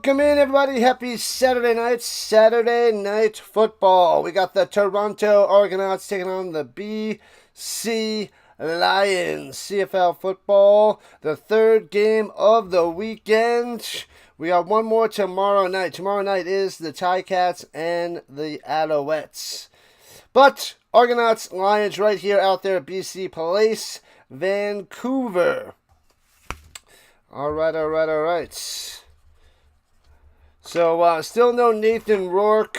Welcome in, everybody. Happy Saturday night. Saturday night football. We got the Toronto Argonauts taking on the BC Lions. CFL football. The third game of the weekend. We got one more tomorrow night. Tomorrow night is the Ticats and the Alouettes. But Argonauts, Lions right here out there at BC Place, Vancouver. All right. So, still no Nathan Rourke.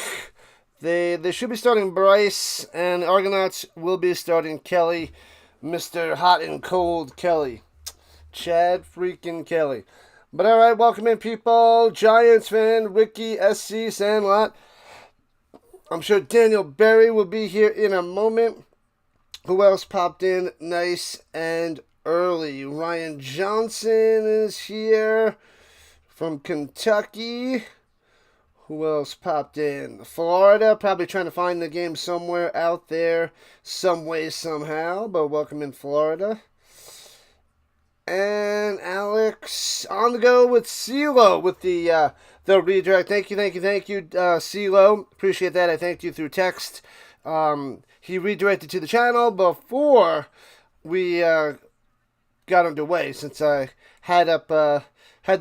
They should be starting Bryce, and Argonauts will be starting Kelly, Mr. Hot and Cold Kelly. Chad freaking Kelly. But all right, welcome in, people. Giants fan, Ricky, SC, Sandlot. I'm sure Daniel Berry will be here in a moment. Who else popped in nice and early? Ryan Johnson is here from Kentucky. Who else popped in? Florida, probably trying to find the game somewhere out there, some way, somehow. But welcome in, Florida. And Alex on the go with CeeLo with the redirect. Thank you, CeeLo. Appreciate that. I thanked you through text. He redirected to the channel before we got underway, since I had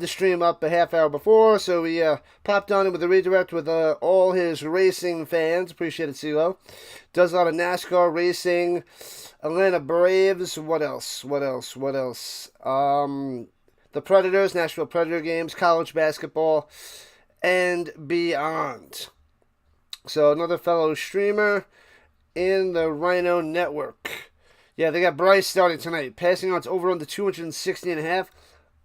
the stream up a half hour before, so we popped on in with a redirect with all his racing fans. Appreciate it, CeeLo. Does a lot of NASCAR racing. Atlanta Braves. What else? The Predators, Nashville Predator games, college basketball, and beyond. So another fellow streamer in the Rhino Network. Yeah, they got Bryce starting tonight. Passing odds over under 260.5.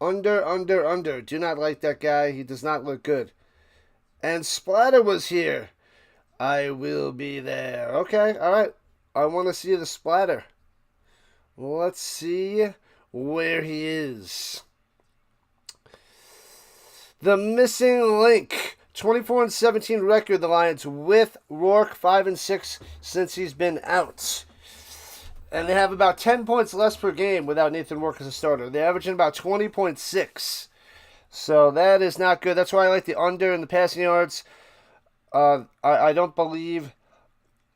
Under. Do not like that guy. He does not look good. And Splatter was here. I will be there. Okay, all right. I want to see the Splatter. Let's see where he is. The missing link. 24-17 record, the Lions, with Rourke 5-6 since he's been out. And they have about 10 points less per game without Nathan Rourke as a starter. They're averaging about 20.6. So that is not good. That's why I like the under in the passing yards. I don't believe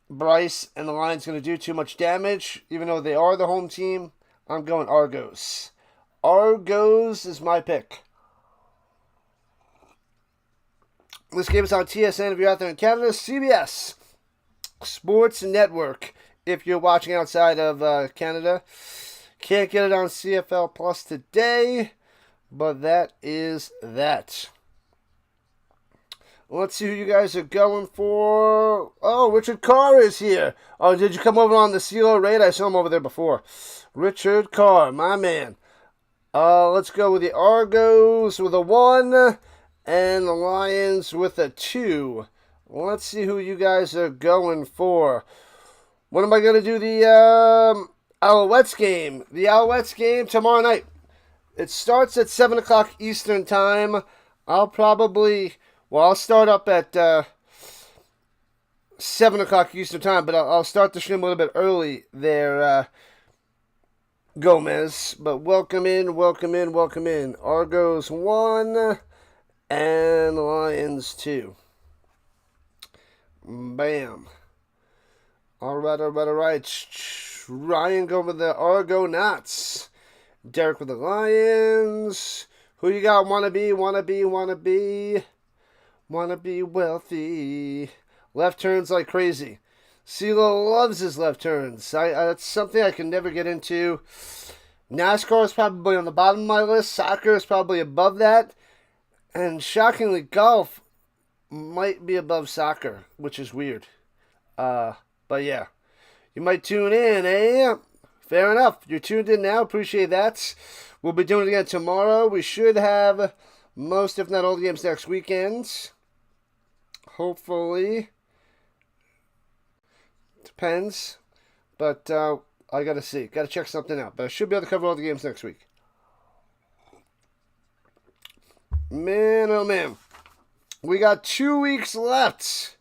Bryce and the Lions going to do too much damage. Even though they are the home team, I'm going Argos. Argos is my pick. This game is on TSN if you're out there in Canada. CBS Sports Network if you're watching outside of Canada. Can't get it on CFL Plus today, but that is that. Let's see who you guys are going for. Oh, Richard Carr is here. Oh, did you come over on the CeeLo raid? I saw him over there before. Richard Carr, my man. Let's go with the Argos with a 1 and the Lions with a 2. Let's see who you guys are going for. When am I going to do the Alouettes game? The Alouettes game tomorrow night. It starts at 7 o'clock Eastern time. I'll start up at 7 o'clock Eastern time, but I'll start the stream a little bit early there, Gomez. But welcome in. Argos 1 and Lions 2. Bam. All right. Ryan going with the Argonauts. Derek with the Lions. Who you got? Wanna be wealthy. Left turns like crazy. CeeLo loves his left turns. That's something I can never get into. NASCAR is probably on the bottom of my list. Soccer is probably above that. And shockingly, golf might be above soccer, which is weird. But yeah, you might tune in, eh? Fair enough. You're tuned in now. Appreciate that. We'll be doing it again tomorrow. We should have most, if not all, the games next weekend. Hopefully. Depends. But I got to see. Got to check something out. But I should be able to cover all the games next week. Man, oh man. We got 2 weeks left.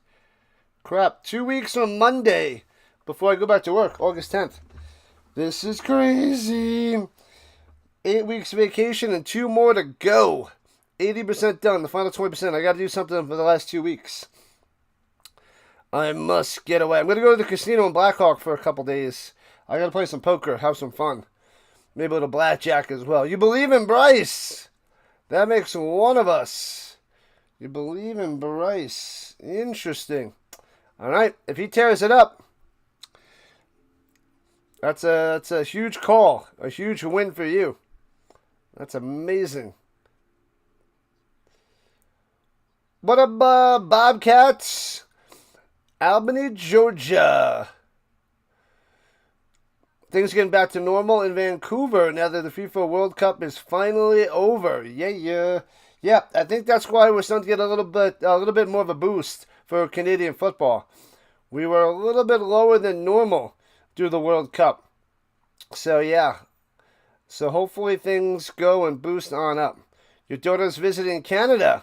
Crap, 2 weeks from Monday before I go back to work, August 10th. This is crazy. 8 weeks vacation and 2 more to go. 80% done. The final 20%. I got to do something for the last 2 weeks. I must get away. I'm going to go to the casino in Blackhawk for a couple days. I got to play some poker, have some fun. Maybe a little blackjack as well. You believe in Bryce? That makes one of us. You believe in Bryce. Interesting. All right. If he tears it up, that's a huge call. A huge win for you. That's amazing. What up, Bobcats? Albany, Georgia. Things getting back to normal in Vancouver now that the FIFA World Cup is finally over. Yeah. I think that's why we're starting to get a little bit more of a boost for Canadian football. We were a little bit lower than normal due to the World Cup. So yeah. So hopefully things go and boost on up. Your daughter's visiting Canada.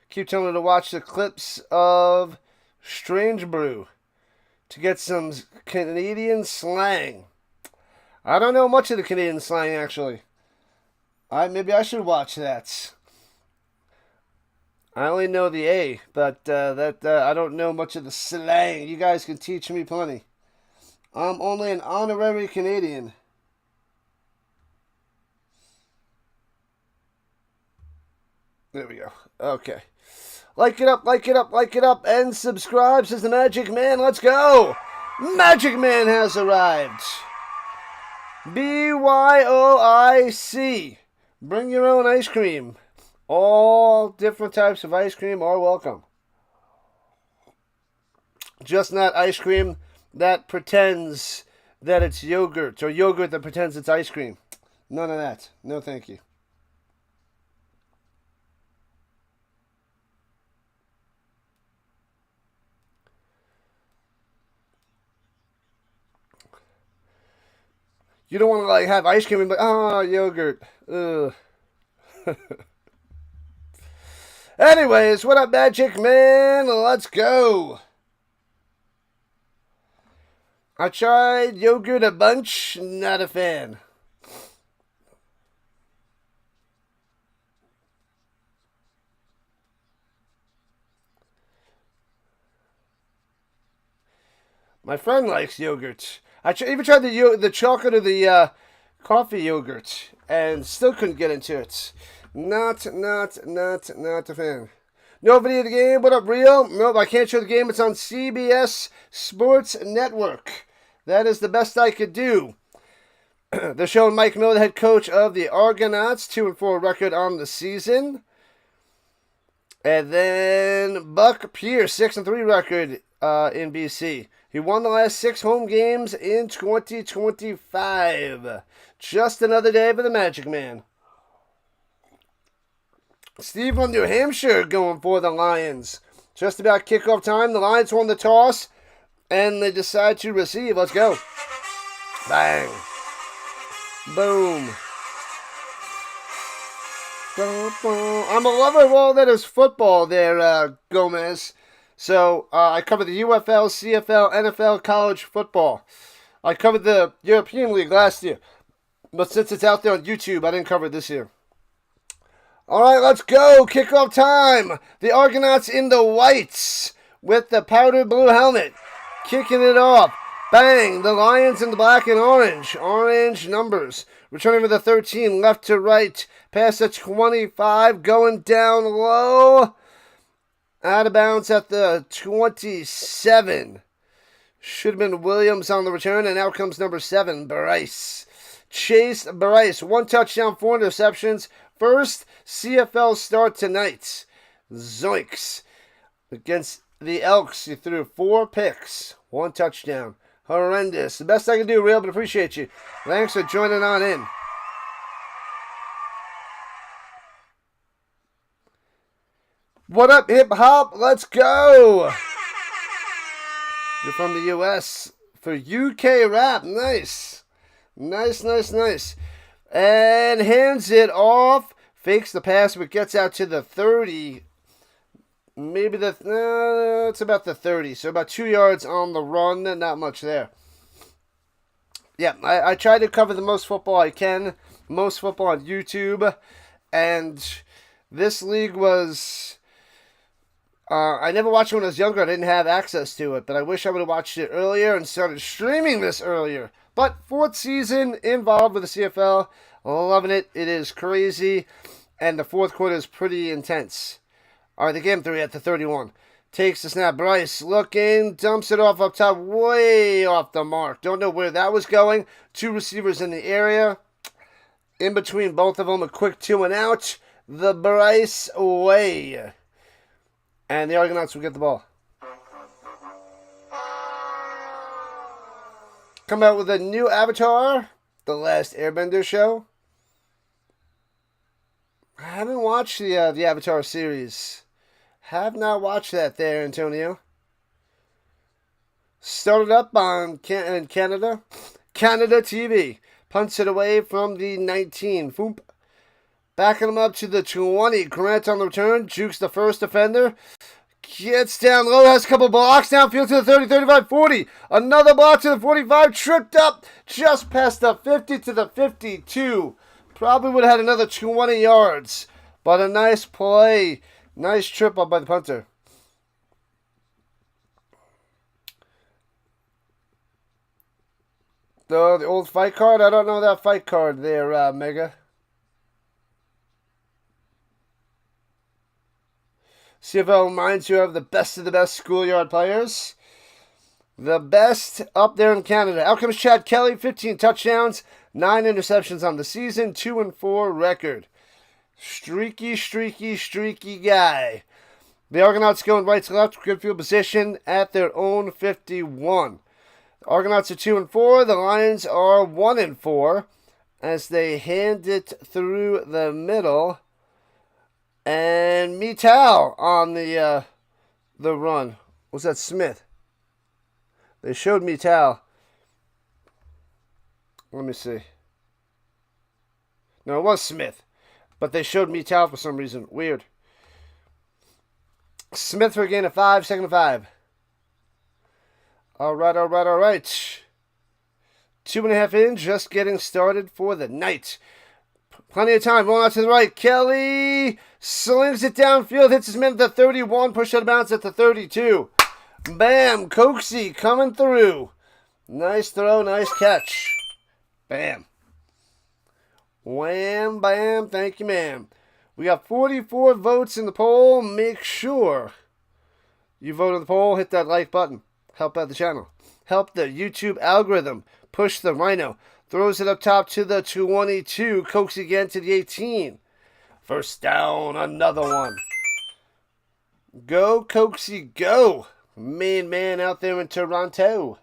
Keep telling her to watch the clips of Strange Brew to get some Canadian slang. I don't know much of the Canadian slang, actually. Maybe I should watch that. I only know the A, but I don't know much of the slang. You guys can teach me plenty. I'm only an honorary Canadian. There we go. Okay. Like it up, and subscribe, says the Magic Man. Let's go! Magic Man has arrived. BYOIC. Bring your own ice cream. All different types of ice cream are welcome. Just not ice cream that pretends that it's yogurt, or yogurt that pretends it's ice cream. None of that. No, thank you. You don't want to have ice cream and be yogurt. Ugh. Anyways, what up, Magic Man? Let's go. I tried yogurt a bunch. Not a fan. My friend likes yogurt. I even tried the chocolate or the coffee yogurt and still couldn't get into it. Not a fan. No video of the game. What up, Real? Nope, I can't show the game. It's on CBS Sports Network. That is the best I could do. They're showing Mike Miller, the head coach of the Argonauts, 2-4 record on the season. And then Buck Pierce, 6-3 record in BC. He won the last 6 home games in 2025. Just another day for the Magic Man. Steve from New Hampshire going for the Lions. Just about kickoff time. The Lions won the toss, and they decide to receive. Let's go. Bang. Boom. I'm a lover of all that is football there, Gomez. So, I covered the UFL, CFL, NFL, college football. I covered the European League last year. But since it's out there on YouTube, I didn't cover it this year. Alright, let's go. Kickoff time. The Argonauts in the whites with the powder blue helmet. Kicking it off. Bang. The Lions in the black and orange. Orange numbers. Returning with the 13, left to right. Past the 25, going down low. Out of bounds at the 27. Should have been Williams on the return, and out comes number 7, Bryce. Chase Bryce, 1 touchdown, 4 interceptions. First CFL start tonight. Zoinks. Against the Elks, he threw 4 picks, 1 touchdown. Horrendous. The best I can do, Real, but appreciate you. Thanks for joining on in. What up, hip hop? Let's go. You're from the U.S. for UK rap. Nice. Nice. And hands it off. Fakes the pass, but gets out to the 30. Maybe it's about the 30. So about 2 yards on the run. Not much there. Yeah, I try to cover the most football I can. Most football on YouTube. And This league was... I never watched it when I was younger. I didn't have access to it, but I wish I would have watched it earlier and started streaming this earlier. But fourth season involved with the CFL. Loving it. It is crazy. And the fourth quarter is pretty intense. All right, the game 3 at the 31. Takes the snap. Bryce looking. Dumps it off up top. Way off the mark. Don't know where that was going. 2 receivers in the area. In between both of them, a quick 2 and out. The Bryce way. And the Argonauts will get the ball. Come out with a new avatar. The Last Airbender show. I haven't watched the Avatar series. Have not watched that there, Antonio. Started up on Canada. Canada TV. Punts it away from the 19. Foomp. Backing him up to the 20. Grant on the return. Jukes the first defender. Gets down low. Has a couple blocks. Downfield to the 30, 35, 40. Another block to the 45. Tripped up. Just past the 50 to the 52. Probably would have had another 20 yards. But a nice play. Nice trip up by the punter. The old fight card? I don't know that fight card there, Mega. CFL reminds you of the best schoolyard players. The best up there in Canada. Out comes Chad Kelly, 15 touchdowns, 9 interceptions on the season, 2-4 record. Streaky guy. The Argonauts going right to left, good field position at their own 51. The Argonauts are 2-4. The Lions are 1-4 as they hand it through the middle. And Metal on the run. Was that Smith? They showed Metal. Let me see. No, it was Smith. But they showed Metal for some reason. Weird. Smith for a gain of 5, second of 5. All right. 2.5 in, just getting started for the night. Plenty of time. Rolling out to the right. Kelly slings it downfield. Hits his man at the 31. Push out of bounds at the 32. Bam. Coxie coming through. Nice throw. Nice catch. Bam. Wham. Bam. Thank you, ma'am. We got 44 votes in the poll. Make sure you vote on the poll. Hit that like button. Help out the channel. Help the YouTube algorithm. Push the Rhino. Throws it up top to the 22. Coax again to the 18. First down, another one. Go, Coaxy, go. Main man out there in Toronto.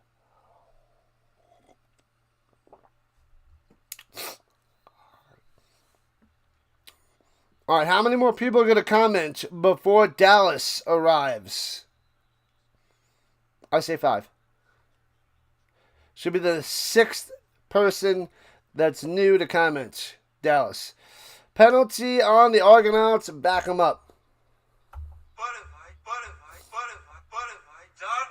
All right, how many more people are going to comment before Dallas arrives? I say 5. Should be the 6th person that's new to comment. Dallas. Penalty on the Argonauts. Back them up. What have I done?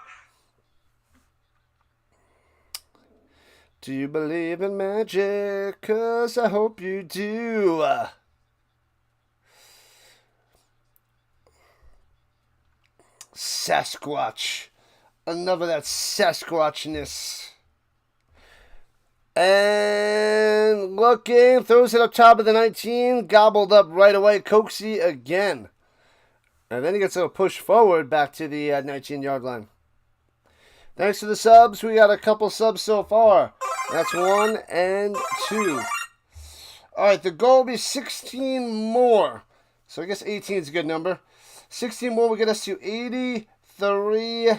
Do you believe in magic? 'Cause I hope you do. Sasquatch. Another that Sasquatchness. And looking, throws it up top of the 19, gobbled up right away, Coxie again. And then he gets a push forward back to the 19-yard line. Thanks to the subs, we got a couple subs so far. That's 1 and 2. All right, the goal will be 16 more. So I guess 18 is a good number. 16 more will get us to 83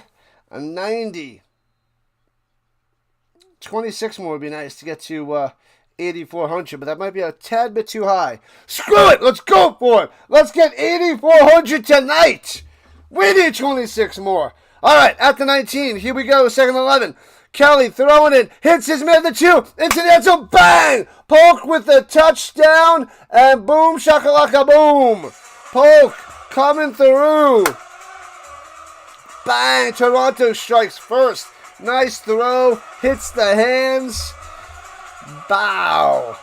and 90. 26 more would be nice to get to 8,400, but that might be a tad bit too high. Screw it! Let's go for it! Let's get 8,400 tonight! We need 26 more. All right, at the 19, here we go, second 11. Kelly throwing it, hits his man at the 2, into the end zone, bang! Polk with the touchdown, and boom, shakalaka boom! Polk coming through. Bang! Toronto strikes first. Nice throw. Hits the hands. Bow.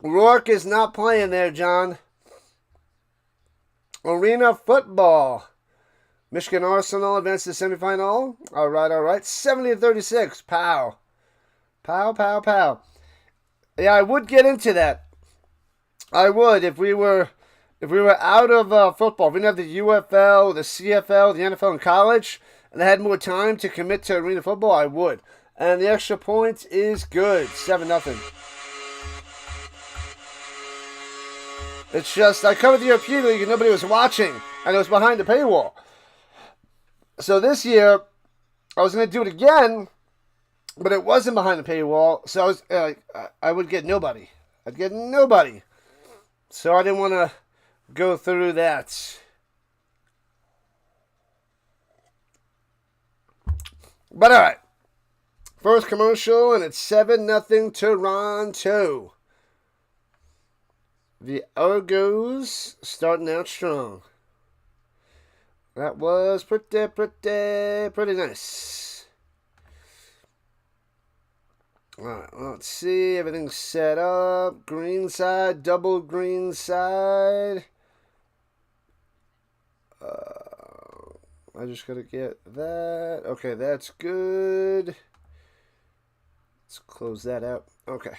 Rourke is not playing there, John. Arena football. Michigan Arsenal advanced to the semifinal. All right. 70-36. Pow. Pow. Yeah, I would get into that. I would if we were out of football. If we didn't have the UFL, the CFL, the NFL in college, and I had more time to commit to arena football, I would. And the extra point is good. 7-0. It's just, I covered the European League and nobody was watching, and it was behind the paywall. So this year, I was going to do it again, but it wasn't behind the paywall, so I would get nobody. I'd get nobody. So I didn't want to go through that. But all right. First commercial, and it's 7-0 Toronto. The Argos starting out strong. That was pretty nice. Alright, let's see. Everything's set up. Green side, double green side. I just gotta get that. Okay, that's good. Let's close that out. Okay.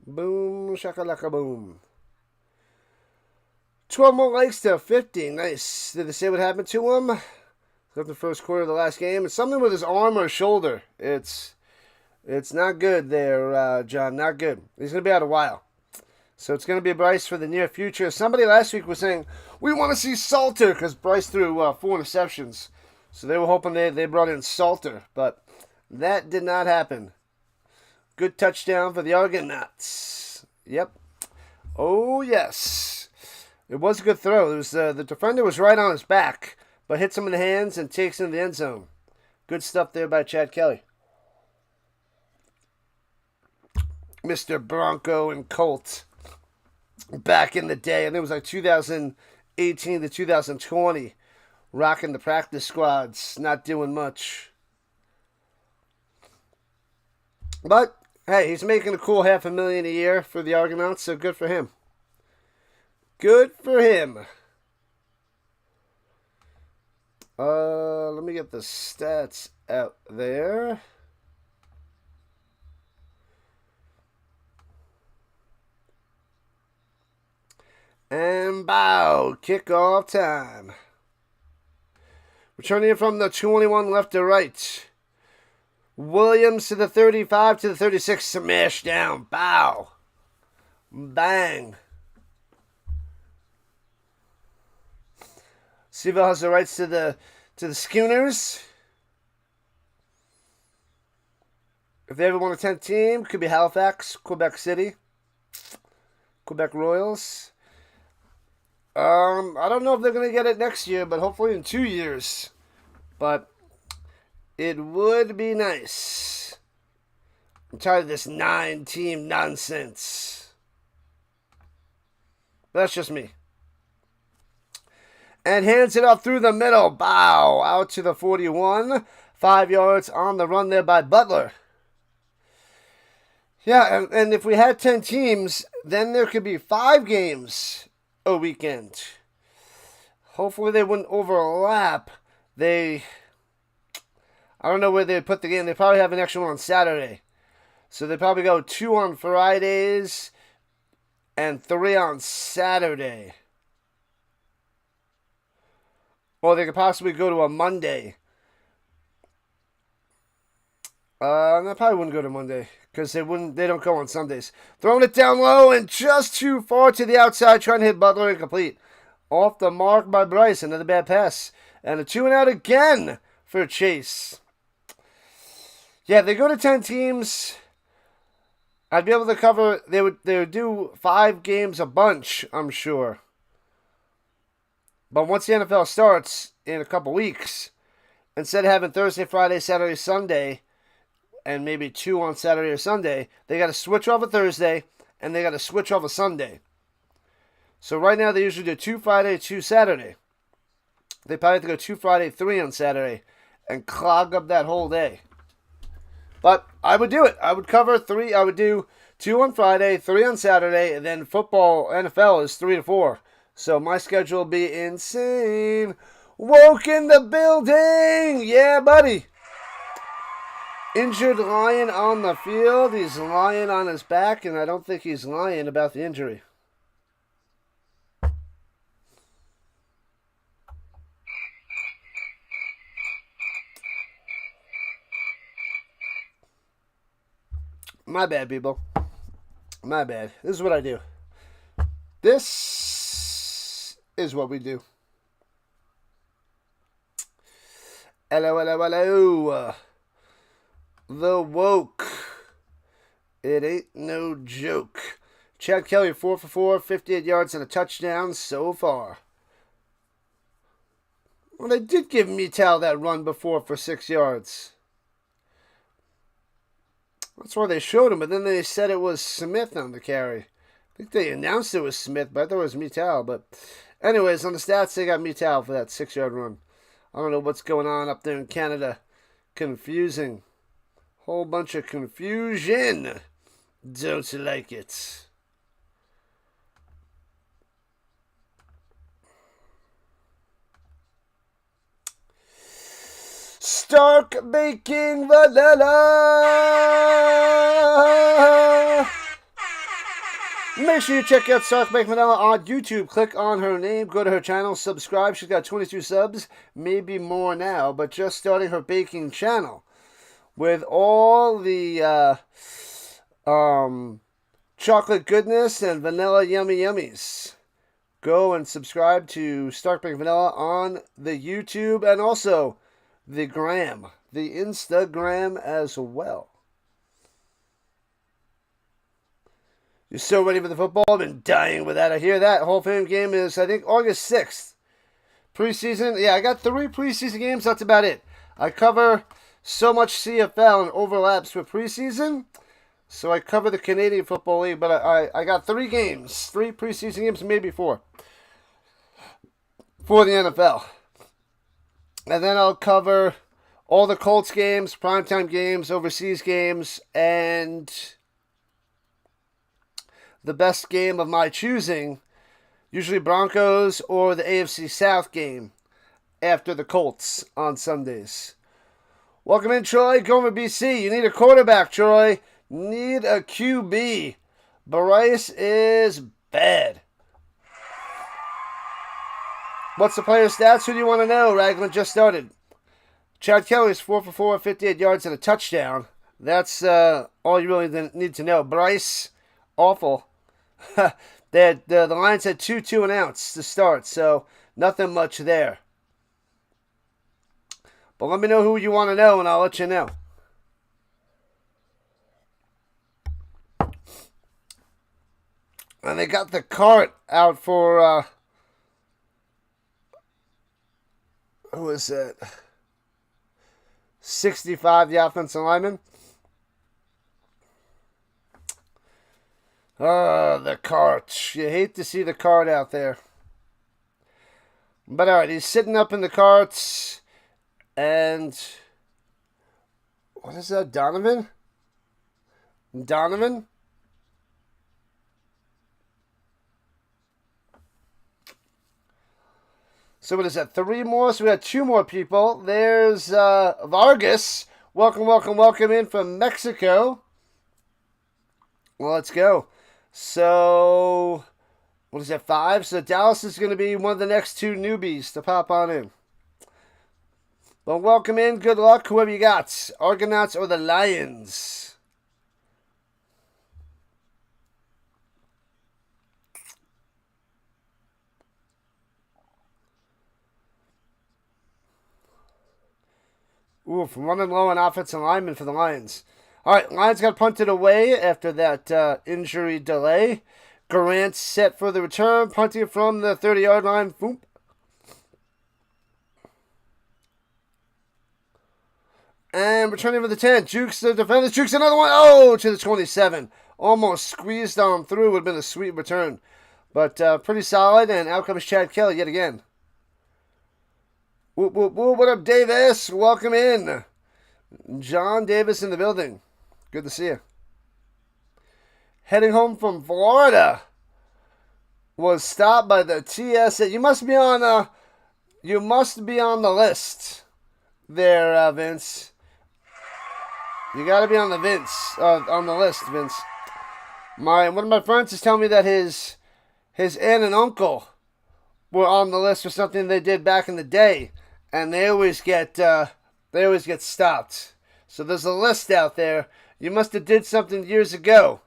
Boom, shakalaka boom. 12 more likes to 50. Nice. Did they say what happened to him? Left the first quarter of the last game. It's something with his arm or shoulder. It's not good there, John. Not good. He's going to be out a while. So it's going to be Bryce for the near future. Somebody last week was saying, we want to see Salter because Bryce threw 4 interceptions. So they were hoping they brought in Salter. But that did not happen. Good touchdown for the Argonauts. Yep. Oh, yes. It was a good throw. It was the defender was right on his back, but hits him in the hands and takes him to the end zone. Good stuff there by Chad Kelly. Mr. Bronco and Colt. Back in the day, I think it was like 2018 to 2020. Rocking the practice squads. Not doing much. But hey, he's making a cool $500,000 a year for the Argonauts, so good for him. Good for him. Let me get the stats out there. And bow, kickoff time. Returning from the 21 left to right. Williams to the 35 to the 36. Smash down. Bow. Bang. CFL has the rights to the Schooners. If they ever want a 10th team, could be Halifax, Quebec City, Quebec Royals. I don't know if they're going to get it next year, but hopefully in 2 years. But it would be nice. I'm tired of this 9-team nonsense. But that's just me. And hands it up through the middle. Bow. Out to the 41. 5 yards on the run there by Butler. Yeah, and if we had 10 teams, then there could be 5 games a weekend. Hopefully they wouldn't overlap. I don't know where they put the game. They probably have an extra one on Saturday. So they probably go 2 on Fridays and 3 on Saturday. Or they could possibly go to a Monday. They probably wouldn't go to Monday because they don't go on Sundays. Throwing it down low and just too far to the outside, trying to hit Butler incomplete. Off the mark by Bryce. Another bad pass. And a 2-and-out again for Chase. Yeah, they go to 10 teams. I'd be able to cover. They would do 5 games a bunch, I'm sure. But once the NFL starts in a couple weeks, instead of having Thursday, Friday, Saturday, Sunday, and maybe 2 on Saturday or Sunday, they got to switch off a Thursday, and they got to switch off a Sunday. So right now they usually do 2 Friday, 2 Saturday. They probably have to go 2 Friday, 3 on Saturday, and clog up that whole day. But I would do it. I would cover 3. I would do 2 on Friday, 3 on Saturday, and then football, NFL is 3 to 4. So my schedule will be insane. Woke in the building! Yeah, buddy! Injured Lion on the field. He's lying on his back, and I don't think he's lying about the injury. My bad, people. My bad. This is what I do. This is what we do. Hello, hello, hello. The woke. It ain't no joke. Chad Kelly, 4 for 4, 58 yards and a touchdown so far. Well, they did give Mital that run before for 6 yards. That's why they showed him, but then they said it was Smith on the carry. I think they announced it was Smith, but I thought it was Mital. But anyways, on the stats, they got Mital for that 6-yard run. I don't know what's going on up there in Canada. Confusing. Whole bunch of confusion. Don't like it. Stark baking vanilla. Make sure you check out Stark Baking Vanilla on YouTube. Click on her name, go to her channel, subscribe. She's got 22 subs, maybe more now, but just starting her baking channel with all the chocolate goodness and vanilla yummy yummies. Go and subscribe to Stark Baking Vanilla on the YouTube and also the gram, the Instagram as well. You're so ready for the football? I've been dying with that. I hear that Hall of Fame game is, I think, August 6th. Preseason, yeah, I got 3 preseason games. That's about it. I cover so much CFL and overlaps with preseason, so I cover the Canadian Football League. But I got 3 games, 3 preseason games, maybe 4, for the NFL. And then I'll cover all the Colts games, primetime games, overseas games, and the best game of my choosing, usually Broncos or the AFC South game after the Colts on Sundays. Welcome in, Troy. Gomer, BC. You need a quarterback, Troy. Need a QB. Bryce is bad. What's the player stats? Who do you want to know? Raglan just started. Chad Kelly's 4 for 4, 58 yards and a touchdown. That's all you really need to know. Bryce, awful. The Lions had 2 and outs to start, so nothing much there. But let me know who you want to know, and I'll let you know. And they got the cart out for... who is it? 65, the offensive lineman. The cart. You hate to see the cart out there. But alright, he's sitting up in the carts. And... what is that? Donovan? Donovan? So what is that? 3 more? So we got 2 more people. There's Vargas. Welcome, welcome, welcome in from Mexico. Well, let's go. So, what is that, 5? So Dallas is going to be one of the next 2 newbies to pop on in. Well, welcome in. Good luck, whoever you got. Argonauts or the Lions. Ooh, from running low on offensive lineman for the Lions. All right, Lions got punted away after that injury delay. Garant set for the return, punting from the 30-yard line. Boom. And returning for the 10. Jukes the defender. Jukes another one. Oh, to the 27. Almost squeezed on through. Would have been a sweet return. But pretty solid. And out comes Chad Kelly yet again. Whoop, whoop, whoop. What up, Davis? Welcome in. John Davis in the building. Good to see you. heading home from Florida was stopped by the TSA. You must be on the list there, Vince. You got to be on the list, Vince. One of my friends is telling me that his aunt and uncle were on the list for something they did back in the day, and they always get stopped. So there's a list out there. You must have did something years ago.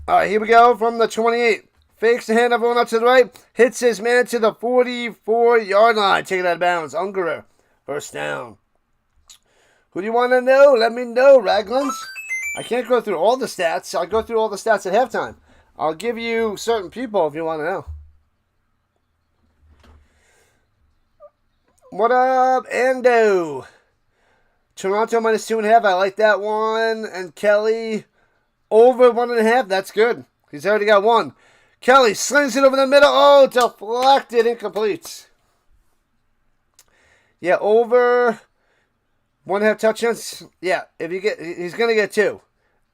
All right, here we go from the 28. Fakes the hand, everyone up to the right. Hits his man to the 44-yard line. Take it out of bounds. Ungerer. First down. Who do you want to know? Let me know, Raglands. I can't go through all the stats. I'll go through all the stats at halftime. I'll give you certain people if you want to know. What up, Ando? Toronto minus 2.5. I like that one. And Kelly over 1.5. That's good. He's already got one. Kelly slings it over the middle. Oh, deflected, incomplete. Yeah, over 1.5 touchdowns. Yeah, he's gonna get 2,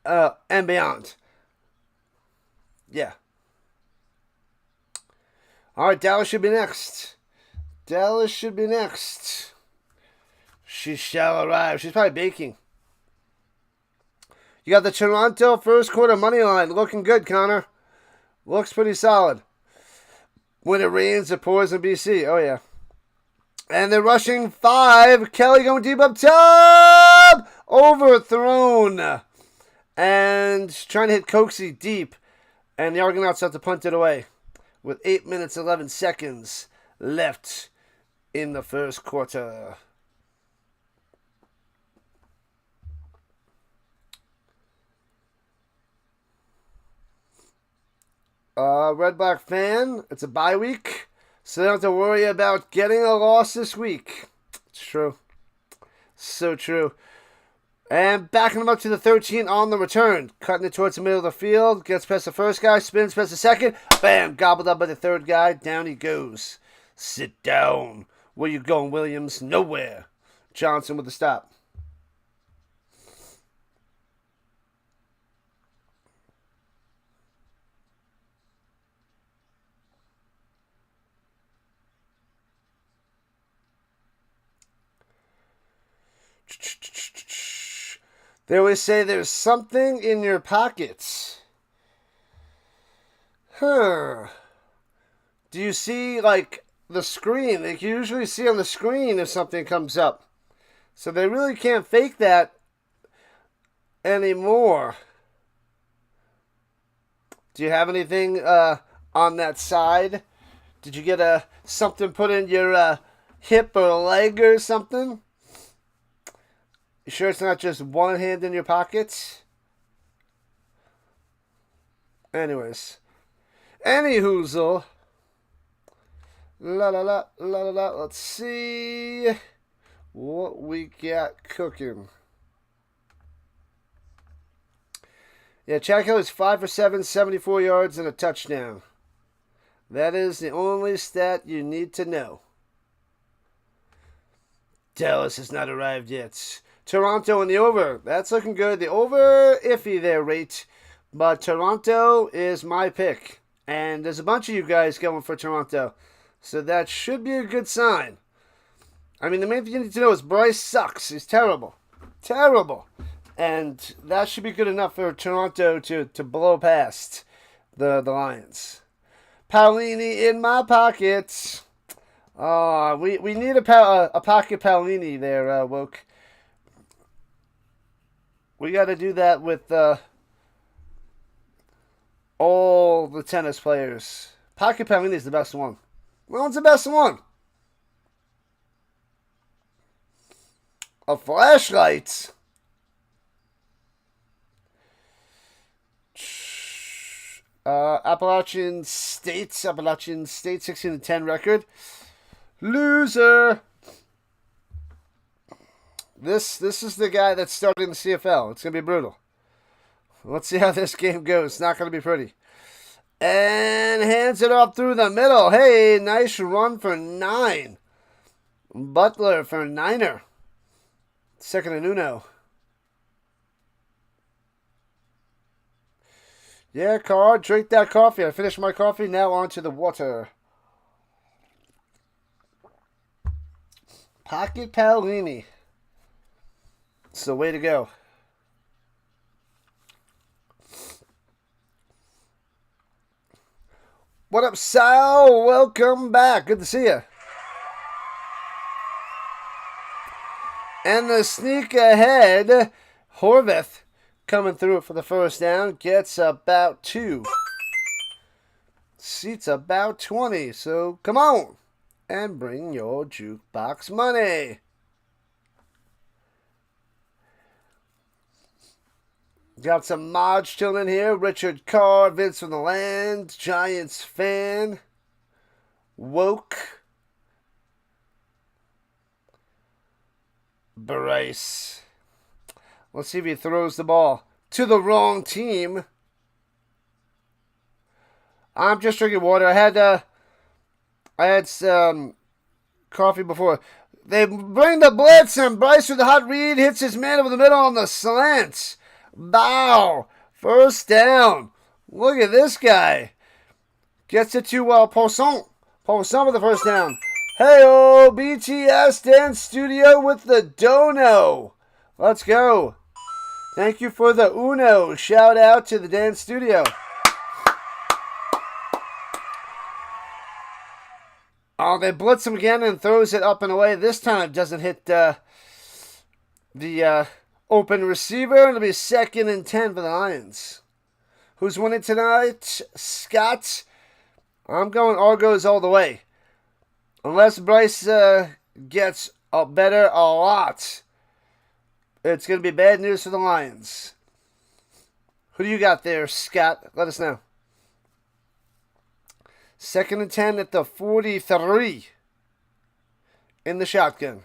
and beyond. Yeah. All right, Dallas should be next. She shall arrive. She's probably baking. You got the Toronto first quarter money line. Looking good, Connor. Looks pretty solid. When it rains, it pours in BC. Oh, yeah. And they're rushing 5. Kelly going deep up top. Overthrown. And trying to hit Coxie deep. And the Argonauts have to punt it away. With 8 minutes, 11 seconds left in the first quarter. Red Black fan, it's a bye week, so they don't have to worry about getting a loss this week. It's true. So true. And backing them up to the 13 on the return. Cutting it towards the middle of the field. Gets past the first guy, spins past the second. Bam, gobbled up by the third guy. Down he goes. Sit down. Where you going, Williams? Nowhere. Johnson with the stop. They always say there's something in your pockets. Do you see, like, the screen? They can usually see on the screen if something comes up. So they really can't fake that anymore. Do you have anything on that side? Did you get something put in your hip or leg or something? You sure it's not just one hand in your pockets? Anyways. Anyhoozle. La la la la la la. Let's see what we got cooking. Yeah, Chad Kelly's 5 for 7, 74 yards and a touchdown. That is the only stat you need to know. Dallas has not arrived yet. Toronto in the over. That's looking good. The over, iffy there, rate. But Toronto is my pick. And there's a bunch of you guys going for Toronto. So that should be a good sign. I mean, the main thing you need to know is Bryce sucks. He's terrible. Terrible. And that should be good enough for Toronto to blow past the Lions. Paolini in my pockets. We need a pocket Paolini there, Woke. We got to do that with all the tennis players. Pocket Paolini is the best one. Well, it's the best one. A flashlight. Appalachian State, 16-10 record. Loser. This is the guy that's starting the CFL. It's going to be brutal. Let's see how this game goes. It's not going to be pretty. And hands it off through the middle. Hey, nice run for 9. Butler for Niner. Second and uno. Yeah, Carl, drink that coffee. I finished my coffee. Now on to the water. Pocket Paolini. It's the way to go. What up, Sal? Welcome back. Good to see you. And the sneak ahead, Horvath coming through for the first down. Gets about 2. Seats about 20. So come on and bring your jukebox money. Got some Modge chilling in here. Richard Carr, Vince from the Land, Giants fan. Woke. Bryce. Let's see if he throws the ball to the wrong team. I'm just drinking water. I had some coffee before. They bring the blitz and Bryce with the hot read hits his man over the middle on the slant. Bow. First down. Look at this guy. Gets it to Poisson. Poisson with the first down. Hey-oh, BTS Dance Studio with the dono. Let's go. Thank you for the uno. Shout out to the dance studio. Oh, they blitz him again and throws it up and away. This time it doesn't hit the open receiver. It'll be 2nd and 10 for the Lions. Who's winning tonight? Scott. I'm going Argos all the way. Unless Bryce gets better a lot, it's going to be bad news for the Lions. Who do you got there, Scott? Let us know. 2nd and 10 at the 43 in the shotgun.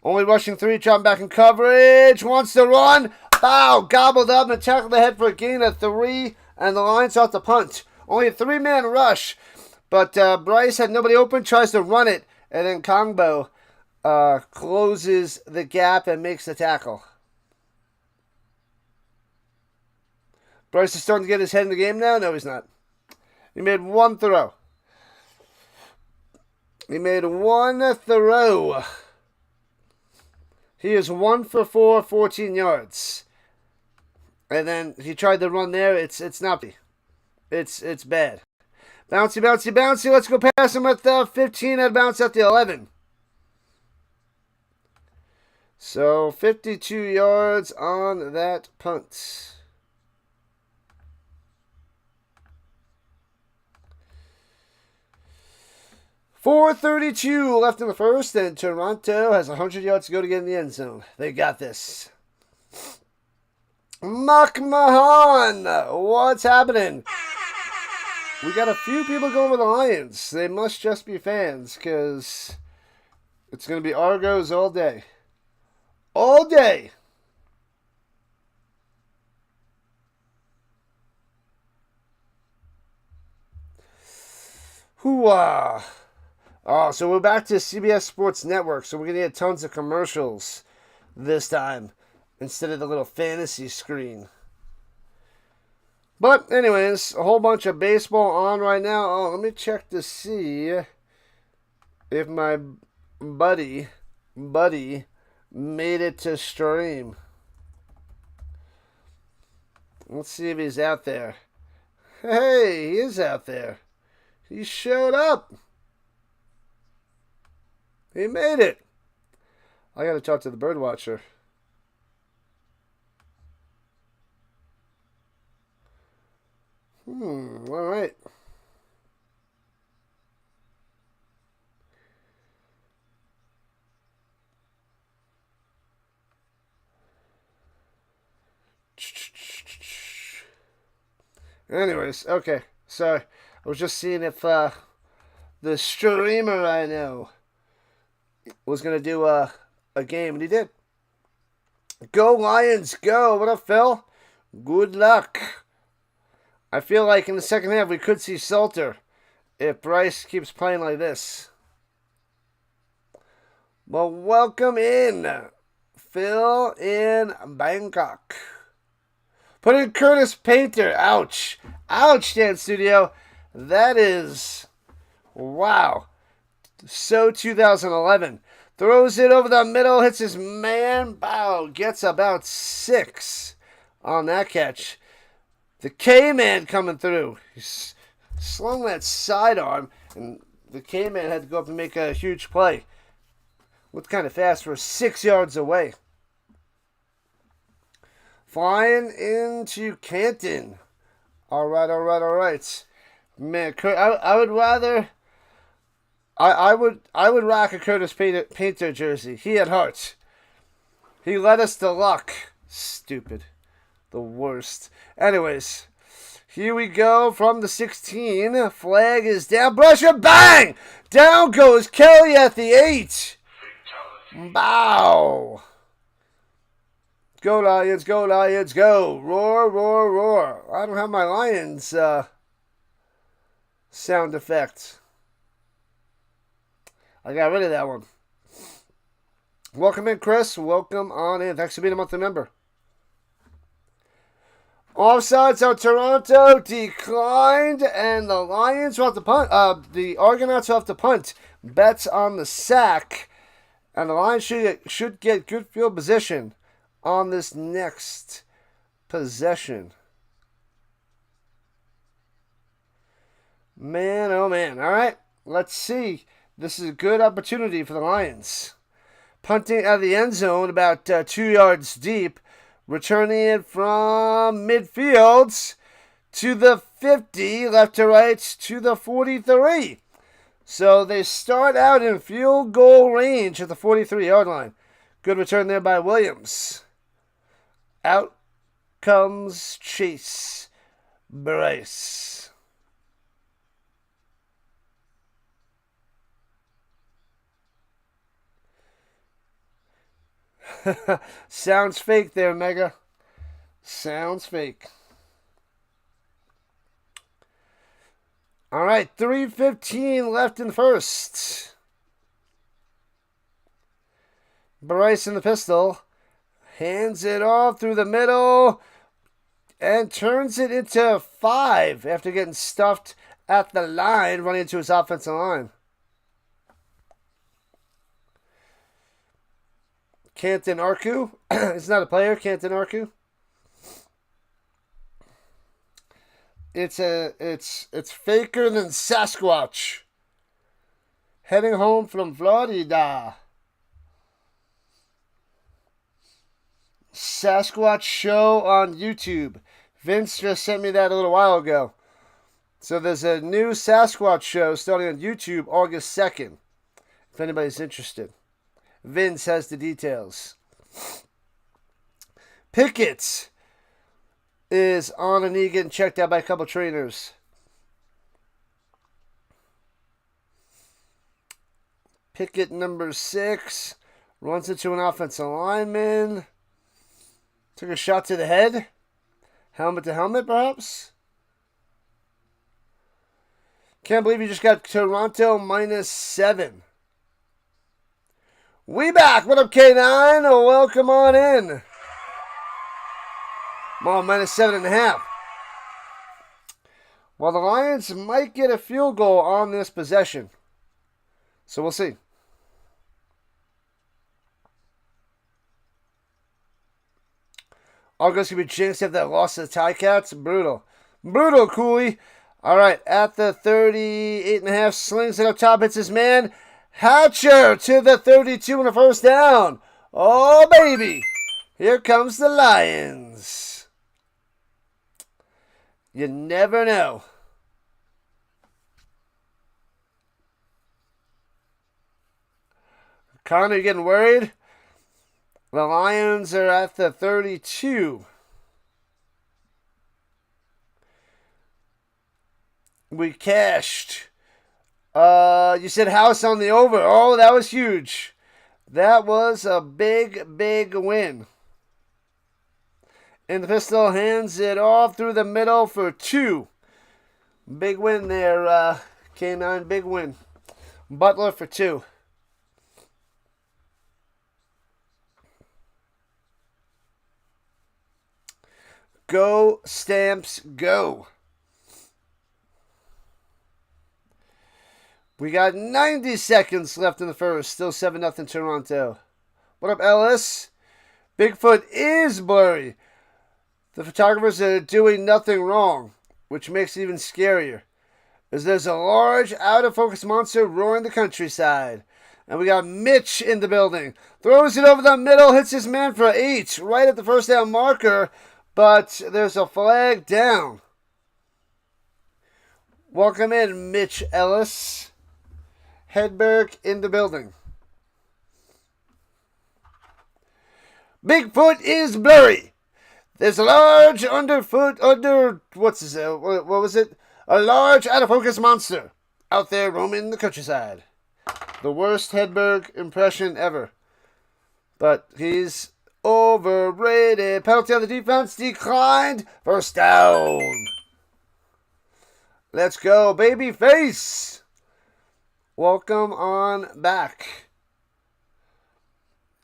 Only rushing 3, dropping back in coverage. Wants to run. Bow. Gobbled up and tackled the head for a gain of 3. And the Lions off the punt. Only a 3-man rush. But Bryce had nobody open. Tries to run it. And then Kongbo closes the gap and makes the tackle. Bryce is starting to get his head in the game now. No, he's not. He made one throw. He made one throw. He is 1 for 4, 14 yards. And then he tried to run there. It's not. It's bad. Bouncy, bouncy, bouncy. Let's go past him at the 15 and bounce at the 11. So 52 yards on that punt. 4:32 left in the first, and Toronto has 100 yards to go to get in the end zone. They got this. McMahon, what's happening? We got a few people going with the Lions. They must just be fans, because it's going to be Argos all day. All day. Hoo-ah. Oh, so we're back to CBS Sports Network, so we're going to get tons of commercials this time instead of the little fantasy screen. But anyways, a whole bunch of baseball on right now. Oh, let me check to see if my buddy made it to stream. Let's see if he's out there. Hey, he is out there. He showed up. He made it. I got to talk to the bird watcher. All right. Anyways, okay. So, I was just seeing if the streamer I know was going to do a game, and he did. Go Lions, go. What up, Phil? Good luck. I feel like in the second half we could see Salter if Bryce keeps playing like this. Well, welcome in. Phil in Bangkok. Put in Curtis Painter. Ouch. Ouch, Dan Studio. That is, wow. So 2011. Throws it over the middle, hits his man. Bow. Gets about 6 on that catch. The K-Man coming through. He slung that sidearm, and the K-Man had to go up and make a huge play. Looked kind of fast for 6 yards away. Flying into Canton. All right. Man, I would rather... I would rock a Curtis Painter jersey. He had heart. He led us to luck. Stupid. The worst. Anyways, here we go from the 16. Flag is down. Brusher, bang! Down goes Kelly at the 8. Bow. Go Lions, go Lions, go. Roar, roar, roar. I don't have my Lions sound effect. I got rid of that one. Welcome in, Chris. Welcome on in. Thanks for being a monthly member. Offsides on Toronto declined, and the Lions will have to punt. The Argonauts will have to punt. Bets on the sack, and the Lions should get good field position on this next possession. Man, oh man. All right, let's see. This is a good opportunity for the Lions. Punting out of the end zone about 2 yards deep. Returning it from midfield to the 50, left to right, to the 43. So they start out in field goal range at the 43-yard line. Good return there by Williams. Out comes Chase Bryce. Sounds fake there, Mega. Sounds fake. All right, 3:15 left in first. Bryce in the pistol. Hands it off through the middle and turns it into 5 after getting stuffed at the line, running into his offensive line. Canton Arku. It's not a player, Canton Arku. It's faker than Sasquatch. Heading home from Florida. Sasquatch show on YouTube. Vince just sent me that a little while ago. So there's a new Sasquatch show starting on YouTube August 2nd. If anybody's interested. Vince has the details. Pickett is on a knee getting checked out by a couple trainers. Pickett, number 6, runs into an offensive lineman. Took a shot to the head. Helmet to helmet, perhaps? Can't believe you just got Toronto -7. We back. What up, K9? Welcome on in. I'm on -7.5. Well, the Lions might get a field goal on this possession. So we'll see. Argos going to be jinxed if that loss to the Ticats. Brutal. Brutal, Cooley. All right, at the 38.5, slings it up top. Hits his man. Hatcher to the 32 and a first down. Oh, baby. Here comes the Lions. You never know. Connor, you getting worried? The Lions are at the 32. We cashed. You said house on the over. Oh, that was huge. That was a big, big win. And the pistol hands it off through the middle for 2. Big win there, K9. Big win. Butler for 2. Go, Stamps, go. We got 90 seconds left in the first. Still 7-0 Toronto. What up, Ellis? Bigfoot is blurry. The photographers are doing nothing wrong, which makes it even scarier, as there's a large, out-of-focus monster roaring the countryside. And we got Mitch in the building. Throws it over the middle, hits his man for 8, right at the first down marker, but there's a flag down. Welcome in, Mitch Ellis. Hedberg in the building. Bigfoot is blurry. There's a large what was it? A large out-of-focus monster out there roaming the countryside. The worst Hedberg impression ever. But he's overrated. Penalty on the defense declined. First down. Let's go, baby face. Welcome on back.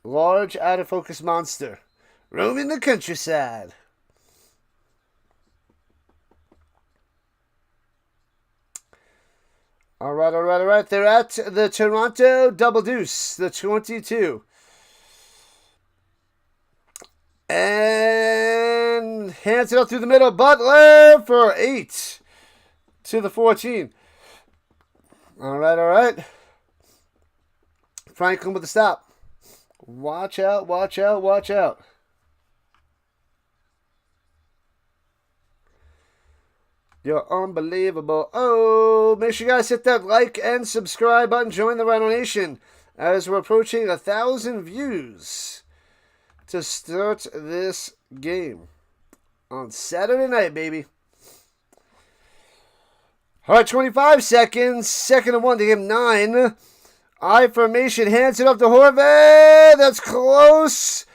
Large out-of-focus monster roaming the countryside. All right. They're at the Toronto Double Deuce, the 22. And hands it up through the middle. Butler for 8 to the 14. All right. Franklin with the stop. Watch out. You're unbelievable. Oh, make sure you guys hit that like and subscribe button. Join the Rhino Nation as we're approaching 1,000 views to start this game on Saturday night, baby. All right, 25 seconds. 2nd and 1 to game 9. I formation. Hands it up to Horvath. That's close.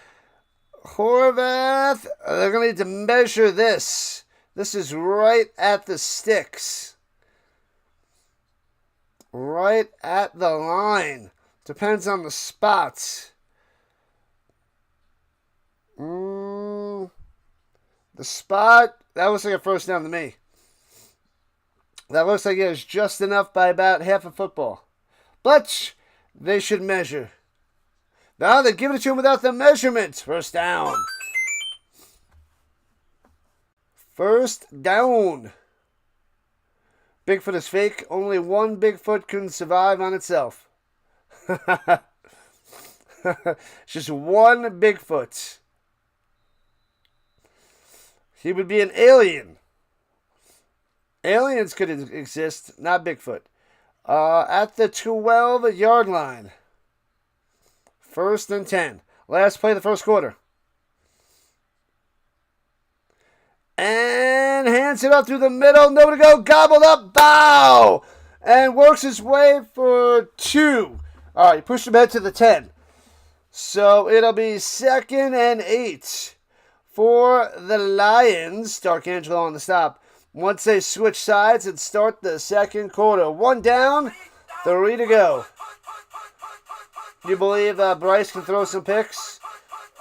Horvath. They're going to need to measure this. This is right at the sticks. Right at the line. Depends on the spots. The spot, that looks like a first down to me. That looks like it was just enough by about half a football. But they should measure. Now they're giving it to him without the measurement. First down. First down. Bigfoot is fake. Only one Bigfoot can survive on itself. Just one Bigfoot. He would be an alien. Aliens could exist, not Bigfoot. At the 12-yard line. 1st and 10. Last play of the first quarter. And hands it up through the middle. Nowhere to go. Gobbled up. Bow. And works his way for 2. All right, pushed him ahead to the 10. So it'll be 2nd and 8 for the Lions. D'Arcangelo on the stop. Once they switch sides and start the second quarter. 1 down, 3 to go. You believe Bryce can throw some picks?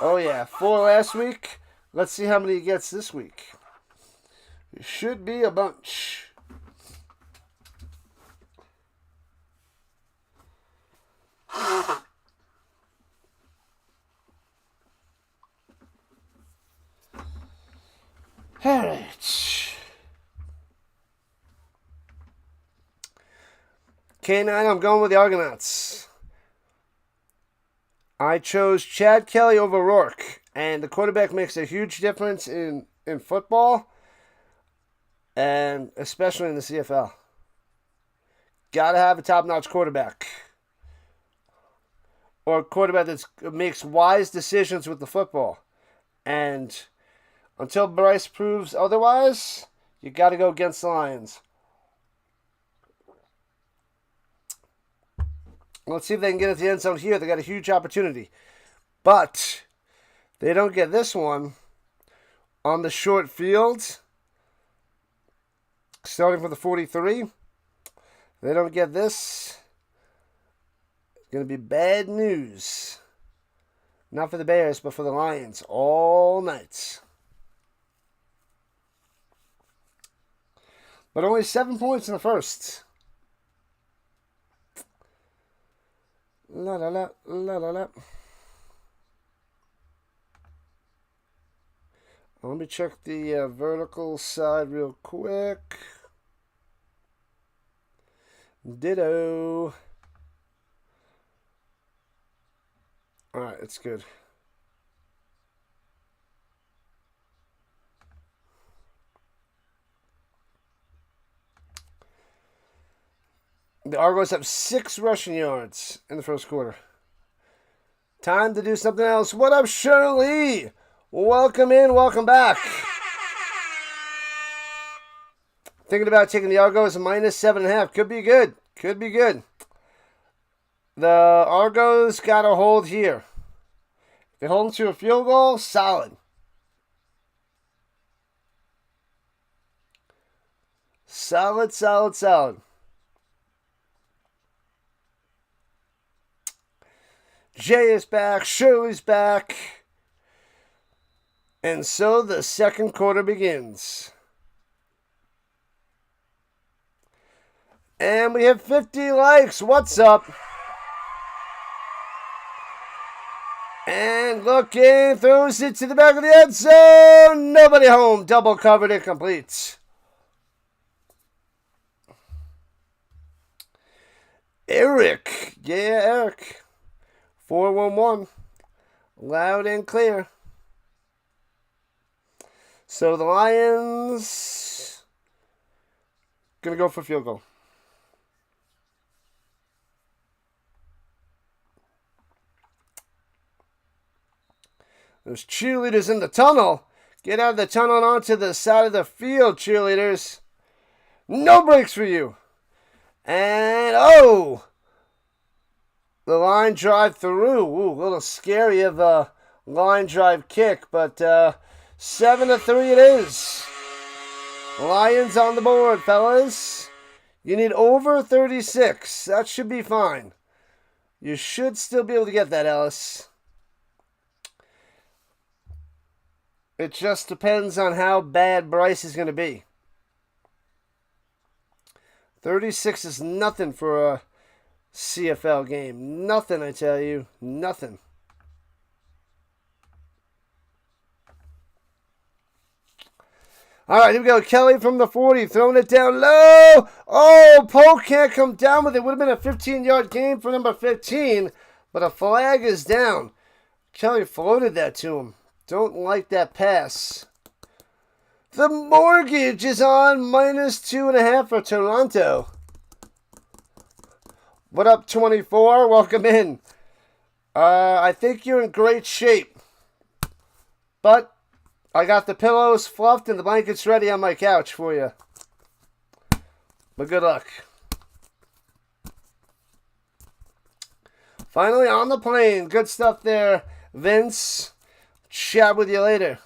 Oh, yeah. 4 last week. Let's see how many he gets this week. It should be a bunch. All right. K9, I'm going with the Argonauts. I chose Chad Kelly over Rourke. And the quarterback makes a huge difference in football. And especially in the CFL. Got to have a top-notch quarterback. Or a quarterback that makes wise decisions with the football. And until Bryce proves otherwise, you got to go against the Lions. Let's see if they can get at the end zone here. They got a huge opportunity. But they don't get this one on the short field. Starting from the 43. They don't get this. It's going to be bad news. Not for the Bears, but for the Lions all night. But only 7 points in the first. La la la la la la. Let me check the vertical side real quick. Ditto. Alright, it's good. The Argos have 6 rushing yards in the first quarter. Time to do something else. What up, Shirley? Welcome in, welcome back. Thinking about taking the Argos minus 7.5. Could be good. Could be good. The Argos got a hold here. If they hold them to a field goal, solid. Solid, solid, solid. Jay is back. Shirley's back. And so the second quarter begins. And we have 50 likes. What's up? And looking, throws it to the back of the end zone. Nobody home. Double covered, incomplete. Eric. Yeah, Eric. 411. Loud and clear. So the Lions going to go for field goal. There's cheerleaders in the tunnel. Get out of the tunnel and onto the side of the field, cheerleaders. No breaks for you. And, oh! The line drive through. Ooh, a little scary of a line drive kick, but 7-3 it is. Lions on the board, fellas. You need over 36. That should be fine. You should still be able to get that, Ellis. It just depends on how bad Bryce is going to be. 36 is nothing for a CFL game. Nothing, I tell you. Nothing. All right, here we go. Kelly from the 40, throwing it down low. Oh, Poe can't come down with it. Would have been a 15-yard game for number 15, but a flag is down. Kelly floated that to him. Don't like that pass. The mortgage is on minus 2.5 for Toronto. What up, 24? Welcome in. I think you're in great shape. But I got the pillows fluffed and the blankets ready on my couch for you. But good luck. Finally on the plane. Good stuff there, Vince. Chat with you later.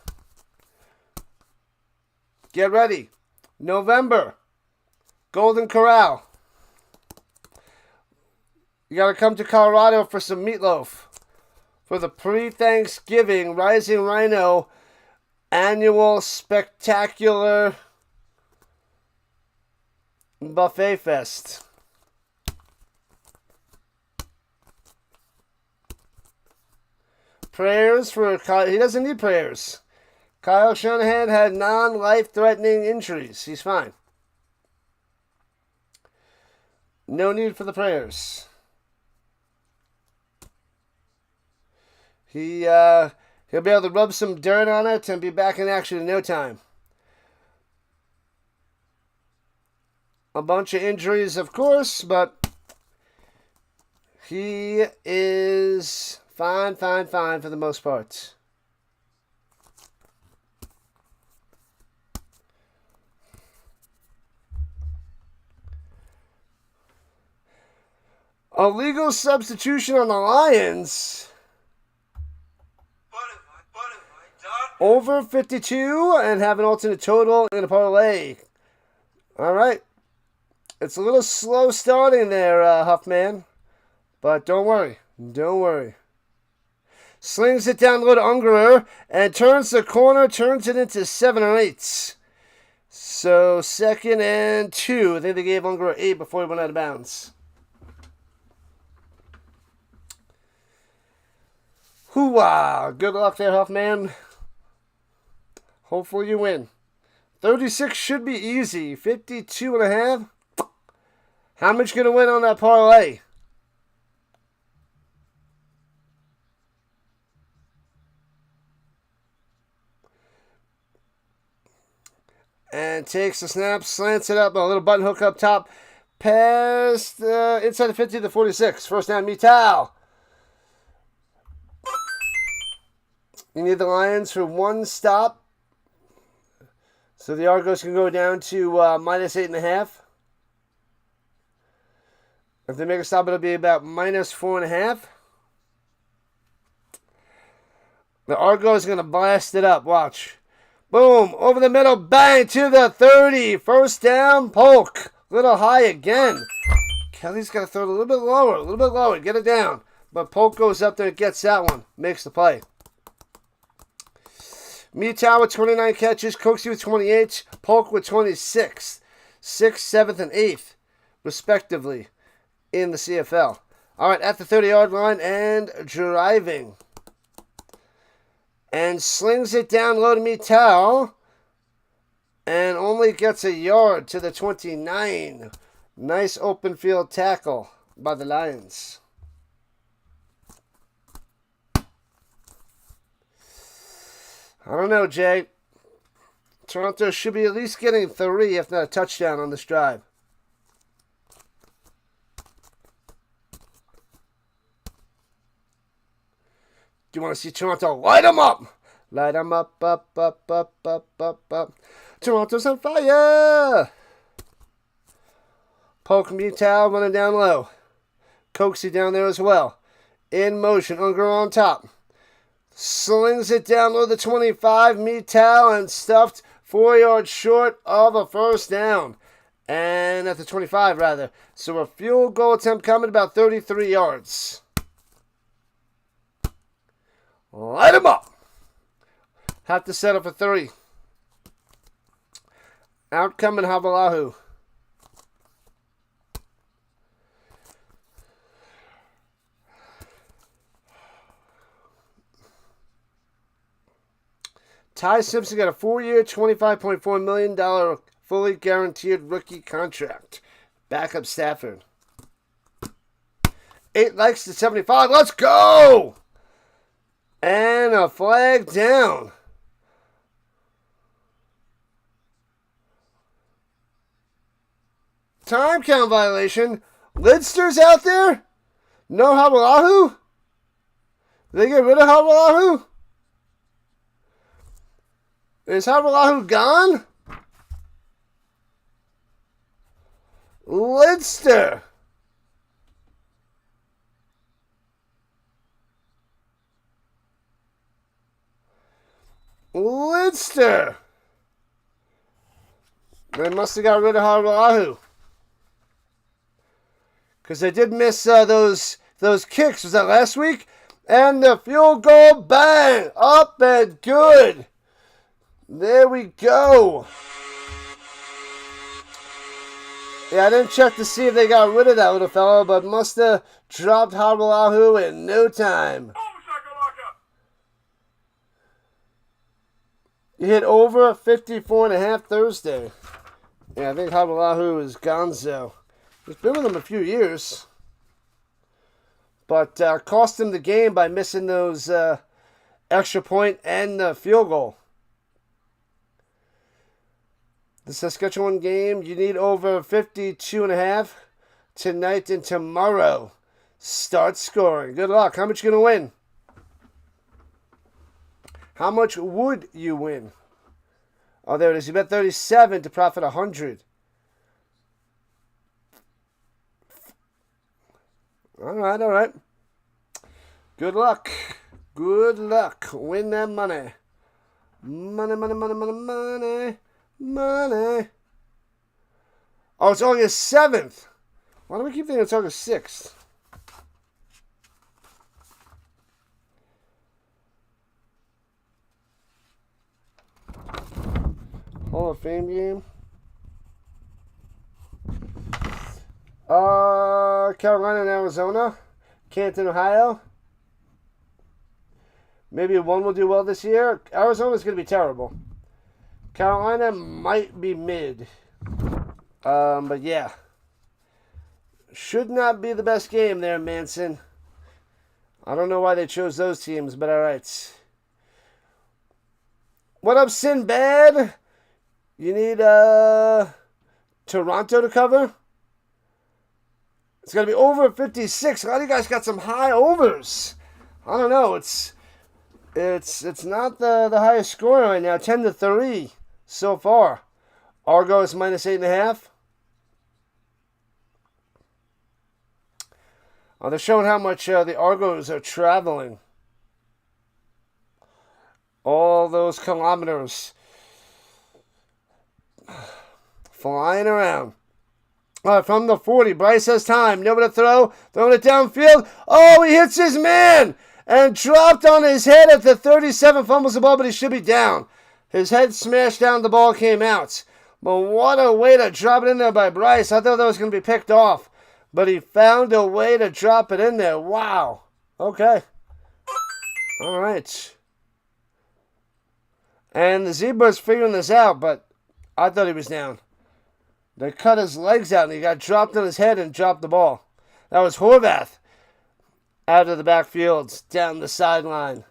Get ready. November. Golden Corral. You got to come to Colorado for some meatloaf. For the pre-Thanksgiving Rising Rhino annual spectacular buffet fest. Prayers for Kyle. He doesn't need prayers. Kyle Shanahan had non-life-threatening injuries. He's fine. No need for the prayers. He'll be able to rub some dirt on it and be back in action in no time. A bunch of injuries, of course, but he is fine for the most part. A legal substitution on the Lions. Over 52 and have an alternate total in a parlay. All right. It's a little slow starting there, Huffman. But don't worry. Don't worry. Slings it down low to Ungerer and turns the corner, turns it into 7 or 8. So 2nd and 2. I think they gave Unger 8 before he went out of bounds. Hoo-wah! Good luck there, Huffman. Hopefully you win. 36 should be easy. 52.5. How much gonna win on that parlay? And takes the snap, slants it up, a little button hook up top. Past inside the 50 to 46. First down, Mital. You need the Lions for one stop. So the Argos can go down to -8.5. If they make a stop, it'll be about -4.5. The Argos are going to blast it up. Watch. Boom. Over the middle. Bang. To the 30. First down. Polk. Little high again. Kelly's got to throw it a little bit lower. A little bit lower. Get it down. But Polk goes up there and gets that one. Makes the play. Mital with 29 catches. Cooksey with 28. Polk with 26. 6th, 7th, and 8th, respectively, in the CFL. All right, at the 30-yard line and driving. And slings it down low to Mital. And only gets a yard to the 29. Nice open field tackle by the Lions. I don't know, Jay. Toronto should be at least getting 3, if not a touchdown, on this drive. Do you want to see Toronto light them up? Light them up, up, up, up, up, up, up. Toronto's on fire! Polk Mital running down low. Cooksey down there as well. In motion, Unger on top. Slings it down low the 25. Mital and stuffed 4 yards short of a first down. And at the 25, rather. So a field goal attempt coming about 33 yards. Light him up. Have to settle for 3. Out coming Havalahu. Ty Simpson got a 4-year, $25.4 million fully guaranteed rookie contract. Backup Stafford. 8 likes to 75. Let's go! And a flag down. Time count violation. Lidster's out there? No Havalahu? Did they get rid of Havalahu? Is Havalahu gone? Lidster. Lidster. They must have got rid of Havalahu. Because they did miss those kicks. Was that last week? And the field goal, bang! Up and good. There we go. Yeah, I didn't check to see if they got rid of that little fellow, but must have dropped Havalahu in no time. You hit over 54.5 Thursday. Yeah, I think Havalahu is gonzo. He's been with them a few years. But cost him the game by missing those extra point and the field goal. The Saskatchewan game, you need over 52.5 tonight and tomorrow. Start scoring. Good luck. How much you going to win? How much would you win? Oh, there it is. You bet 37 to profit 100. All right. Good luck. Good luck. Win that money. Money. Oh, it's August 7th. Why do we keep thinking it's August 6th? Hall of Fame game. Carolina and Arizona. Canton, Ohio. Maybe one will do well this year. Arizona's going to be terrible. Carolina might be mid. But yeah. Should not be the best game there, Manson. I don't know why they chose those teams, but alright. What up, Sinbad? You need Toronto to cover? It's going to be over 56. A lot of you guys got some high overs. I don't know. It's not the highest score right now. 10-3 so far. Argos minus 8.5. Oh, they're showing how much the Argos are traveling. All those kilometers. Flying around. All right, from the 40, Bryce has time. Nobody to throw. Throwing it downfield. Oh, he hits his man. And dropped on his head at the 37. Fumbles the ball, but he should be down. His head smashed down. The ball came out. But what a way to drop it in there by Bryce. I thought that was going to be picked off. But he found a way to drop it in there. Wow. Okay. All right. And the Zebra's figuring this out, but I thought he was down. They cut his legs out, and he got dropped on his head and dropped the ball. That was Horvath out of the backfield, down the sideline.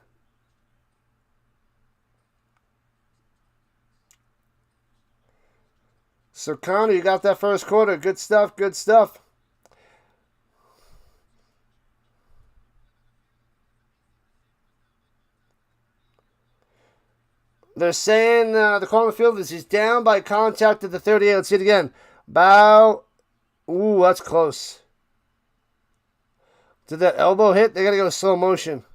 So, Connor, you got that first quarter. Good stuff, good stuff. They're saying the call on the field is he's down by contact at the 38. Let's see it again. Bow. Ooh, that's close. Did that elbow hit? They got to go to slow motion.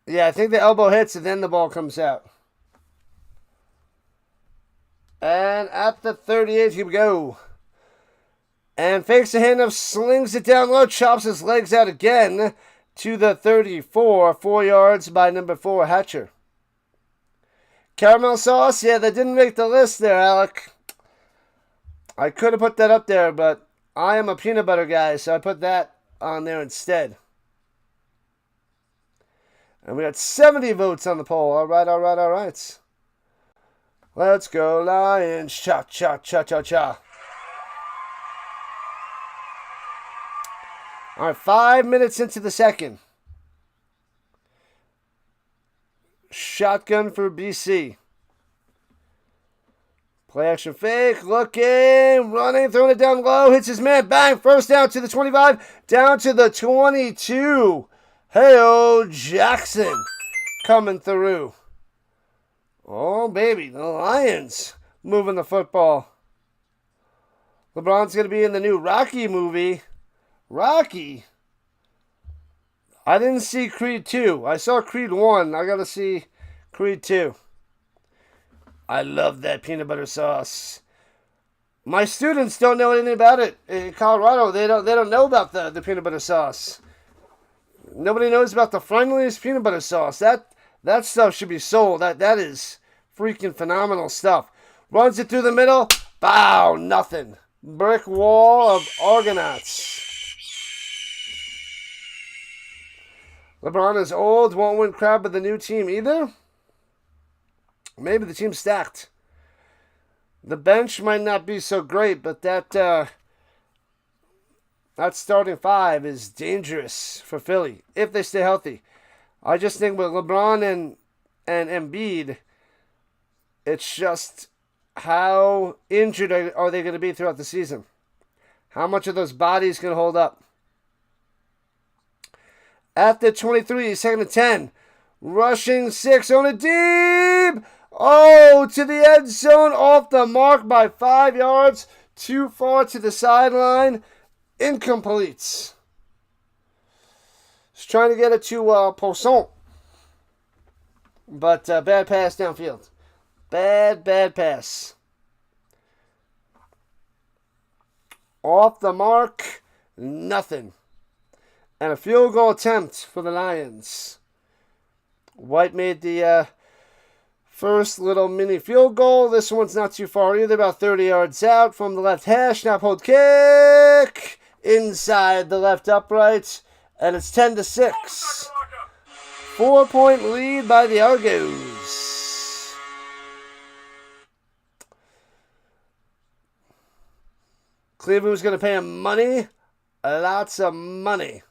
Yeah, I think the elbow hits and then the ball comes out. And at the 38, here we go. And fakes the handoff, slings it down low, chops his legs out again. To the 34, 4 yards by number 4, Hatcher. Caramel sauce, yeah, that didn't make the list there, Alec. I could have put that up there, but I am a peanut butter guy, so I put that on there instead. And we got 70 votes on the poll. All right, all right, all right. Let's go, Lions. Cha, cha, cha, cha, cha. All right, 5 minutes into the second. Shotgun for BC. Play action fake, looking, running, throwing it down low, hits his man, bang, first down to the 25, down to the 22. Hey-oh, Jackson coming through. Oh, baby, the Lions moving the football. LeBron's going to be in the new Rocky movie. Rocky? I didn't see Creed 2. I saw Creed 1. I got to see Creed 2. I love that peanut butter sauce. My students don't know anything about it. In Colorado, they don't know about the peanut butter sauce. Nobody knows about the friendliest peanut butter sauce. That stuff should be sold. That is freaking phenomenal stuff. Runs it through the middle. Bow, nothing. Brick wall of Argonauts. LeBron is old, won't win crowd with the new team either. Maybe the team's stacked. The bench might not be so great, but that starting five is dangerous for Philly if they stay healthy. I just think with LeBron and Embiid, it's just how injured are they going to be throughout the season? How much of those bodies can hold up? At the 23, second and 10. Rushing 6 on a deep. Oh, to the end zone. Off the mark by 5 yards. Too far to the sideline. Incomplete. Just trying to get it to Poisson. But bad pass downfield. Bad pass. Off the mark. Nothing. And a field goal attempt for the Lions. White made the First little mini field goal. This one's not too far either, about 30 yards out from the left hash. Snap, hold, kick. Inside the left upright. And it's 10-6. 4-point lead by the Argos. Cleveland was going to pay him money. Lots of money.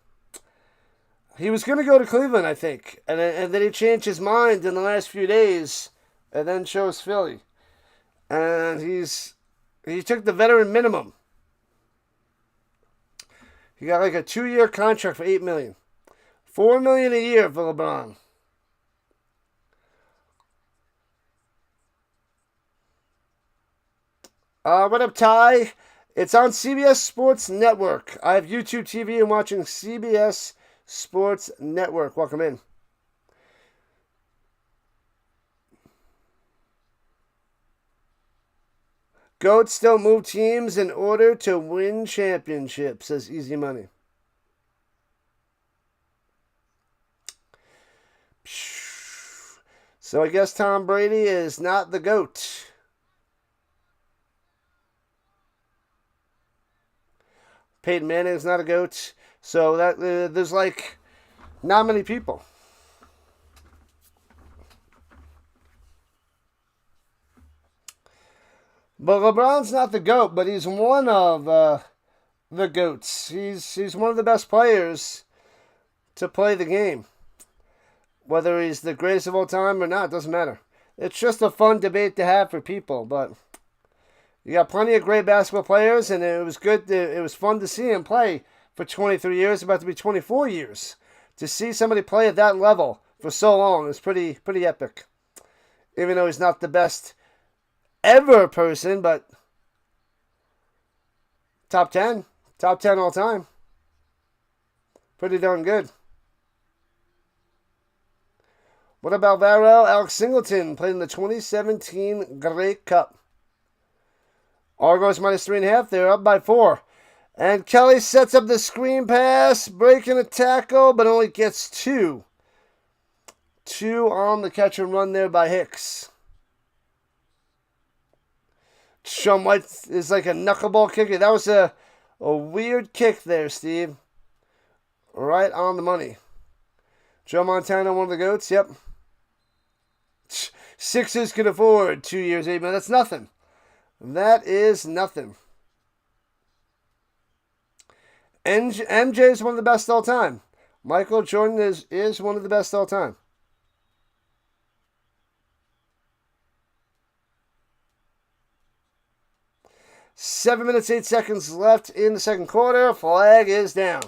He was going to go to Cleveland, I think. And then he changed his mind in the last few days. And then chose Philly. And he took the veteran minimum. He got like a 2-year contract for $8 million. $4 million a year for LeBron. What up, Ty? It's on CBS Sports Network. I have YouTube TV and watching CBS Sports Network. Welcome in. Goats don't move teams in order to win championships, says Easy Money. So I guess Tom Brady is not the GOAT. Peyton Manning is not a GOAT. So that there's like not many people. But LeBron's not the GOAT, but he's one of the GOATs. He's one of the best players to play the game. Whether he's the greatest of all time or not, doesn't matter. It's just a fun debate to have for people, but you got plenty of great basketball players, and it was good. It was fun to see him play for 23 years, about to be 24 years. To see somebody play at that level for so long is pretty epic. Even though he's not the best ever person, but top 10 all time. Pretty darn good. What about Varel? Alex Singleton played in the 2017 Grey Cup. Argos minus 3.5. They're up by 4. And Kelly sets up the screen pass, breaking a tackle, but only gets 2. 2 on the catch and run there by Hicks. Sean White is like a knuckleball kicker. That was a weird kick there, Steve. Right on the money. Joe Montana, one of the GOATs. Yep. Sixers could afford 2 years, $8 million. That's nothing. That is nothing. MJ is one of the best all time. Michael Jordan is one of the best all time. Seven minutes, 8 seconds left in the second quarter. Flag is down.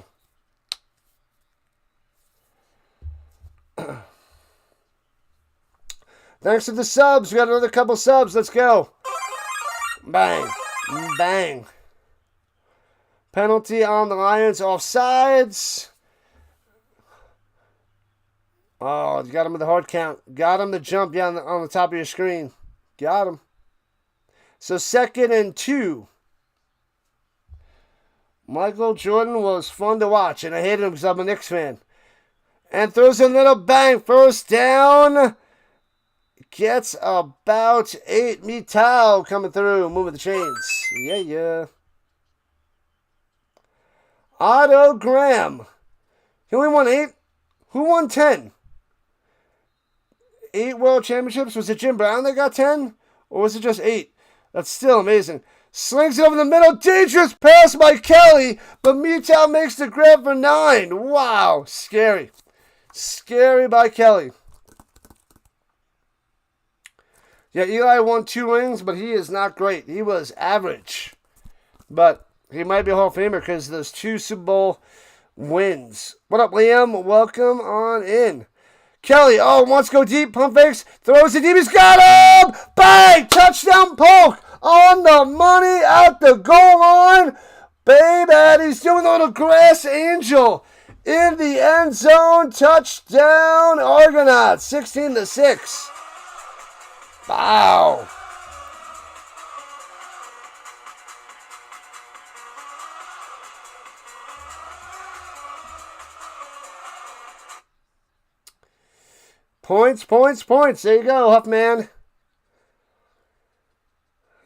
Thanks to the subs. We got another couple subs. Let's go. Bang. Bang. Penalty on the Lions. Offsides. Oh, you got him with the hard count. Got him to jump down on the top of your screen. Got him. So 2nd and 2. Michael Jordan was fun to watch, and I hated him because I'm a Knicks fan. And throws a little bang. First down. Gets about 8. Mitao coming through, moving the chains. Yeah. Otto Graham. He only won 8. Who won 10? 8 world championships. Was it Jim Brown that got 10? Or was it just 8? That's still amazing. Slings it over the middle. Dangerous pass by Kelly. But Mitao makes the grab for 9. Wow. Scary. Scary by Kelly. Yeah, Eli won 2 rings, but he is not great. He was average. But he might be a Hall of Famer because of those 2 Super Bowl wins. What up, Liam? Welcome on in. Kelly, wants to go deep. Pump fakes. Throws it deep. He's got him! Bang! Touchdown poke on the money at the goal line. Baby, he's doing a little grass angel in the end zone. Touchdown, Argonauts. 16-6. Wow. Points, points, points. There you go, Huffman.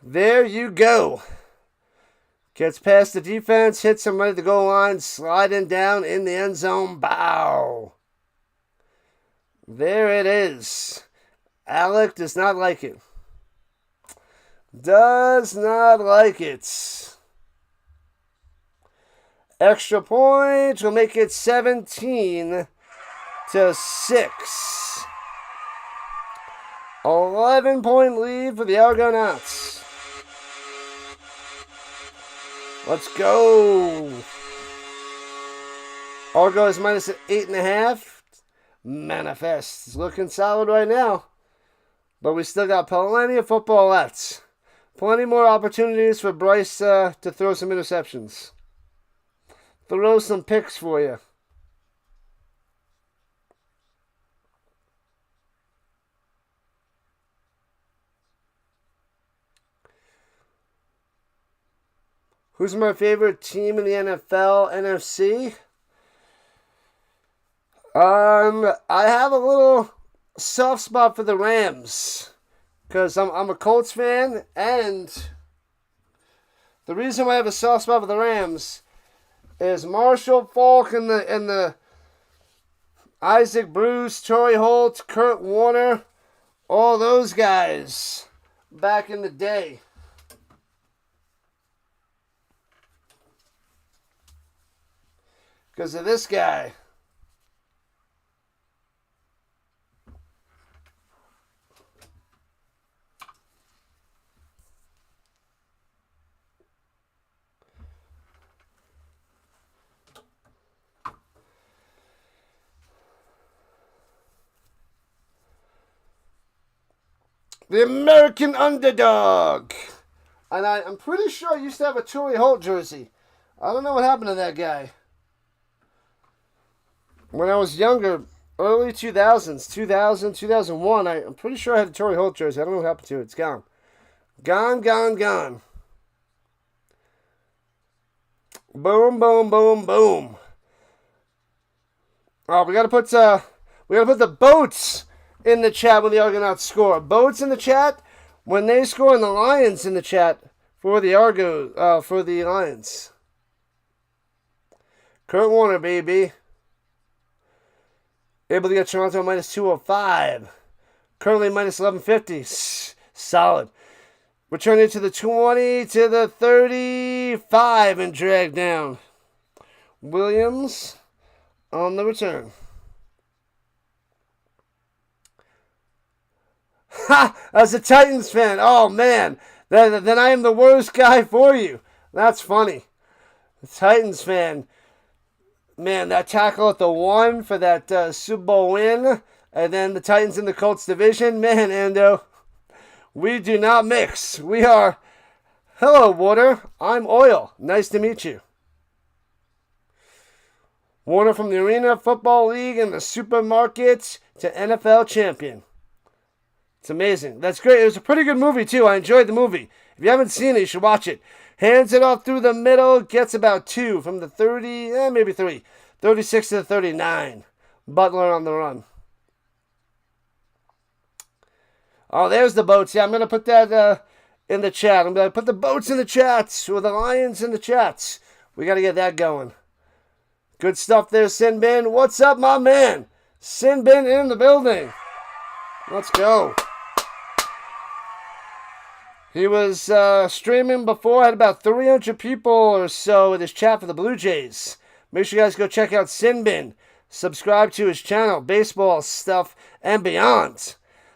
There you go. Gets past the defense, hits him right at the goal line, sliding down in the end zone. Bow. There it is. Alec does not like it. Does not like it. Extra point will make it 17-6. 11-point lead for the Argonauts. Let's go. Argo is minus 8.5. Manifest. It's looking solid right now. But we still got plenty of football left. Plenty more opportunities for Bryce to throw some interceptions. Throw some picks for you. Who's my favorite team in the NFL, NFC? I have a little soft spot for the Rams because I'm a Colts fan, and the reason why I have a soft spot for the Rams is Marshall Faulk and the Isaac Bruce, Torrey Holt, Kurt Warner, all those guys back in the day. Because of this guy. The American Underdog. And I'm pretty sure I used to have a Torrey Holt jersey. I don't know what happened to that guy. When I was younger, early 2000s, 2000, 2001, I'm pretty sure I had a Torrey Holt jersey. I don't know what happened to it. It's gone. Gone, gone, gone. Boom, boom, boom, boom. Oh, we gotta put the boats in the chat when the Argonauts score. Boats in the chat when they score, and the Lions in the chat for the for the Lions. Kurt Warner, baby. Able to get Toronto minus 205. Currently minus 1150. Solid. Return it to the 20 to the 35 and drag down. Williams on the return. Ha! As a Titans fan, oh man, then I am the worst guy for you. That's funny. The Titans fan. Man, that tackle at the 1 for that Super Bowl win, and then the Titans in the Colts division. Man, Ando, we do not mix. We are, hello, water. I'm oil. Nice to meet you. Warner from the Arena Football League and the Supermarket to NFL champion. It's amazing. That's great. It was a pretty good movie, too. I enjoyed the movie. If you haven't seen it, you should watch it. Hands it off through the middle. Gets about 2 from the 30, maybe 3. 36 to the 39. Butler on the run. Oh, there's the boats. Yeah, I'm going to put that in the chat. I'm going to put the boats in the chats or the Lions in the chats. We got to get that going. Good stuff there, Sinbin. What's up, my man? Sinbin in the building. Let's go. He was streaming before, had about 300 people or so in his chat for the Blue Jays. Make sure you guys go check out Sinbin. Subscribe to his channel, baseball stuff and beyond.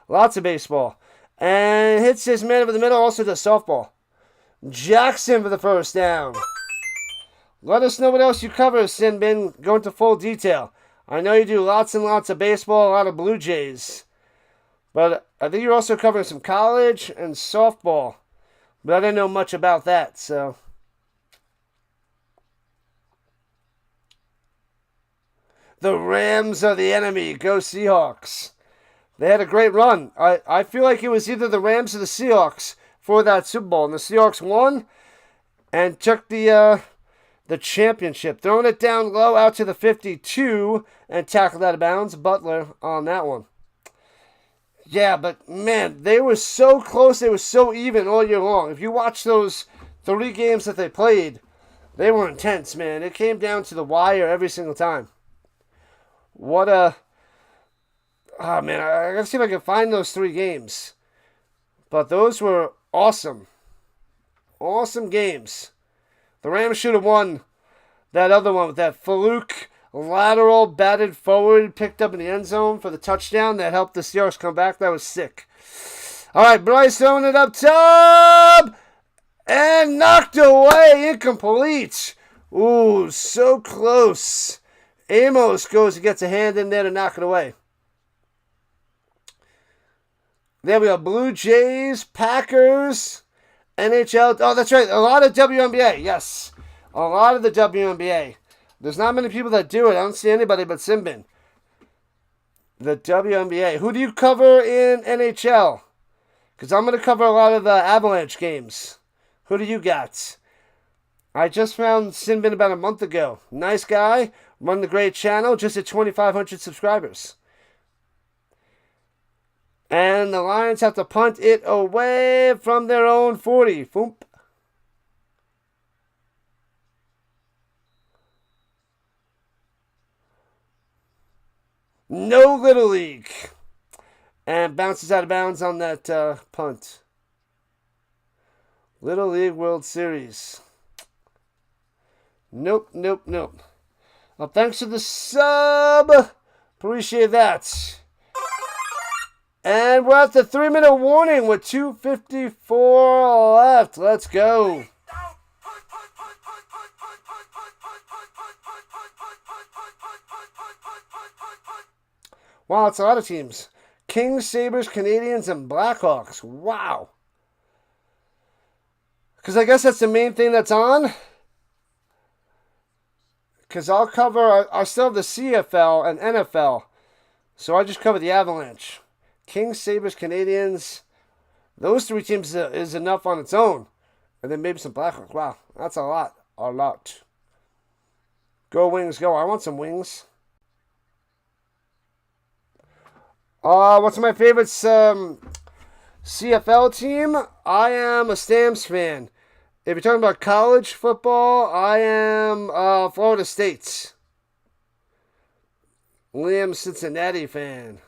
Lots of baseball. And hits his man over the middle, also does softball. Jackson for the first down. Let us know what else you cover, Sinbin. Go into full detail. I know you do lots and lots of baseball, a lot of Blue Jays. But I think you're also covering some college and softball. But I didn't know much about that, so. The Rams are the enemy. Go Seahawks. They had a great run. I feel like it was either the Rams or the Seahawks for that Super Bowl. And the Seahawks won and took the championship. Throwing it down low out to the 52 and tackled out of bounds. Butler on that one. Yeah, but man, they were so close. They were so even all year long. If you watch those 3 games that they played, they were intense, man. It came down to the wire every single time. What a... Oh, man, I gotta see if I can find those 3 games. But those were awesome. Awesome games. The Rams should have won that other one with that fluke lateral batted forward, picked up in the end zone for the touchdown that helped the Seahawks come back. That was sick. All right, Bryce throwing it up top and knocked away, incomplete. Ooh, so close. Amos goes and gets a hand in there to knock it away. There we go. Blue Jays, Packers, NHL. Oh, that's right. A lot of WNBA. Yes. A lot of the WNBA. There's not many people that do it. I don't see anybody but Simbin. The WNBA. Who do you cover in NHL? Because I'm going to cover a lot of the Avalanche games. Who do you got? I just found Simbin about a month ago. Nice guy. Run the great channel. Just at 2,500 subscribers. And the Lions have to punt it away from their own 40. Foomp. No Little League. And bounces out of bounds on that punt. Little League World Series. Nope. Well, thanks for the sub. Appreciate that. And we're at the 3-minute warning with 2:54 left. Let's go. Wow, it's a lot of teams. Kings, Sabres, Canadians, and Blackhawks. Wow. Because I guess that's the main thing that's on. Because I'll cover, I still have the CFL and NFL. So I just cover the Avalanche. Kings, Sabres, Canadians. Those 3 teams is enough on its own. And then maybe some Blackhawks. Wow, that's a lot. A lot. Go Wings, go. I want some wings. What's my favorite CFL team? I am a Stamps fan. If you're talking about college football, I am Florida State. Liam Cincinnati fan.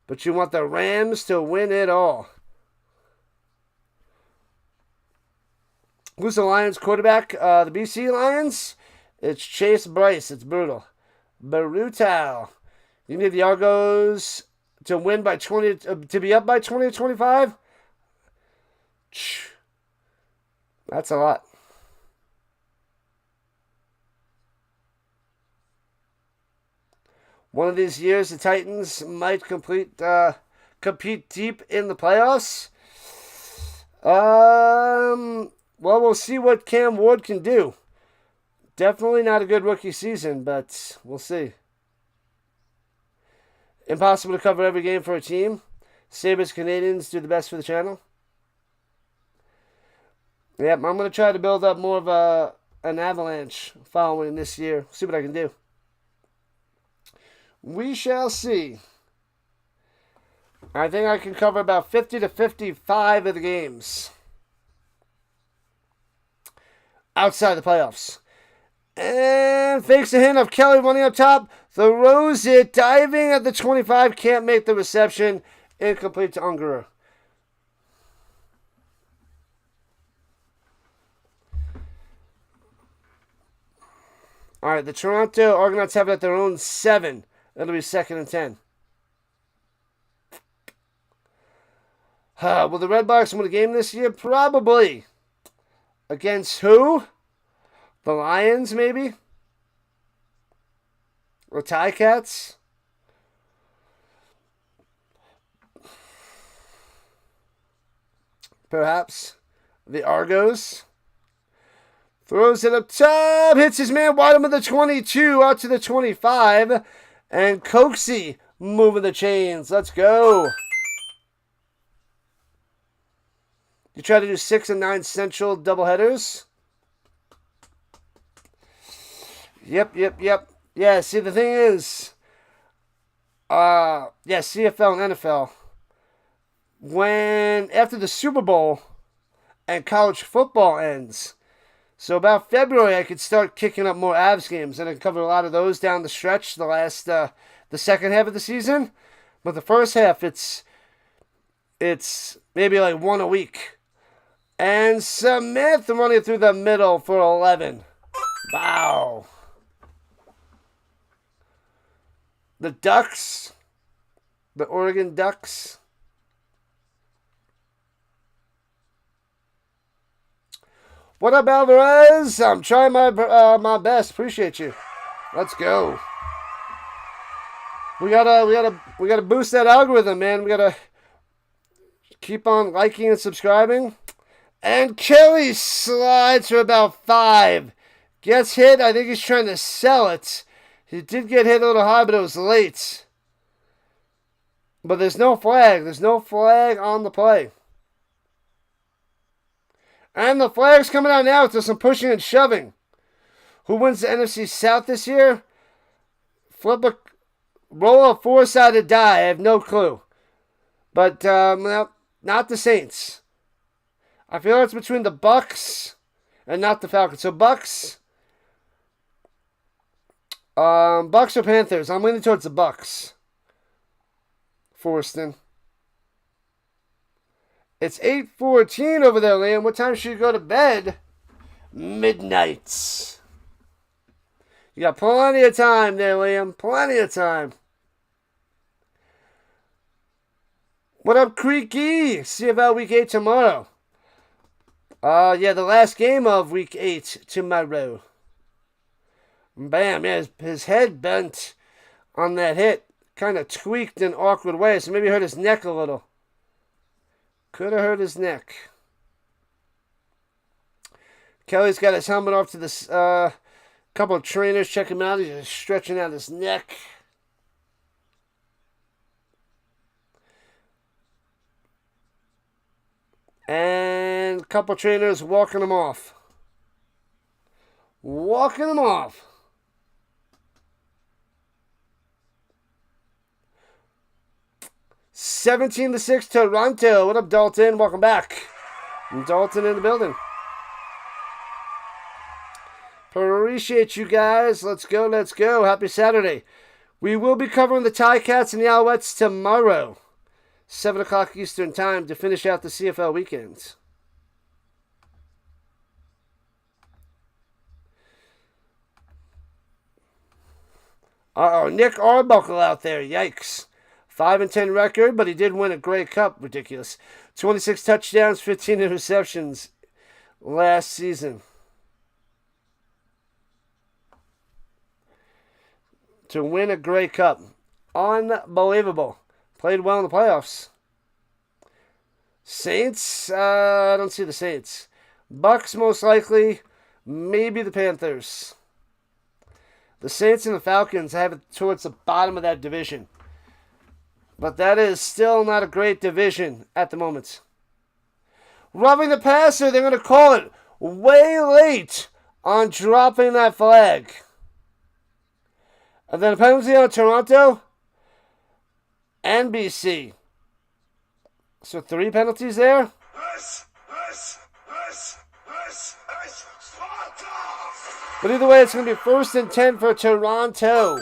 But you want the Rams to win it all. Who's the Lions quarterback? The BC Lions? It's Chase Bryce. It's brutal. Brutal. You need the Argos to win by 20, to be up by 20 to 25? That's a lot. One of these years, the Titans might compete deep in the playoffs. Well, we'll see what Cam Ward can do. Definitely not a good rookie season, but we'll see. Impossible to cover every game for a team. Sabres, Canadians do the best for the channel. Yep, I'm going to try to build up more of an Avalanche following this year. See what I can do. We shall see. I think I can cover about 50 to 55 of the games. Outside the playoffs. And fakes a hint of Kelly running up top. Throws it. Diving at the 25. Can't make the reception. Incomplete to Ungerer. Alright, the Toronto Argonauts have it at their own 7. That'll be 2nd and 10. Will the Redblacks win a game this year? Probably. Against who? The Lions, maybe? Or Ticats? Perhaps. The Argos. Throws it up top. Hits his man wide with the 22. Out to the 25. And Coxie moving the chains. Let's go. You try to do 6 and 9 Central doubleheaders? Yep. Yeah, see, the thing is, Yeah, CFL and NFL. When after the Super Bowl and college football ends, so about February I could start kicking up more Avs games, and I can cover a lot of those down the stretch. The second half of the season, but the first half it's maybe like one a week. And Smith running through the middle for 11. Wow. The Ducks, the Oregon Ducks. What up, Alvarez? I'm trying my best. Appreciate you. Let's go. We gotta boost that algorithm, man. We gotta keep on liking and subscribing. And Kelly slides for about 5. Gets hit. I think he's trying to sell it. He did get hit a little high, but it was late. But there's no flag. There's no flag on the play. And the flag's coming out now to some pushing and shoving. Who wins the NFC South this year? Roll a 4-sided die. I have no clue. But not the Saints. I feel it's between the Bucks and not the Falcons. So Bucks or Panthers. I'm leaning towards the Bucks. Forston. It's 8:14 over there, Liam. What time should you go to bed? Midnight. You got plenty of time there, Liam. Plenty of time. What up, Creaky? CFL Week 8 tomorrow. Yeah, the last game of Week 8 tomorrow. Bam, yeah, his head bent on that hit. Kind of tweaked in an awkward way, so maybe hurt his neck a little. Could have hurt his neck. Kelly's got his helmet off to this couple of trainers. Check him out. He's just stretching out his neck. And a couple of trainers walking him off. Walking him off. (17-6) Toronto. What up, Dalton? Welcome back. Dalton in the building. Appreciate you guys. Let's go, let's go. Happy Saturday. We will be covering the Ticats and the Alouettes tomorrow. 7 o'clock Eastern Time to finish out the CFL weekends. Uh-oh, Nick Arbuckle out there. Yikes. 5-10 record, but he did win a Grey Cup. Ridiculous. 26 touchdowns, 15 interceptions last season. To win a Grey Cup. Unbelievable. Played well in the playoffs. Saints? I don't see the Saints. Bucks, most likely. Maybe the Panthers. The Saints and the Falcons have it towards the bottom of that division. But that is still not a great division at the moment. Roughing the passer, they're going to call it way late on dropping that flag. And then a penalty on Toronto. NBC. So 3 penalties there. But either way, it's going to be 1st and 10 for Toronto.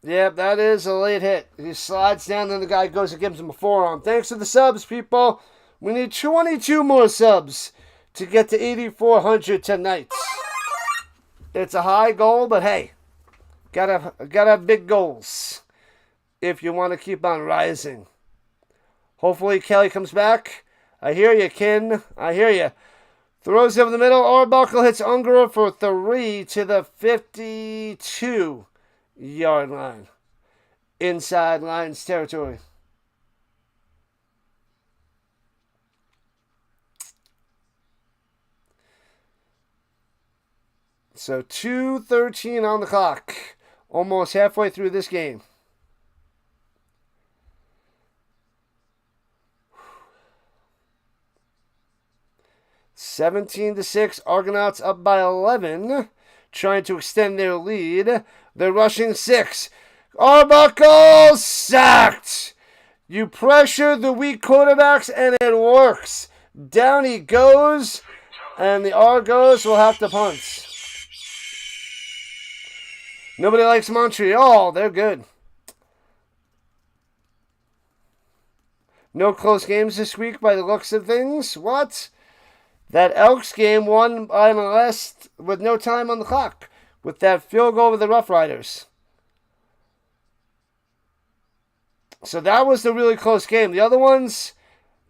Yep, that is a late hit. He slides down, then the guy goes and gives him a forearm. Thanks for the subs, people. We need 22 more subs to get to 8,400 tonight. It's a high goal, but hey, gotta have big goals if you want to keep on rising. Hopefully Kelly comes back. I hear you, Kin. I hear you. Throws over the middle. Arbuckle hits Ungerer for 3 to the 52-yard line. Inside Lions territory. So 2:13 on the clock. Almost halfway through this game. 17-6. Argonauts up by 11. Trying to extend their lead. They're rushing 6. Arbuckle sacked. You pressure the weak quarterbacks and it works. Down he goes. And the Argos will have to punt. Nobody likes Montreal. They're good. No close games this week by the looks of things. What? That Elks game won by MLS with no time on the clock. With that field goal over the Rough Riders. So that was the really close game. The other ones,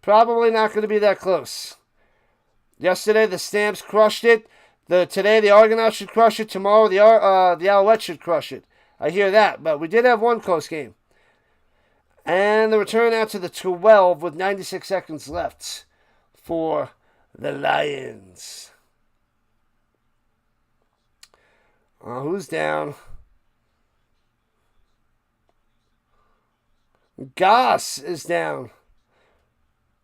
probably not going to be that close. Yesterday, the Stamps crushed it. Today, the Argonauts should crush it. Tomorrow, the Alouettes should crush it. I hear that. But we did have one close game. And the return out to the 12 with 96 seconds left for the Lions. Who's down? Goss is down.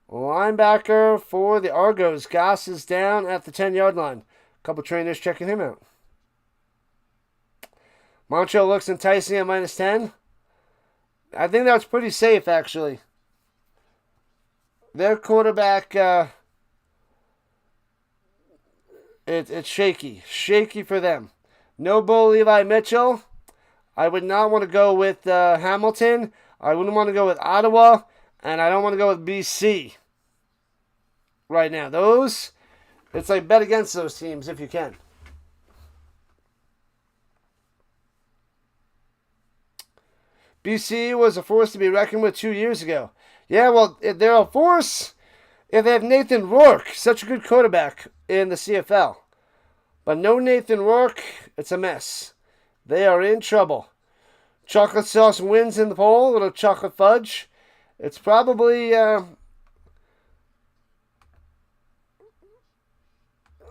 Linebacker for the Argos. Goss is down at the 10-yard line. A couple trainers checking him out. Montreal looks enticing at -10. I think that's pretty safe, actually. Their quarterback, it's shaky. Shaky for them. No Bo Levi Mitchell. I would not want to go with Hamilton. I wouldn't want to go with Ottawa. And I don't want to go with BC right now. It's like bet against those teams if you can. BC was a force to be reckoned with 2 years ago. Yeah, well, they're a force if they have Nathan Rourke, such a good quarterback in the CFL. But no Nathan Rourke, it's a mess. They are in trouble. Chocolate sauce wins in the poll, a little chocolate fudge. It's probably,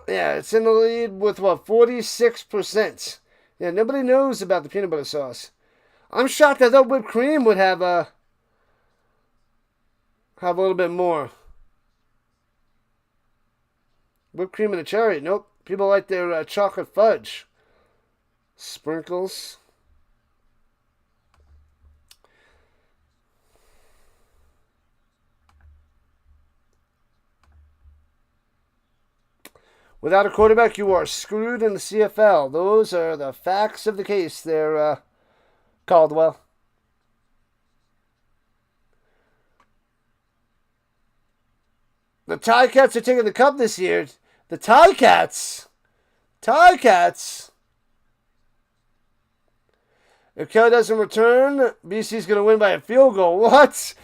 it's in the lead with, 46%. Yeah, nobody knows about the peanut butter sauce. I'm shocked I thought whipped cream would have a little bit more. Whipped cream and a cherry. Nope. People like their chocolate fudge. Sprinkles. Without a quarterback, you are screwed in the CFL. Those are the facts of the case there, Caldwell. The Ticats are taking the cup this year. The Ticats. If Kelly doesn't return, BC's going to win by a field goal. What?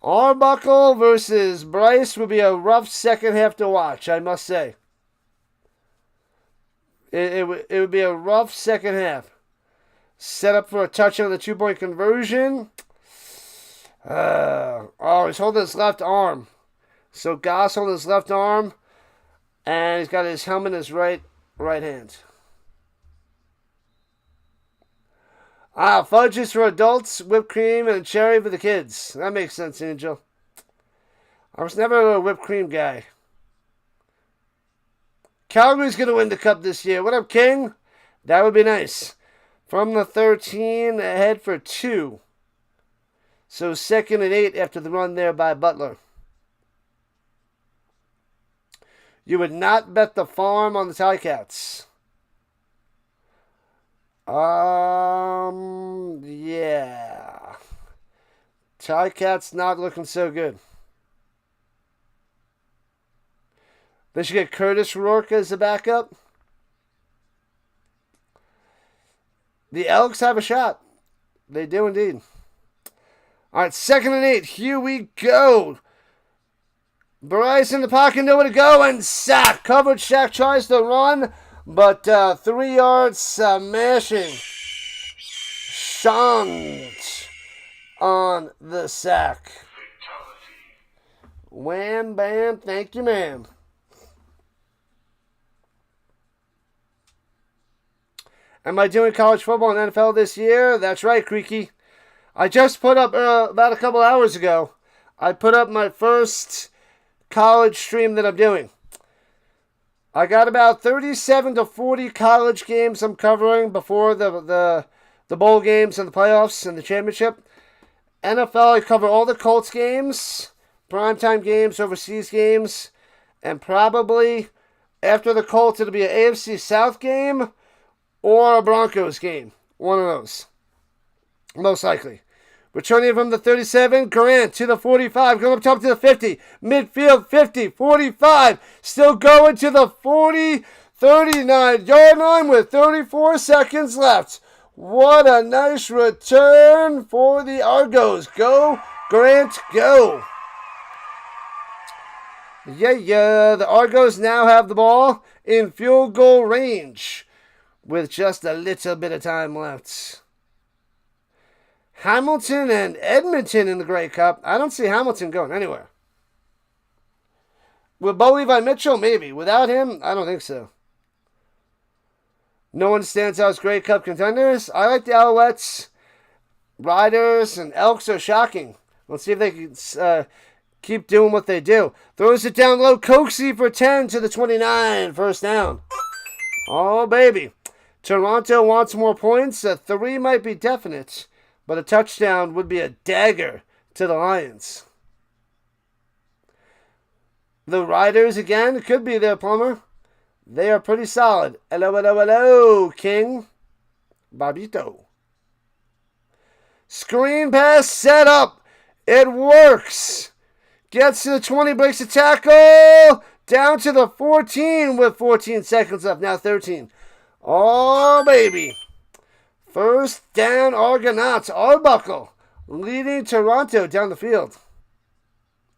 Arbuckle versus Bryce would be a rough second half to watch, I must say. It would be a rough second half. Set up for a touchdown on the 2-point conversion. He's holding his left arm. So Goss holding his left arm. And he's got his helmet in his right hand. Fudge is for adults, whipped cream, and cherry for the kids. That makes sense, Angel. I was never a whipped cream guy. Calgary's going to win the cup this year. What up, King? That would be nice. From the 13, ahead for 2. So 2nd and 8 after the run there by Butler. You would not bet the farm on the Ticats. Yeah. Ticats not looking so good. They should get Curtis Rourke as a backup. The Elks have a shot. They do indeed. All right, 2nd and 8. Here we go. Bryce in the pocket, nowhere to go, and sack. Covered. Shaq tries to run, but 3 yards smashing. Shant on the sack. Wham, bam, thank you, ma'am. Am I doing college football and NFL this year? That's right, Creaky. I just put up, about a couple hours ago, I put up my first college stream that I'm doing. I got about 37 to 40 college games I'm covering before the bowl games and the playoffs and the championship. NFL, I cover all the Colts games, primetime games, overseas games, and probably after the Colts, it'll be an AFC South game or a Broncos game. One of those. Most likely. Returning from the 37, Grant to the 45, going up top to the 50, midfield 50, 45, still going to the 40, 39-yard line with 34 seconds left. What a nice return for the Argos. Go, Grant, go. Yeah, the Argos now have the ball in field goal range with just a little bit of time left. Hamilton and Edmonton in the Grey Cup. I don't see Hamilton going anywhere. With Bo Levi Mitchell, maybe. Without him, I don't think so. No one stands out as Grey Cup contenders. I like the Alouettes. Riders and Elks are shocking. Let's see if they can keep doing what they do. Throws it down low. Coxie for 10 to the 29. First down. Oh, baby. Toronto wants more points. A 3 might be definite. But a touchdown would be a dagger to the Lions. The Riders, again, could be their plumber. They are pretty solid. Hello, King. Bobito. Screen pass set up. It works. Gets to the 20, breaks the tackle. Down to the 14 with 14 seconds left. Now 13. Oh, baby. First down, Argonauts. Arbuckle leading Toronto down the field.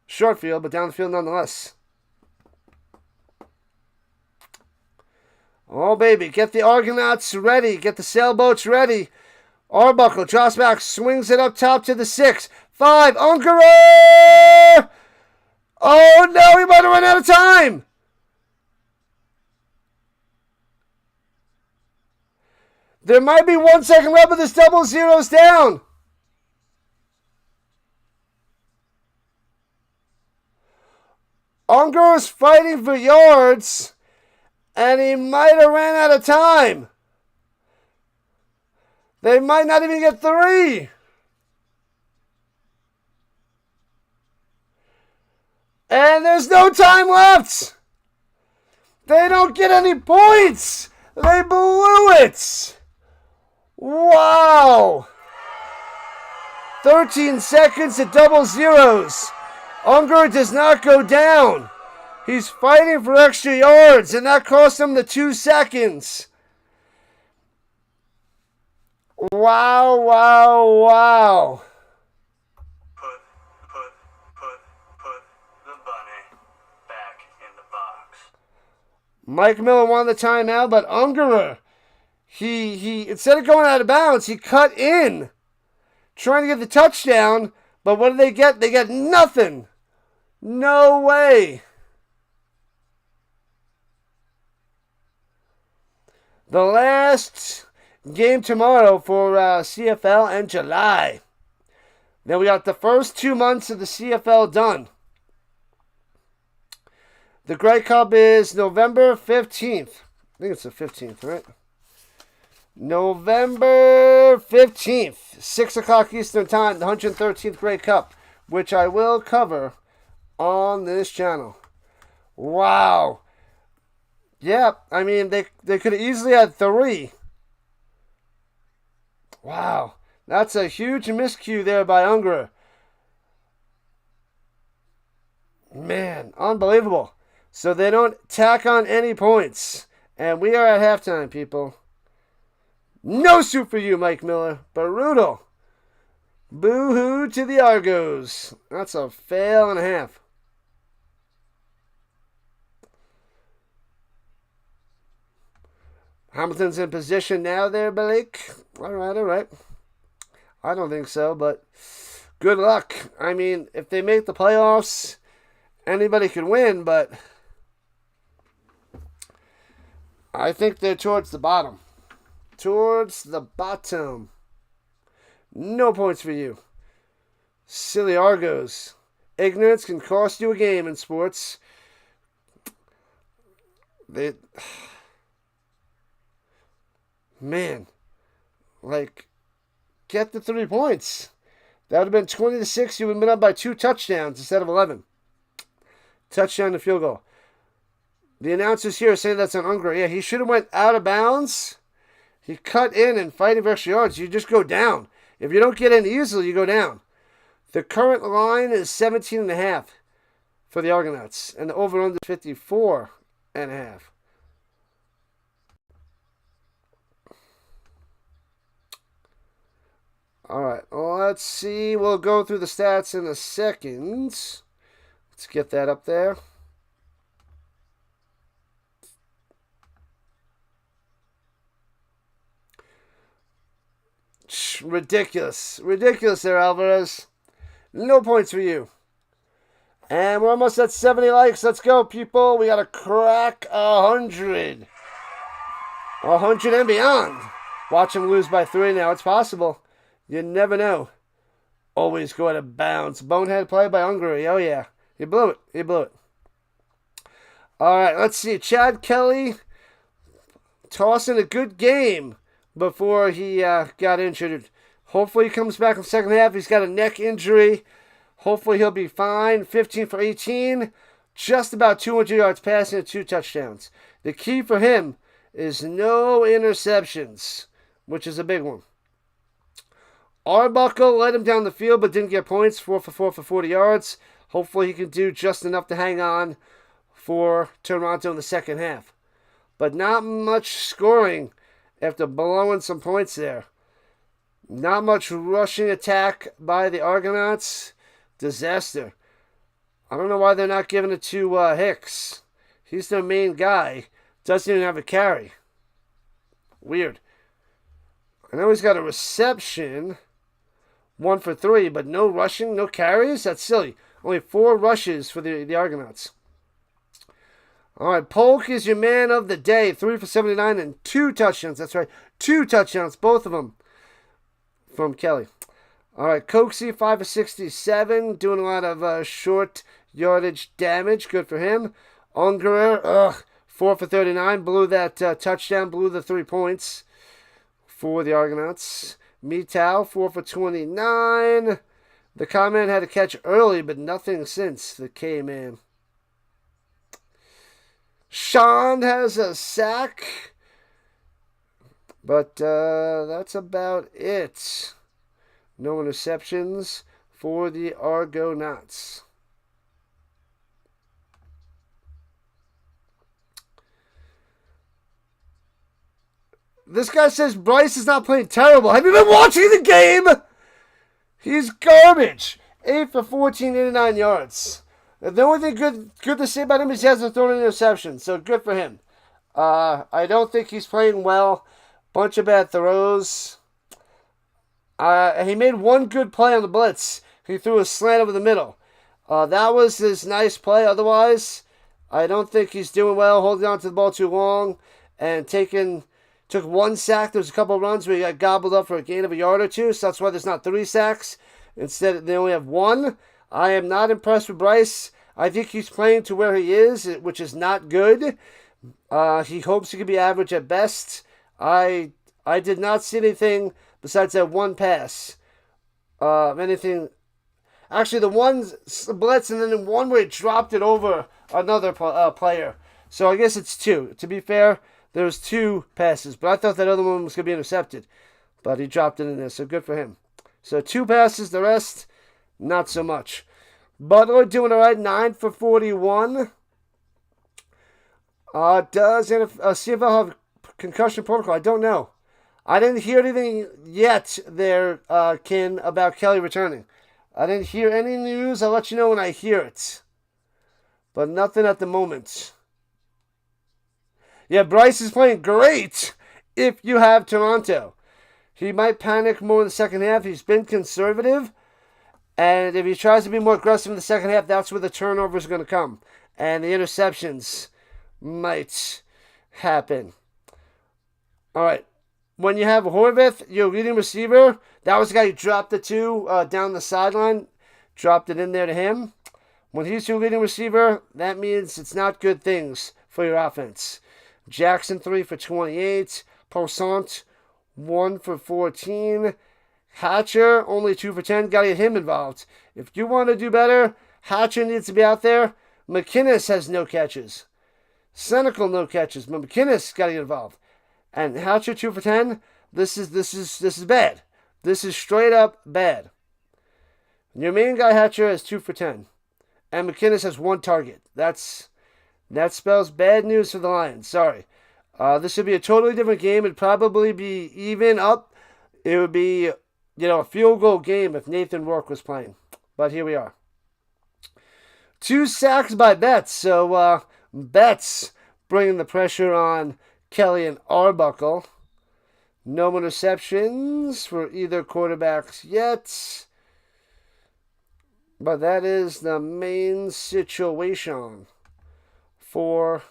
Short field, but down the field nonetheless. Oh, baby. Get the Argonauts ready. Get the sailboats ready. Arbuckle drops back, swings it up top to the 6. 5. Ungerer! Oh, no. We might have run out of time. There might be 1 second left, but this double zero's down. Unger is fighting for yards, and he might have ran out of time. They might not even get 3. And there's no time left. They don't get any points. They blew it. Wow! 13 seconds to double zeros. Unger does not go down. He's fighting for extra yards, and that cost him the 2 seconds. Wow. Put the bunny back in the box. Mike Miller won the timeout, but Ungerer, he instead of going out of bounds, he cut in, trying to get the touchdown, but what did they get? They get nothing. No way. The last game tomorrow for CFL and July. Then we got the first 2 months of the CFL done. The Grey Cup is November 15th. I think it's the 15th, right? November 15th, 6 o'clock Eastern Time, the 113th Grey Cup, which I will cover on this channel. Wow. Yeah, I mean, they could have easily had 3. Wow. That's a huge miscue there by Unger. Man, unbelievable. So they don't tack on any points. And we are at halftime, people. No suit for you, Mike Miller. Brutal. Boo-hoo to the Argos. That's a fail and a half. Hamilton's in position now there, Blake. All right. I don't think so, but good luck. I mean, if they make the playoffs, anybody can win, but I think they're towards the bottom. Towards the bottom. No points for you. Silly Argos. Ignorance can cost you a game in sports. Man, like, get the 3 points. That would have been 20-6. You would have been up by 2 touchdowns instead of 11. Touchdown to field goal. The announcers here say that's an Unger. Yeah, he should have went out of bounds. He cut in and fighting for extra yards. You just go down. If you don't get in easily, you go down. The current line is 17.5 for the Argonauts. And the over-under 54.5. All right, let's see. We'll go through the stats in a second. Let's get that up there. Ridiculous. Ridiculous there, Alvarez. No points for you. And we're almost at 70 likes. Let's go, people. We got to crack 100. 100 and beyond. Watch him lose by 3 now. It's possible. You never know. Always go out of bounds. Bonehead play by Hungary. Oh, yeah. He blew it. He blew it. All right, let's see. Chad Kelly tossing a good game before he got injured. Hopefully he comes back in the second half. He's got a neck injury. Hopefully he'll be fine. 15 for 18. Just about 200 yards passing and 2 touchdowns. The key for him is no interceptions, which is a big one. Arbuckle led him down the field but didn't get points. 4 for 4 for 40 yards. Hopefully he can do just enough to hang on for Toronto in the second half. But not much scoring after blowing some points there. Not much rushing attack by the Argonauts. Disaster. I don't know why they're not giving it to Hicks. He's their main guy. Doesn't even have a carry. Weird. I know he's got a reception. 1 for 3, but no rushing, no carries? That's silly. Only 4 rushes for the Argonauts. All right, Polk is your man of the day. 3 for 79 and 2 touchdowns. That's right, 2 touchdowns, both of them from Kelly. All right, Coxie, 5 for 67, doing a lot of short yardage damage. Good for him. Ungerer, 4 for 39, blew that touchdown, blew the 3 points for the Argonauts. Mitau, 4 for 29. The K-Man had a catch early, but nothing since the K-Man. Sean has a sack, but that's about it. No interceptions for the Argonauts. This guy says Bryce is not playing terrible. Have you been watching the game? He's garbage. 8 for 14, 89 yards. The only thing good to say about him is he hasn't thrown an interception, so good for him. I don't think he's playing well. Bunch of bad throws. He made one good play on the blitz. He threw a slant over the middle. That was his nice play. Otherwise, I don't think he's doing well, holding on to the ball too long and took 1 sack. There's a couple of runs where he got gobbled up for a gain of a yard or 2, so that's why there's not 3 sacks. Instead, they only have 1. I am not impressed with Bryce. I think he's playing to where he is, which is not good. He hopes he can be average at best. I did not see anything besides that 1 pass. Anything. Actually, the one blitz and then one where he dropped it over another player. So I guess it's 2. To be fair, there was 2 passes, but I thought that other one was going to be intercepted. But he dropped it in there, so good for him. So 2 passes, the rest, not so much. Butler doing all right, 9 for 41. Does CFL have concussion protocol? I don't know. I didn't hear anything yet there, Ken, about Kelly returning. I didn't hear any news. I'll let you know when I hear it. But nothing at the moment. Yeah, Bryce is playing great if you have Toronto. He might panic more in the second half. He's been conservative. And if he tries to be more aggressive in the second half, that's where the turnovers are going to come. And the interceptions might happen. All right. When you have Horvath, your leading receiver, that was the guy who dropped it to down the sideline. Dropped it in there to him. When he's your leading receiver, that means it's not good things for your offense. Jackson, 3 for 28. Poissant, 1 for 14. Hatcher, only 2 for 10. Got to get him involved. If you want to do better, Hatcher needs to be out there. McInnes has no catches. Senecal, no catches. But McInnes got to get involved. And Hatcher, 2 for 10. This is bad. This is straight up bad. Your main guy, Hatcher, has 2 for 10. And McInnes has 1 target. That spells bad news for the Lions. Sorry. This would be a totally different game. It'd probably be even up. It would be, a field goal game if Nathan Rourke was playing. But here we are. 2 sacks by Betts. So Betts bringing the pressure on Kelly and Arbuckle. No interceptions for either quarterbacks yet. But that is the main situation for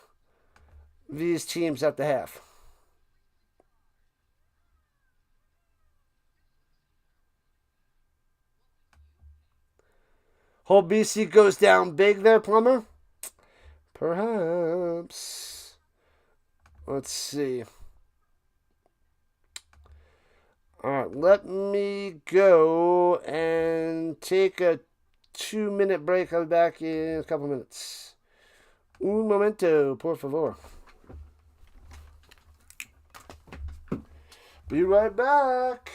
these teams at the half. Whole BC goes down big there, Plumber? Perhaps. Let's see. All right, let me go and take a 2-minute break. I'll be back in a couple minutes. Un momento, por favor. Be right back.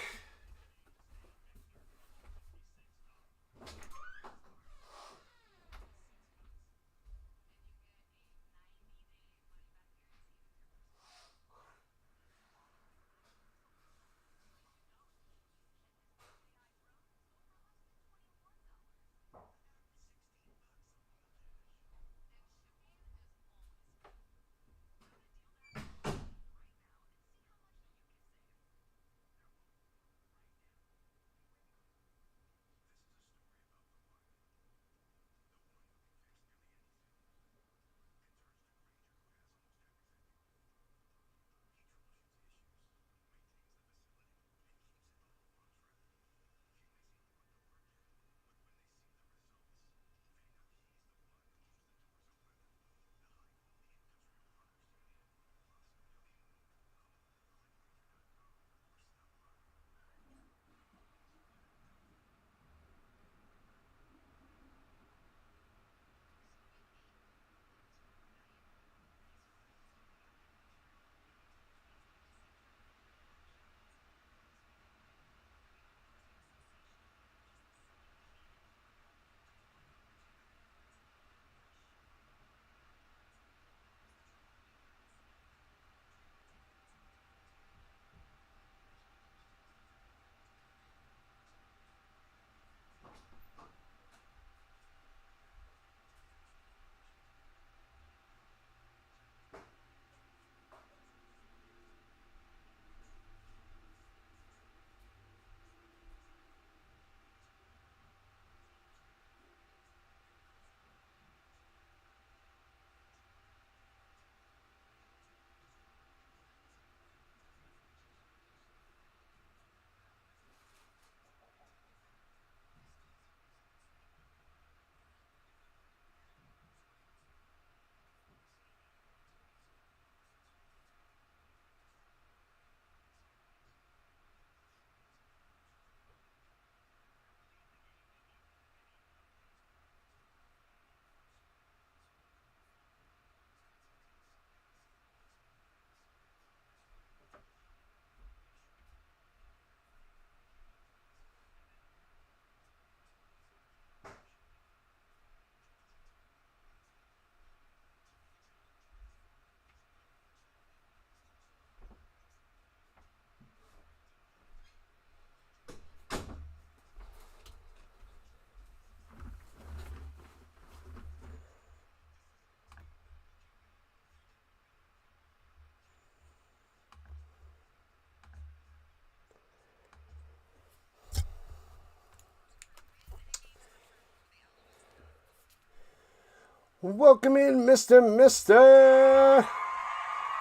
Welcome in, Mister.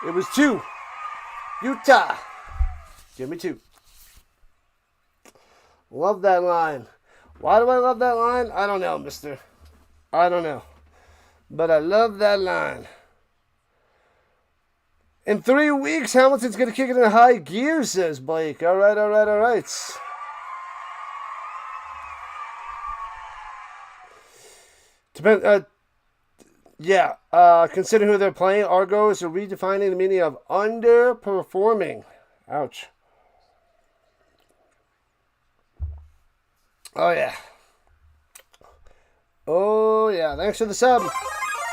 It was 2. Utah. Give me 2. Love that line. Why do I love that line? I don't know, mister. I don't know. But I love that line. In 3 weeks, Hamilton's going to kick it in high gear, says Blake. All right. Considering who they're playing, Argos are redefining the meaning of underperforming. Ouch. Oh, yeah. Thanks for the sub.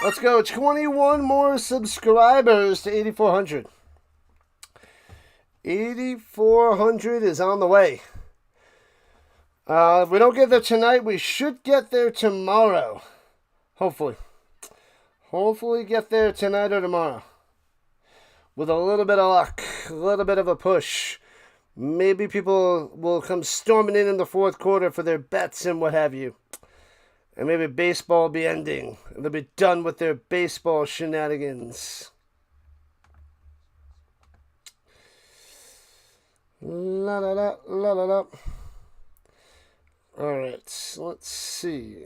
Let's go. 21 more subscribers to 8,400. 8,400 is on the way. If we don't get there tonight, we should get there tomorrow. Hopefully. Hopefully get there tonight or tomorrow. With a little bit of luck. A little bit of a push. Maybe people will come storming in the fourth quarter for their bets and what have you. And maybe baseball will be ending. They'll be done with their baseball shenanigans. La la la la la la. Alright, let's see.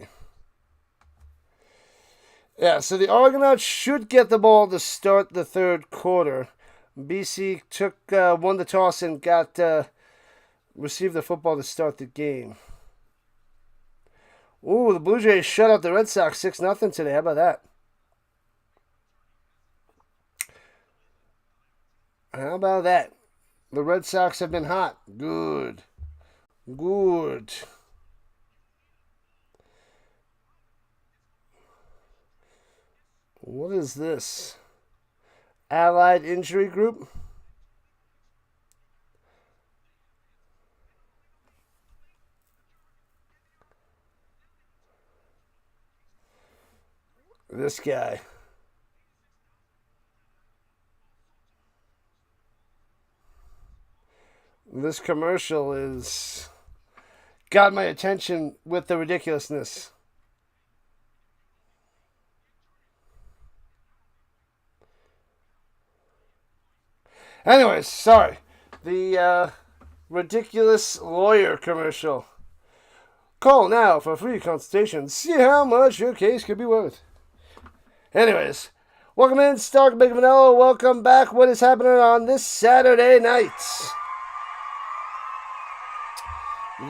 Yeah, so the Argonauts should get the ball to start the third quarter. BC won the toss and received the football to start the game. Ooh, the Blue Jays shut out the Red Sox 6-0 today. How about that? How about that? The Red Sox have been hot. Good. What is this? Allied Injury Group? This guy. This commercial is got my attention with the ridiculousness. Anyways, sorry. The ridiculous lawyer commercial. Call now for a free consultation. See how much your case could be worth. Anyways, welcome in, Stark Big Vanilla. Welcome back. What is happening on this Saturday night?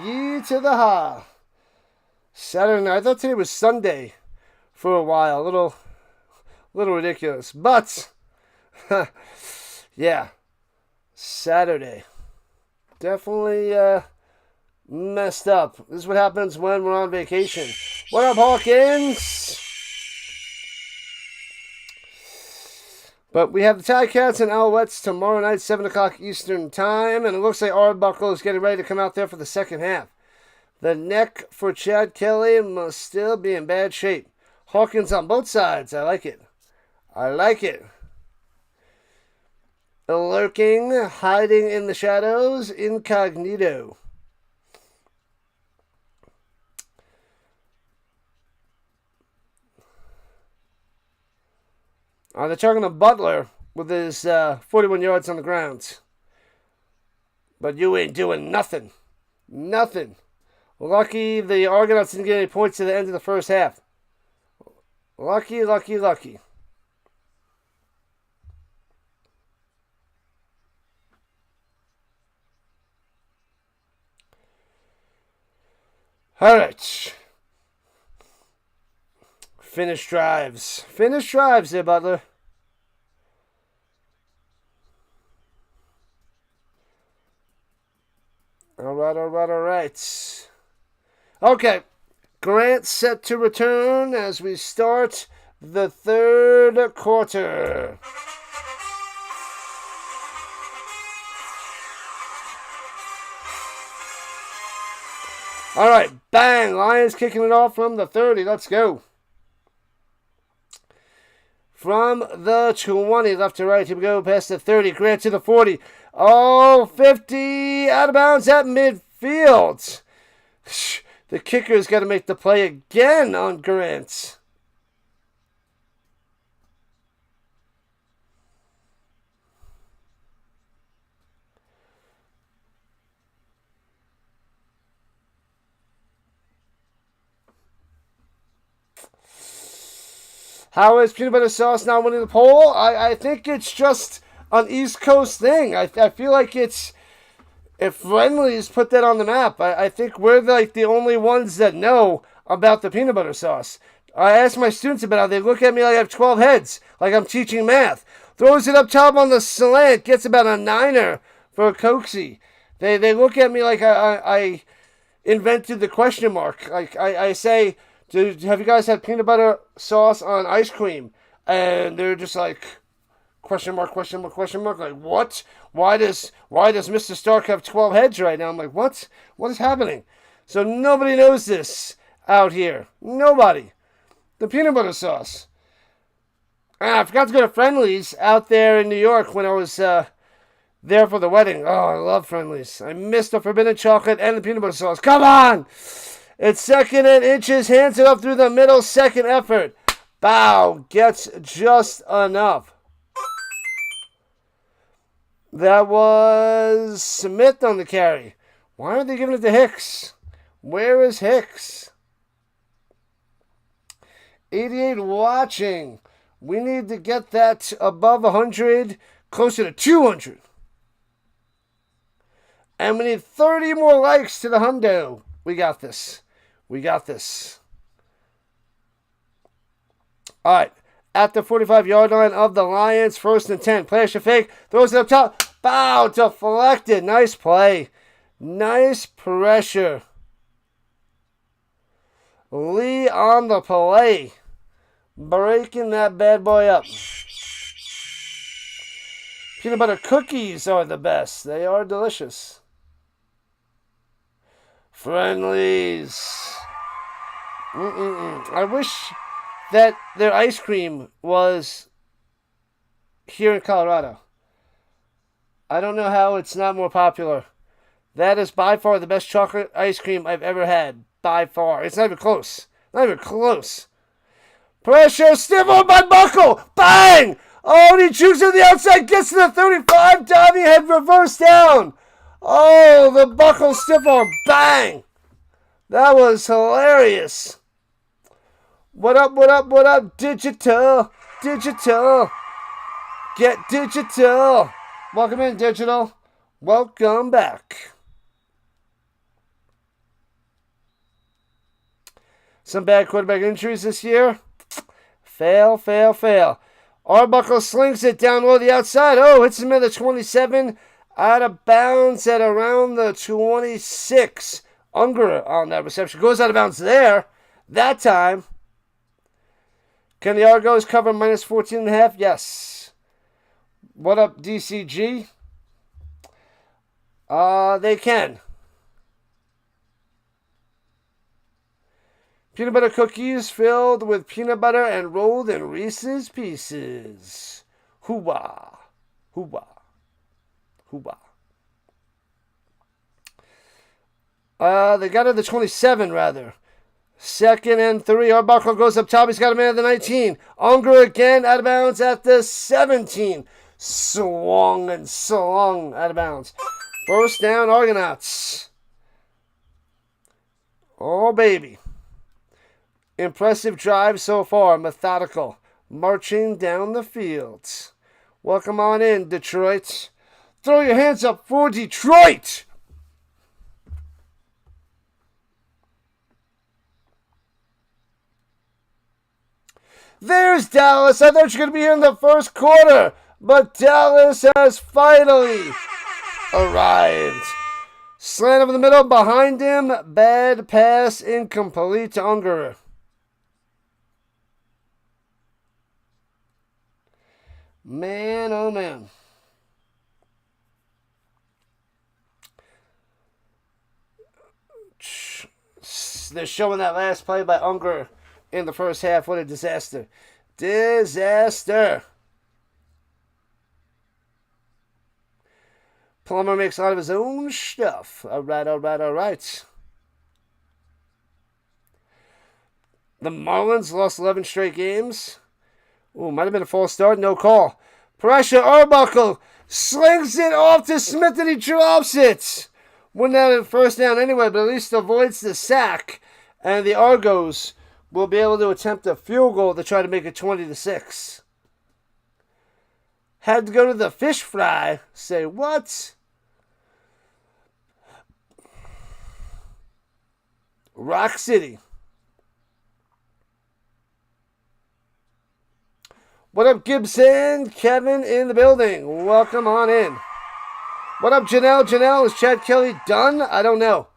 Ye to the ha. Saturday night. I thought today was Sunday for a while. A little ridiculous. But, yeah. Saturday. Definitely messed up. This is what happens when we're on vacation. What up, Hawkins? But we have the Ticats and Alouettes tomorrow night, 7 o'clock Eastern Time. And it looks like Arbuckle is getting ready to come out there for the second half. The neck for Chad Kelly must still be in bad shape. Hawkins on both sides. I like it. Lurking, hiding in the shadows, incognito. They're talking to Butler with his 41 yards on the ground. But you ain't doing nothing. Lucky the Argonauts didn't get any points to the end of the first half. Lucky. All right. Finish drives there, Butler. All right. Okay. Grant set to return as we start the third quarter. All right, bang. Lions kicking it off from the 30. Let's go. From the 20, left to right. Here we go, past the 30. Grant to the 40. Oh, 50. Out of bounds at midfield. The kicker's got to make the play again on Grant. How is peanut butter sauce not winning the poll? I think it's just an East Coast thing. I feel like it's, if Friendly's put that on the map, I think we're like the only ones that know about the peanut butter sauce. I ask my students about it. They look at me like I have 12 heads, like I'm teaching math. Throws it up top on the slant, gets about a 9er for a coaxie. They look at me like I invented the question mark. Like I say, have you guys had peanut butter sauce on ice cream? And they're just like, question mark, question mark, question mark. Like, what? Why does Mr. Stark have 12 heads right now? I'm like, what? What is happening? So nobody knows this out here. Nobody. The peanut butter sauce. I forgot to go to Friendly's out there in New York when I was there for the wedding. Oh, I love Friendly's. I missed the forbidden chocolate and the peanut butter sauce. Come on! It's 2nd and inches. Hands it up through the middle. Second effort. Bow gets just enough. That was Smith on the carry. Why aren't they giving it to Hicks? Where is Hicks? 88 watching. We need to get that above 100, closer to 200. And we need 30 more likes to the hundo. We got this. We got this. All right. At the 45-yard line of the Lions, 1st and 10. Player should fake. Throws it up top. Bow. Deflected. Nice play. Nice pressure. Lee on the play. Breaking that bad boy up. Peanut butter cookies are the best. They are delicious. Friendlies. I wish that their ice cream was here in Colorado. I don't know how it's not more popular. That is by far the best chocolate ice cream I've ever had. By far. It's not even close. Not even close. Pressure, stiff arm by Buckle. Bang! Oh, and he shoots to the outside, gets to the 35, diving head, reverse down. Oh, the Buckle stiff arm. Bang! That was hilarious. What up, what up, what up? Digital. Digital. Get digital. Welcome in, Digital. Welcome back. Some bad quarterback injuries this year. Fail, fail, fail. Arbuckle slings it down low the outside. Oh, hits him at the 27. Out of bounds at around the 26. Unger on that reception. Goes out of bounds there. That time. Can the Argos cover minus 14.5? Yes. What up, DCG? They can. Peanut butter cookies filled with peanut butter and rolled in Reese's Pieces. Hoo-wah. Hoo-wah. Hoo-wah. They got it at the 27, rather. 2nd and 3. Arbuckle goes up top. He's got a man at the 19. Unger again out of bounds at the 17. Swung and slung out of bounds. 1st down, Argonauts. Oh, baby. Impressive drive so far. Methodical. Marching down the field. Welcome on in, Detroit. Throw your hands up for Detroit. There's Dallas. I thought you were going to be here in the first quarter. But Dallas has finally arrived. Slant over the middle. Behind him. Bad pass. Incomplete to Unger. Man, oh man. They're showing that last play by Unger in the first half. What a disaster. Disaster. Plummer makes a lot of his own stuff. All right, all right, all right. The Marlins lost 11 straight games. Ooh, might have been a false start. No call. Pressure. Arbuckle slings it off to Smith and he drops it. Wouldn't have it first down anyway, but at least avoids the sack. And the Argos will be able to attempt a field goal to try to make it 20-6. Had to go to the fish fry. Say what? Rock City. What up, Gibson? Kevin in the building. Welcome on in. What up, Janelle? Janelle, is Chad Kelly done? I don't know.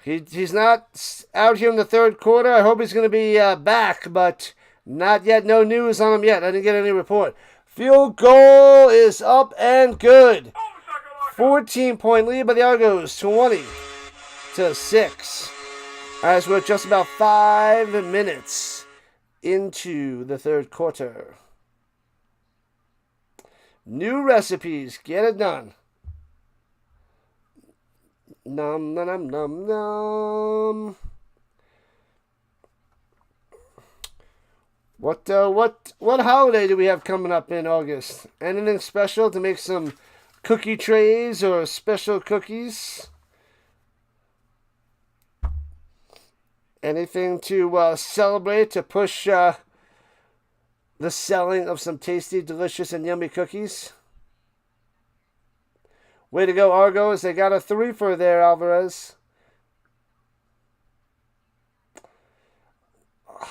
He's not out here in the third quarter. I hope he's going to be back, but not yet. No news on him yet. I didn't get any report. Field goal is up and good. 14-point lead by the Argos, 20-6. As we're just about 5 minutes into the third quarter. New recipes. Get it done. Nom, nom, nom, nom, nom. What holiday do we have coming up in August? Anything special to make some cookie trays or special cookies? Anything to celebrate to push the selling of some tasty, delicious, and yummy cookies? Way to go, Argos. They got a 3-for there, Alvarez.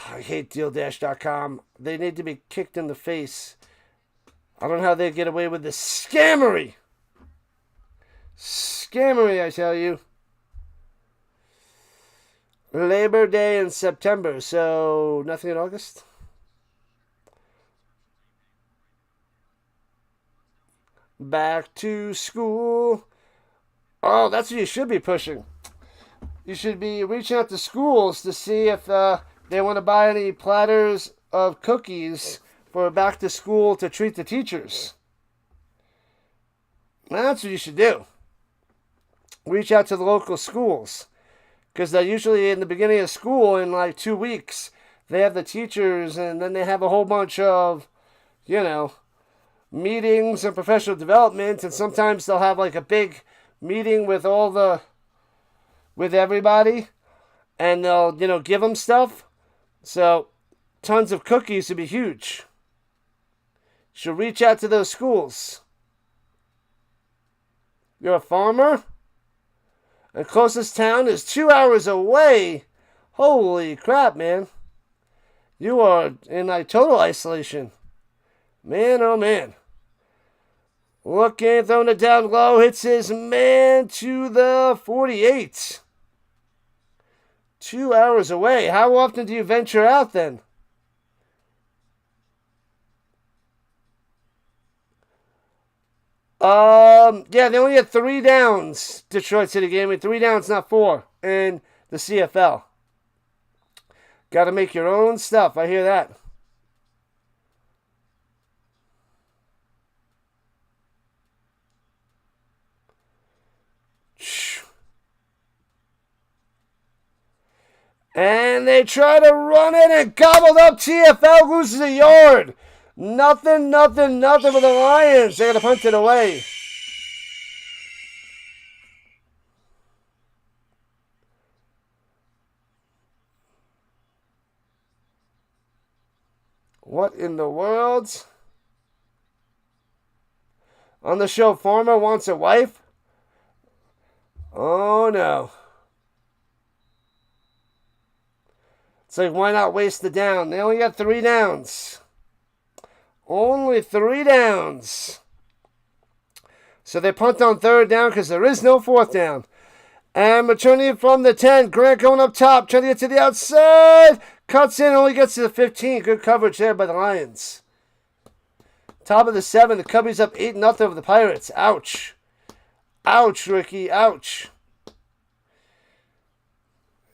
I hate DealDash.com. They need to be kicked in the face. I don't know how they get away with this scammery. Scammery, I tell you. Labor Day in September, so nothing in August? Back to school. Oh, that's what you should be pushing. You should be reaching out to schools to see if they want to buy any platters of cookies for back to school to treat the teachers. That's what you should do. Reach out to the local schools. Because they're usually in the beginning of school in like 2 weeks. They have the teachers and then they have a whole bunch of, meetings and professional development. And sometimes they'll have like a big meeting with everybody. And they'll, give them stuff. So tons of cookies would be huge. Should reach out to those schools. You're a farmer? The closest town is 2 hours away. Holy crap, man. You are in like total isolation. Man, oh man. Looking, throwing it down low. Hits his man to the 48. 2 hours away. How often do you venture out then? Yeah, they only had 3 downs, Detroit City game. 3 downs, not 4, in the CFL. Got to make your own stuff. I hear that. And they try to run it and gobbled up. TFL loses a yard. Nothing for the Lions. They got to punt it away. What in the world? On the show, Farmer wants a wife? Oh no. It's like, why not waste the down? They only got 3 downs. Only 3 downs. So they punt on 3rd down because there is no 4th down. And returning from the 10. Grant going up top. Trying to get to the outside. Cuts in. Only gets to the 15. Good coverage there by the Lions. Top of the 7. The Cubbies up 8-0 over the Pirates. Ouch. Ouch, Ricky. Ouch.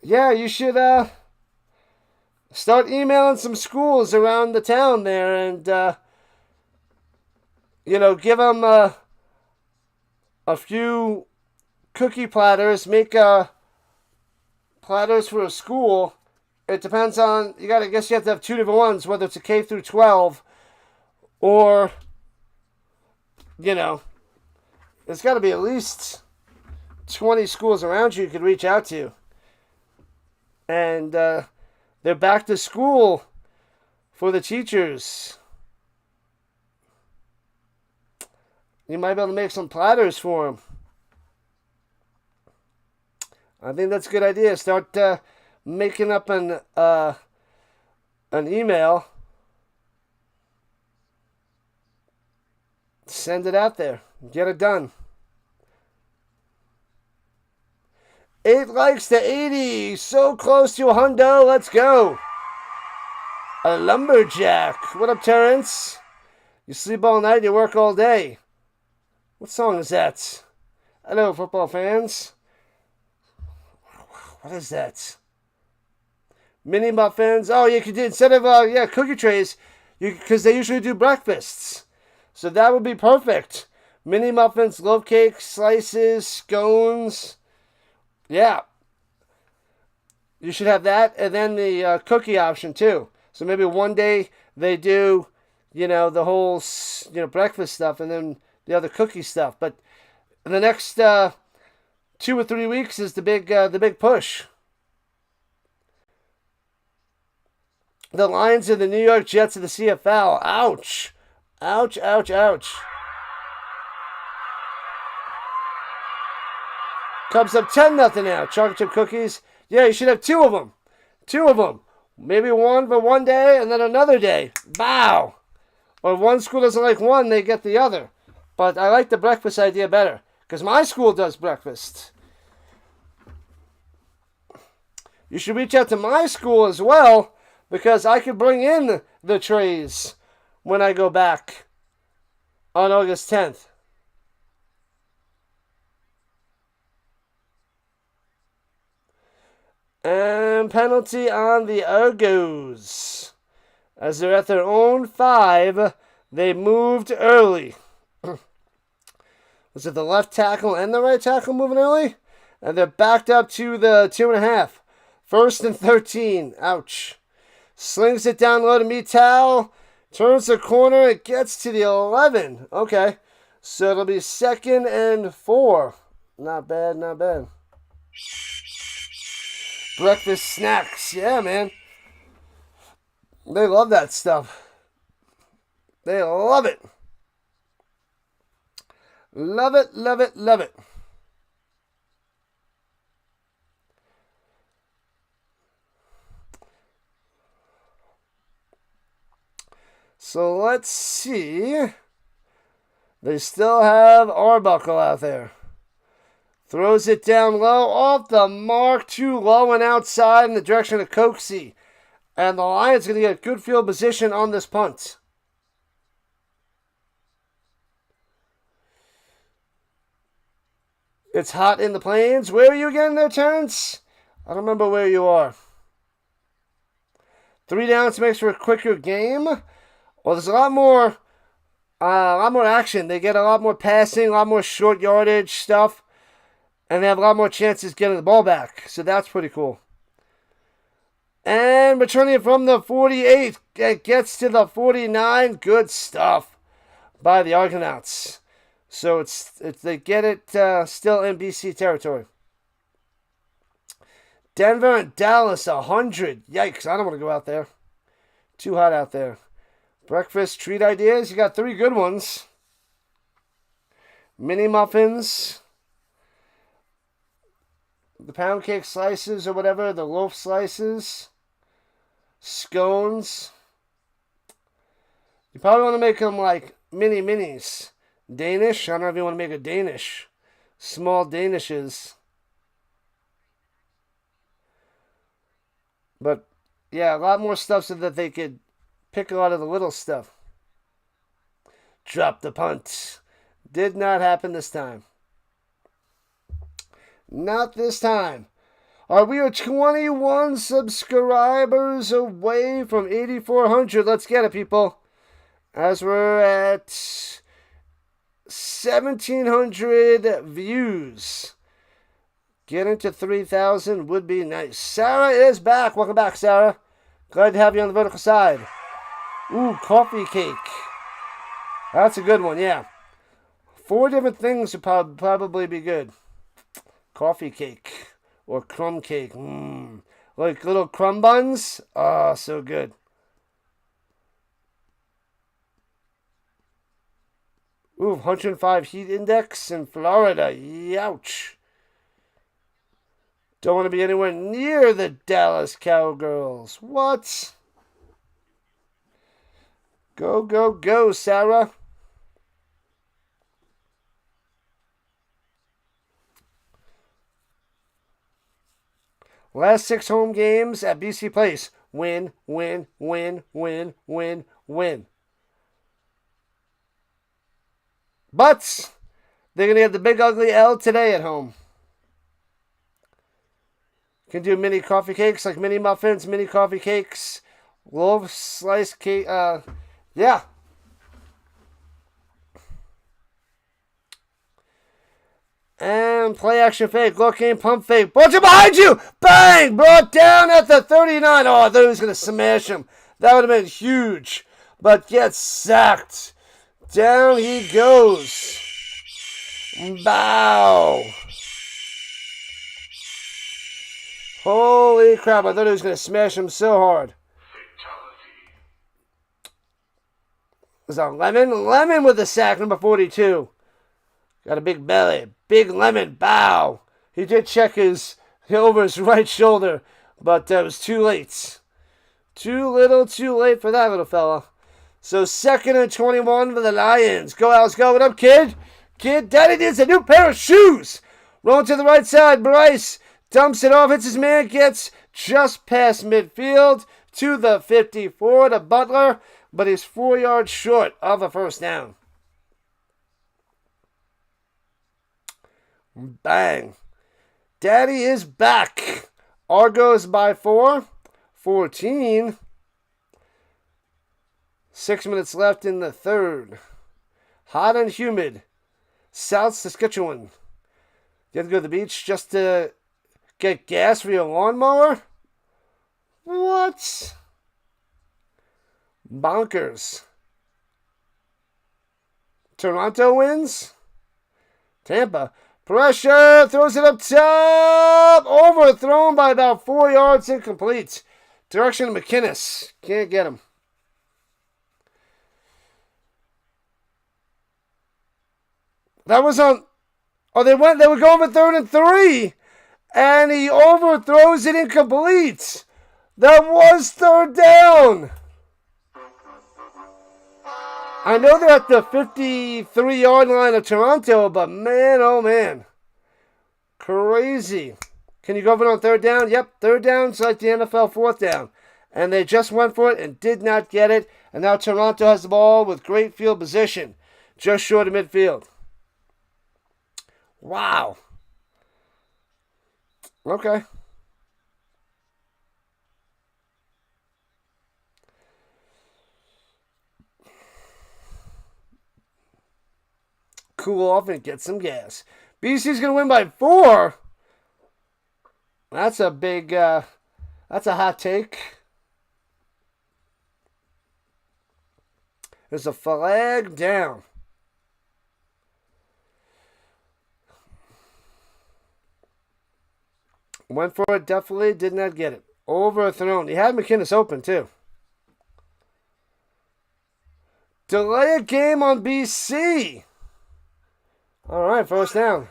Yeah, you should start emailing some schools around the town there and, give them a few cookie platters. Make platters for a school. It depends on, I guess you have to have 2 different ones, whether it's a K through 12 or, there's got to be at least 20 schools around you could reach out to. And, They're back to school for the teachers. You might be able to make some platters for them. I think that's a good idea. Start making up an email. Send it out there. Get it done. 8 likes to 80. So close to a hundo. Let's go. A lumberjack. What up, Terrence? You sleep all night, you work all day. What song is that? Hello, football fans. What is that? Mini muffins. Oh, you could do, instead of cookie trays, because they usually do breakfasts. So that would be perfect. Mini muffins, loaf cakes, slices, scones. Yeah. You should have that, and then the cookie option too. So maybe one day they do, the whole, breakfast stuff, and then the other cookie stuff. But in the next 2 or 3 weeks is the big push. The Lions of the New York Jets of the CFL. Ouch. Ouch, ouch, ouch. Cubs up 10-0 now. Chocolate chip cookies. Yeah, you should have 2 of them. 2 of them. Maybe one for one day and then another day. Bow. Or if one school doesn't like one, they get the other. But I like the breakfast idea better. Because my school does breakfast. You should reach out to my school as well. Because I could bring in the trays when I go back on August 10th. And penalty on the Argos. As they're at their own 5, they moved early. Was it the left tackle and the right tackle moving early? And they're backed up to the 2.5. 1st and 13. Ouch. Slings it down low to Mital. Turns the corner. It gets to the 11. Okay. So it'll be 2nd and 4. Not bad, not bad. Breakfast snacks. Yeah, man. They love that stuff. They love it. Love it, love it, love it. So let's see. They still have Arbuckle out there. Throws it down low, off the mark, too low and outside in the direction of Coxie. And the Lions going to get good field position on this punt. It's hot in the plains. Where are you again there, Terrence? I don't remember where you are. 3 downs makes for a quicker game. Well, there's a lot more action. They get a lot more passing, a lot more short yardage stuff. And they have a lot more chances getting the ball back. So that's pretty cool. And returning it from the 48. It gets to the 49. Good stuff by the Argonauts. So they get it still in BC territory. Denver and Dallas, 100. Yikes, I don't want to go out there. Too hot out there. Breakfast treat ideas. You got 3 good ones. Mini muffins. The pound cake slices or whatever. The loaf slices. Scones. You probably want to make them like minis. Danish. I don't know if you want to make a Danish. Small Danishes. But, yeah, a lot more stuff so that they could pick a lot of the little stuff. Drop the punt. Did not happen this time. Not this time. We are 21 subscribers away from 8,400. Let's get it, people. As we're at 1,700 views. Getting to 3,000 would be nice. Sarah is back. Welcome back, Sarah. Glad to have you on the vertical side. Ooh, coffee cake. That's a good one, yeah. 4 different things would probably be good. Coffee cake or crumb cake. A like little crumb buns. Oh, so good. Ooh, 105 heat index in Florida. Youch. Don't want to be anywhere near the Dallas Cowgirls. What? Go, go, go, Sarah. Last 6 home games at BC Place. Win, win, win, win, win, win. But they're going to get the big ugly L today at home. You can do mini coffee cakes like mini muffins, mini coffee cakes, loaf slice cake. Yeah. And play action fake. Look aim pump fake. Bunch it behind you. Bang! Brought down at the 39. Oh, I thought he was going to smash him. That would have been huge. But gets sacked. Down he goes. Bow. Holy crap. I thought he was going to smash him so hard. Was that Lemon? Lemon with the sack, number 42. Got a big belly. Big Lemon. Bow. He did check his over his right shoulder, but it was too late. Too little, too late for that little fella. So 2nd and 21 for the Lions. Go, Alex. Go. What up, kid? Kid, Daddy needs a new pair of shoes. Rolling to the right side. Bryce dumps it off. Hits his man. Gets just past midfield to the 54 to Butler, but he's 4 yards short of a first down. Bang. Daddy is back. Argos by 4. 14. 6 minutes left in the third. Hot and humid. South Saskatchewan. You have to go to the beach just to get gas for your lawnmower? What? Bonkers. Toronto wins? Tampa. Pressure. Throws it up top. Overthrown by about 4 yards. Incomplete. Direction of McInnes. Can't get him. That was on. Oh, they were going for 3rd and 3. And he overthrows it incomplete. That was 3rd down. I know they're at the 53-yard line of Toronto, but man, oh man. Crazy. Can you go for it on 3rd down? Yep, 3rd down's like the NFL 4th down. And they just went for it and did not get it. And now Toronto has the ball with great field position. Just short of midfield. Wow. Okay. Cool off and get some gas. BC's going to win by 4. That's a big, that's a hot take. There's a flag down. Went for it, definitely did not get it. Overthrown. He had McInnes open, too. Delay a game on BC. All right, first down.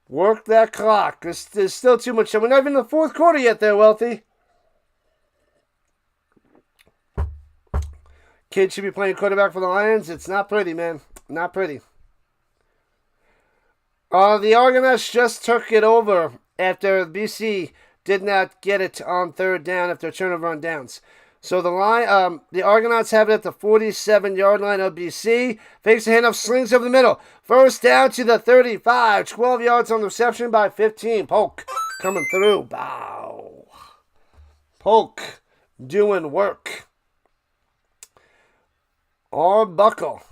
Work that clock. There's still too much. We're not even in the 4th quarter yet there, Wealthy. Kid should be playing quarterback for the Lions. It's not pretty, man. Not pretty. The Argonauts just took it over after BC did not get it on 3rd down after a turnover on downs. So the Argonauts have it at the 47-yard line of BC. Fakes a handoff, slings over the middle. First down to the 35. 12 yards on the reception by 15. Polk coming through. Bow. Polk doing work. Arbuckle.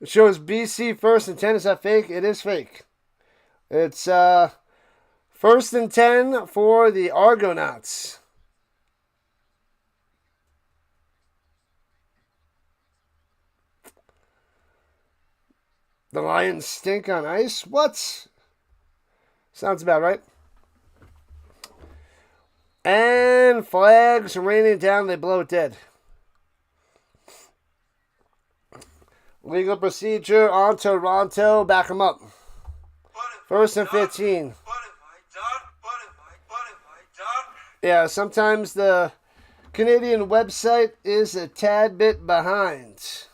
It shows BC 1st and 10. Is that fake? It is fake. It's 1st and 10 for the Argonauts. The Lions stink on ice? What? Sounds about right. And flags raining down, they blow it dead. Legal procedure on Toronto. Back them up. First and 15. Yeah, sometimes the Canadian website is a tad bit behind.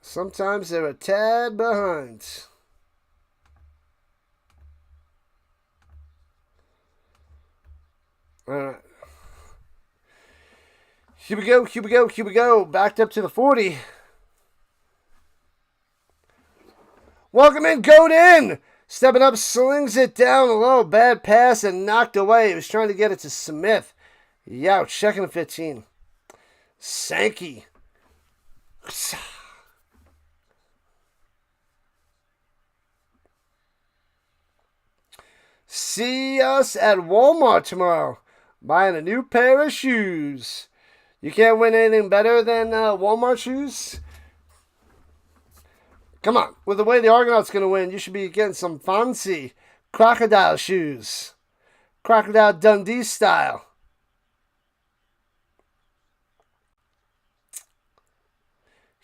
Sometimes they're a tad behind. All right. Here we go, here we go, here we go. Backed up to the 40. Welcome in, Goat in. Stepping up, slings it down low. Bad pass and knocked away. He was trying to get it to Smith. Youch, second and 15. Sankey. See us at Walmart tomorrow. Buying a new pair of shoes. You can't win anything better than Walmart shoes? Come on. With the way the Argonauts going to win, you should be getting some fancy crocodile shoes. Crocodile Dundee style.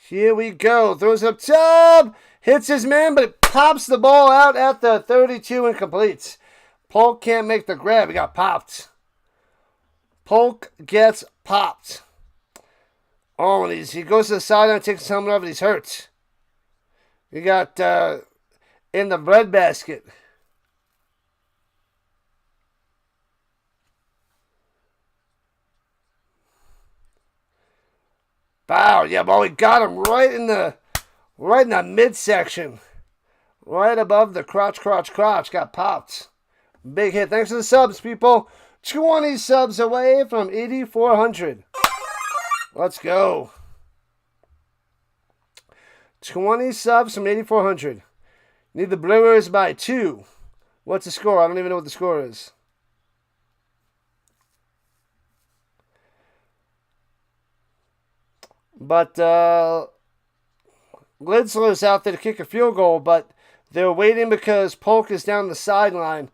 Here we go. Throws up top. Hits his man, but it pops the ball out at the 32 and completes. Polk can't make the grab. He got popped. Polk gets popped. Oh, and he goes to the sideline, takes his helmet off, and he's hurt. He got in the breadbasket. Wow, yeah, well, we got him right in the midsection. Right above the crotch. Got popped. Big hit. Thanks for the subs, people. 20 subs away from 8,400. Let's go. 20 subs from 8,400. Need the Brewers by 2. What's the score? I don't even know what the score is. But Lidsler's out there to kick a field goal, but they're waiting because Polk is down the sideline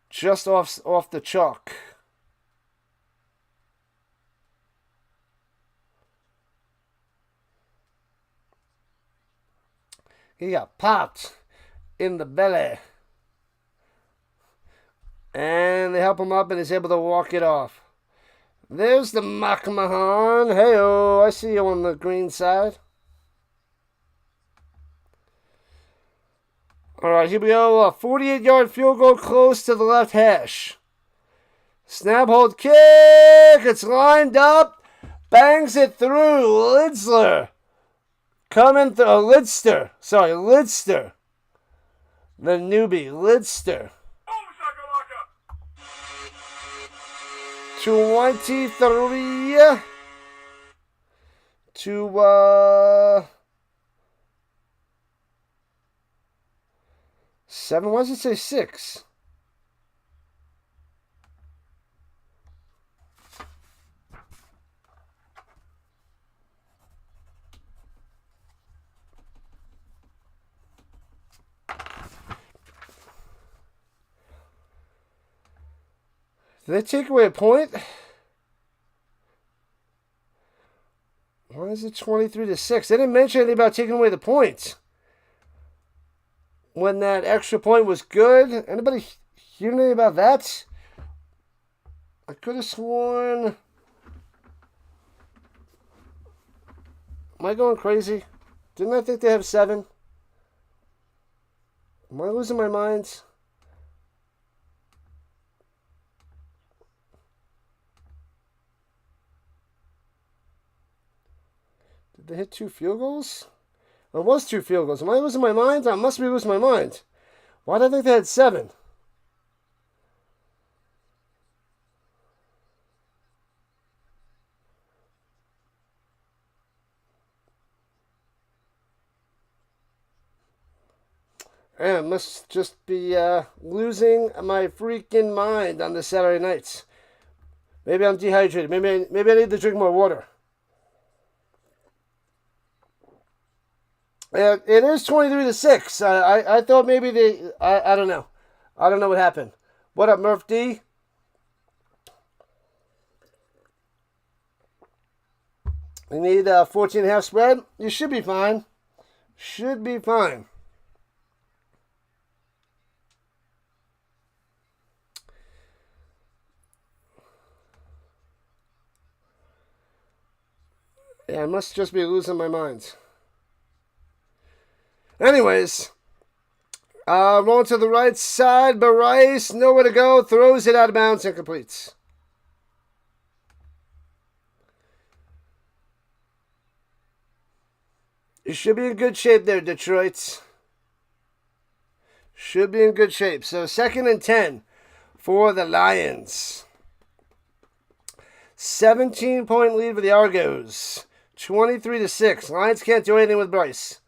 just off the chalk. He got popped in the belly. And they help him up and he's able to walk it off. There's the McMahon. Hey-oh, I see you on the green side. All right, here we go. A 48-yard field goal close to the left hash. Snap, hold, kick. It's lined up. Bangs it through. Lidsler. Coming through. Lidster. Sorry, Lidster. The newbie. Lidster. 23 to 7. Why does it say 6? Did they take away a point? Why is it 23 to 6? They didn't mention anything about taking away the points. When that extra point was good. Anybody hear anything about that? I could have sworn. Am I going crazy? Didn't I think they have 7? Am I losing my mind? Did they hit 2 field goals? It was 2 field goals. Am I losing my mind? I must be losing my mind. Why did I think they had 7? I must just be losing my freaking mind on the Saturday nights. Maybe I'm dehydrated. Maybe I need to drink more water. It is 23-6. I thought maybe I don't know. I don't know what happened. What up, Murph D? You need 14.5 spread? You should be fine. Should be fine. Yeah, I must just be losing my mind. Anyways, rolling to the right side. Bryce, nowhere to go. Throws it out of bounds and completes. You should be in good shape there, Detroit. Should be in good shape. So 2nd and 10 for the Lions. 17-point lead for the Argos. 23-6. Lions can't do anything with Bryce.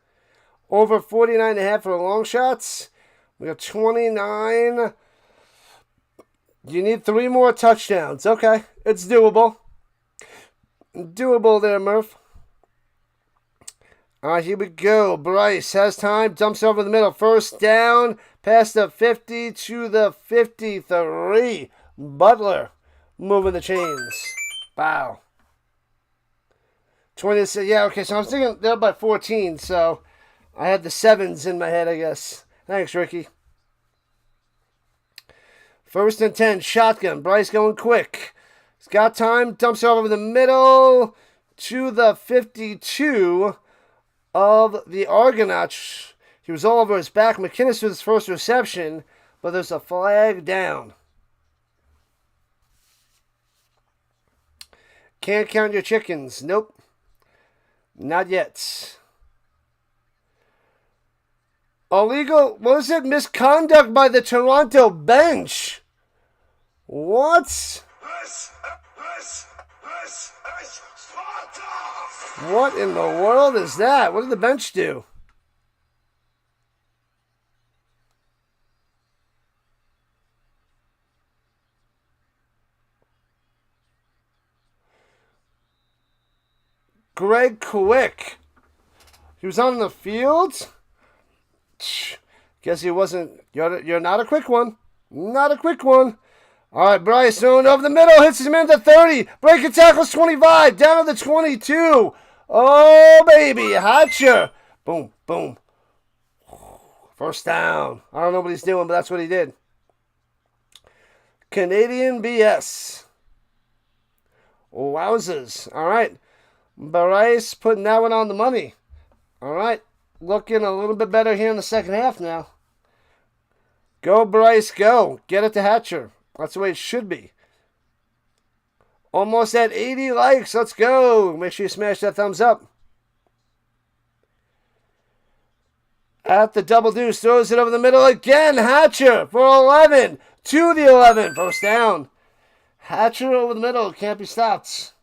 Over 49.5 for the long shots. We got 29. You need 3 more touchdowns. Okay, it's doable. Doable there, Murph. All right, here we go. Bryce has time. Dumps over the middle. First down. Past the 50 to the 53. Butler moving the chains. Wow. 26. Yeah, okay, so I was thinking they're by 14, so I had the 7s in my head, I guess. Thanks, Ricky. 1st and 10. Shotgun. Bryce going quick. He's got time. Dumps over the middle to the 52 of the Argonauts. He was all over his back. McKinnis with his first reception, but there's a flag down. Can't count your chickens. Nope. Not yet. Illegal, what was it? Misconduct by the Toronto bench. What? What in the world is that? What did the bench do? Greg Quick. He was on the field? Guess he wasn't. You're not a quick one. Not a quick one. All right, Bryce throwing over the middle. Hits him into 30. Breaking tackles 25. Down to the 22. Oh, baby. Hatcher. Boom, boom. First down. I don't know what he's doing, but that's what he did. Canadian BS. Wowzers. All right. Bryce putting that one on the money. All right. Looking a little bit better here in the second half now. Go, Bryce, go. Get it to Hatcher. That's the way it should be. Almost at 80 likes. Let's go. Make sure you smash that thumbs up. At the double deuce. Throws it over the middle again. Hatcher for 11. To the 11. First down. Hatcher over the middle. Can't be stopped.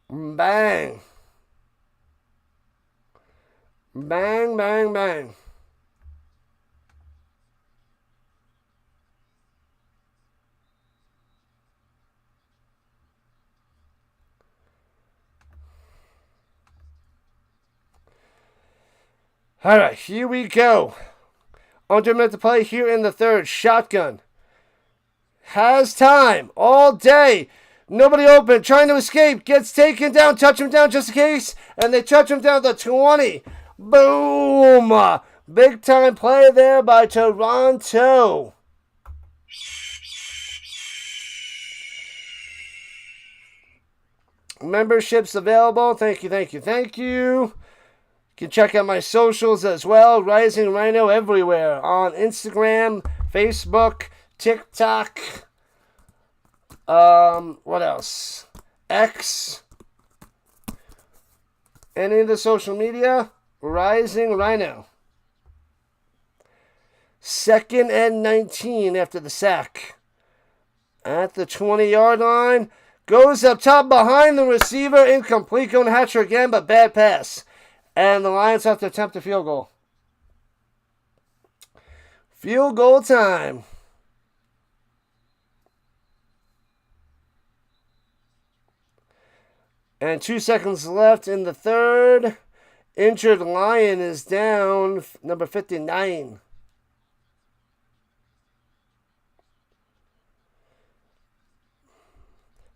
Bang. Bang, bang, bang. All right, here we go. Under a minute to play here in the third. Shotgun. Has time all day. Nobody open. Trying to escape. Gets taken down. Touch him down just in case. And they touch him down to 20. Boom. Big time play there by Toronto. Memberships available. Thank you, thank you, thank you. You can check out my socials as well. Rising Rhino everywhere. On Instagram, Facebook, TikTok. What else? X. Any of the social media? Rising Rhino. 2nd and 19 after the sack. At the 20-yard line. Goes up top behind the receiver. Incomplete. Going to Hatcher again, but bad pass. And the Lions have to attempt a field goal. Field goal time. And 2 seconds left in the third. Injured Lion is down, number 59.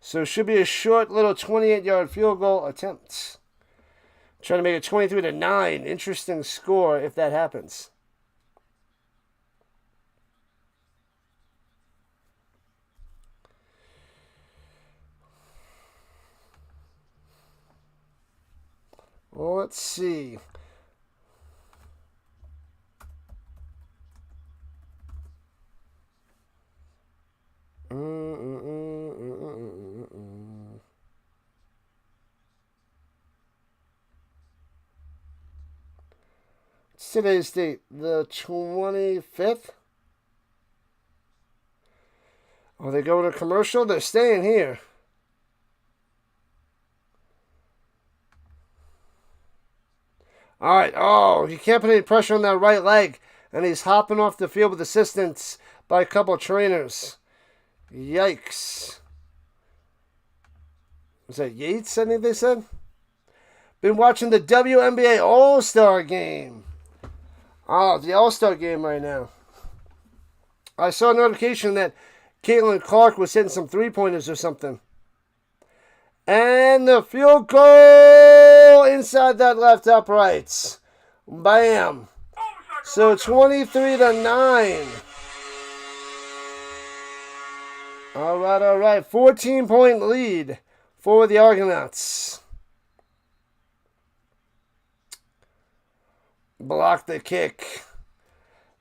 So it should be a short little 28-yard field goal attempt. Trying to make it 23-9. Interesting score if that happens. Well, let's see. It's today's date, the 25th. Oh, they go to commercial? They're staying here. All right. Oh, he can't put any pressure on that right leg. And he's hopping off the field with assistance by a couple of trainers. Yikes. Was that Yates, I think they said? Been watching the WNBA All-Star Game. Oh, the All-Star Game right now. I saw a notification that Caitlin Clark was hitting some three-pointers or something. And the field goal inside that left upright. Bam. So 23-9. All right. 14-point lead for the Argonauts. Block the kick.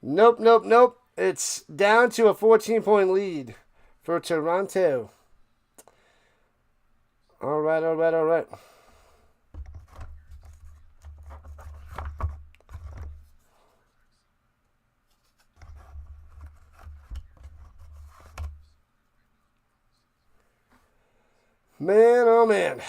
Nope. It's down to a 14-point lead for Toronto. All right. Man, oh man.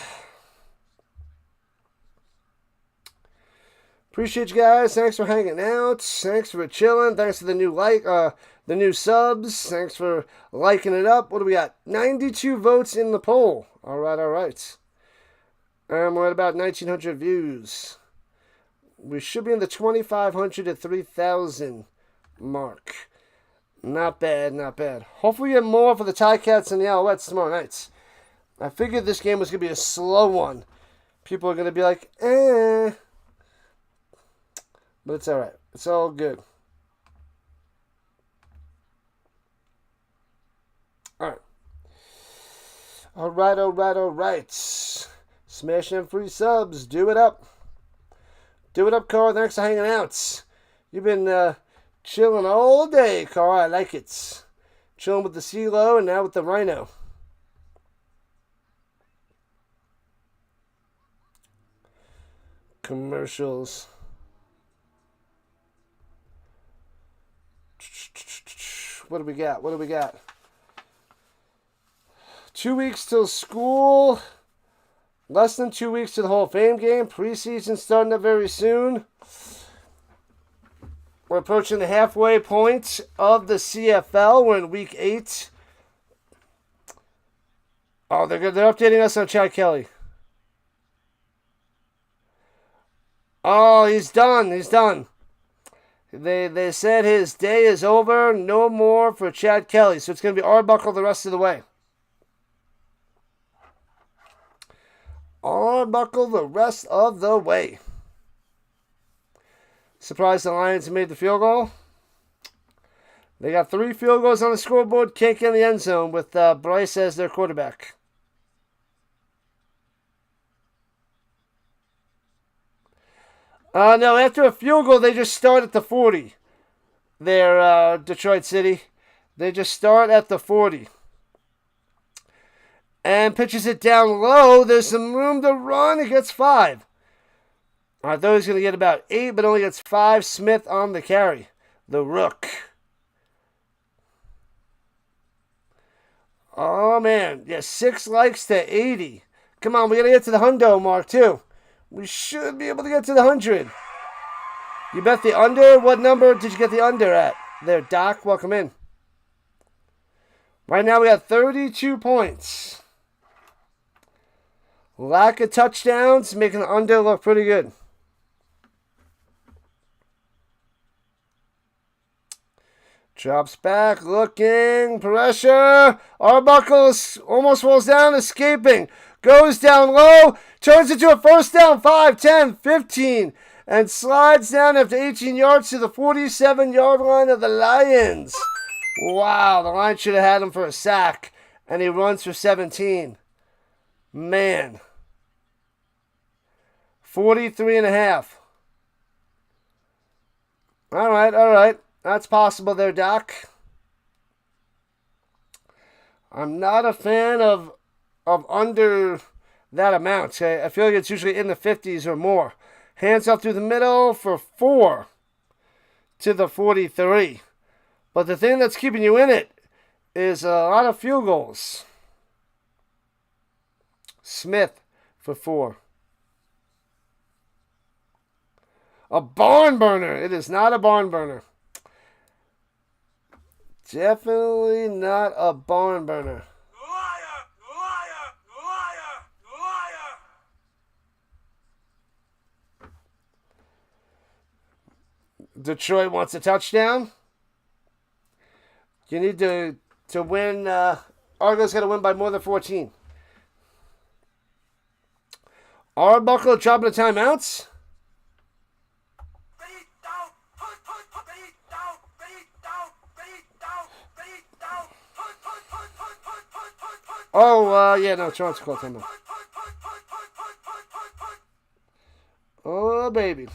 Appreciate you guys. Thanks for hanging out. Thanks for chilling. Thanks for the new subs. Thanks for liking it up. What do we got? 92 votes in the poll. All right. And we're at about 1,900 views. We should be in the 2,500 to 3,000 mark. Not bad. Hopefully we get more for the Ticats and the Alouettes tomorrow night. I figured this game was going to be a slow one. People are going to be like, eh. But it's all right. It's all good. All right. Smash them free subs. Do it up. Carl. Thanks for hanging out. You've been chilling all day, Carl. I like it. Chilling with the CeeLo and now with the Rhino. Commercials. What do we got? 2 weeks till school. Less than 2 weeks to the Hall of Fame game. Preseason starting up very soon. We're approaching the halfway point of the CFL. We're in week 8. Oh, they're updating us on Chad Kelly. Oh, he's done. They said his day is over. No more for Chad Kelly. So it's going to be Arbuckle the rest of the way. Surprised the Lions made the field goal. They got 3 field goals on the scoreboard. Can't get in the end zone with Bryce as their quarterback. No, after a field goal, they just start at the 40. They're Detroit City. They just start at the 40. And pitches it down low. There's some room to run. He gets 5. I thought he was going to get about 8, but only gets 5. Smith on the carry. The Rook. Oh, man. Yeah, 6 likes to 80. Come on, we got to get to the hundo mark, too. We should be able to get to the 100. You bet the under? What number did you get the under at? There, Doc, welcome in. Right now we got 32 points. Lack of touchdowns, making the under look pretty good. Drops back, looking, pressure. Arbuckle almost falls down, escaping. Goes down low, turns into a first down, 5, 10, 15, and slides down after 18 yards to the 47-yard line of the Lions. Wow, the Lions should have had him for a sack, and he runs for 17. Man. 43.5. All right. That's possible there, Doc. I'm not a fan of under that amount. I feel like it's usually in the 50s or more. Hands off through the middle for 4 to the 43. But the thing that's keeping you in it is a lot of field goals. Smith for 4. A barn burner. It is not a barn burner. Definitely not a barn burner. Liar! Liar! Liar! Liar! Detroit wants a touchdown. You need to win. Argo's got to win by more than 14. Arbuckle dropping the timeouts. Oh, yeah, no, Toronto called timeout. Oh, baby.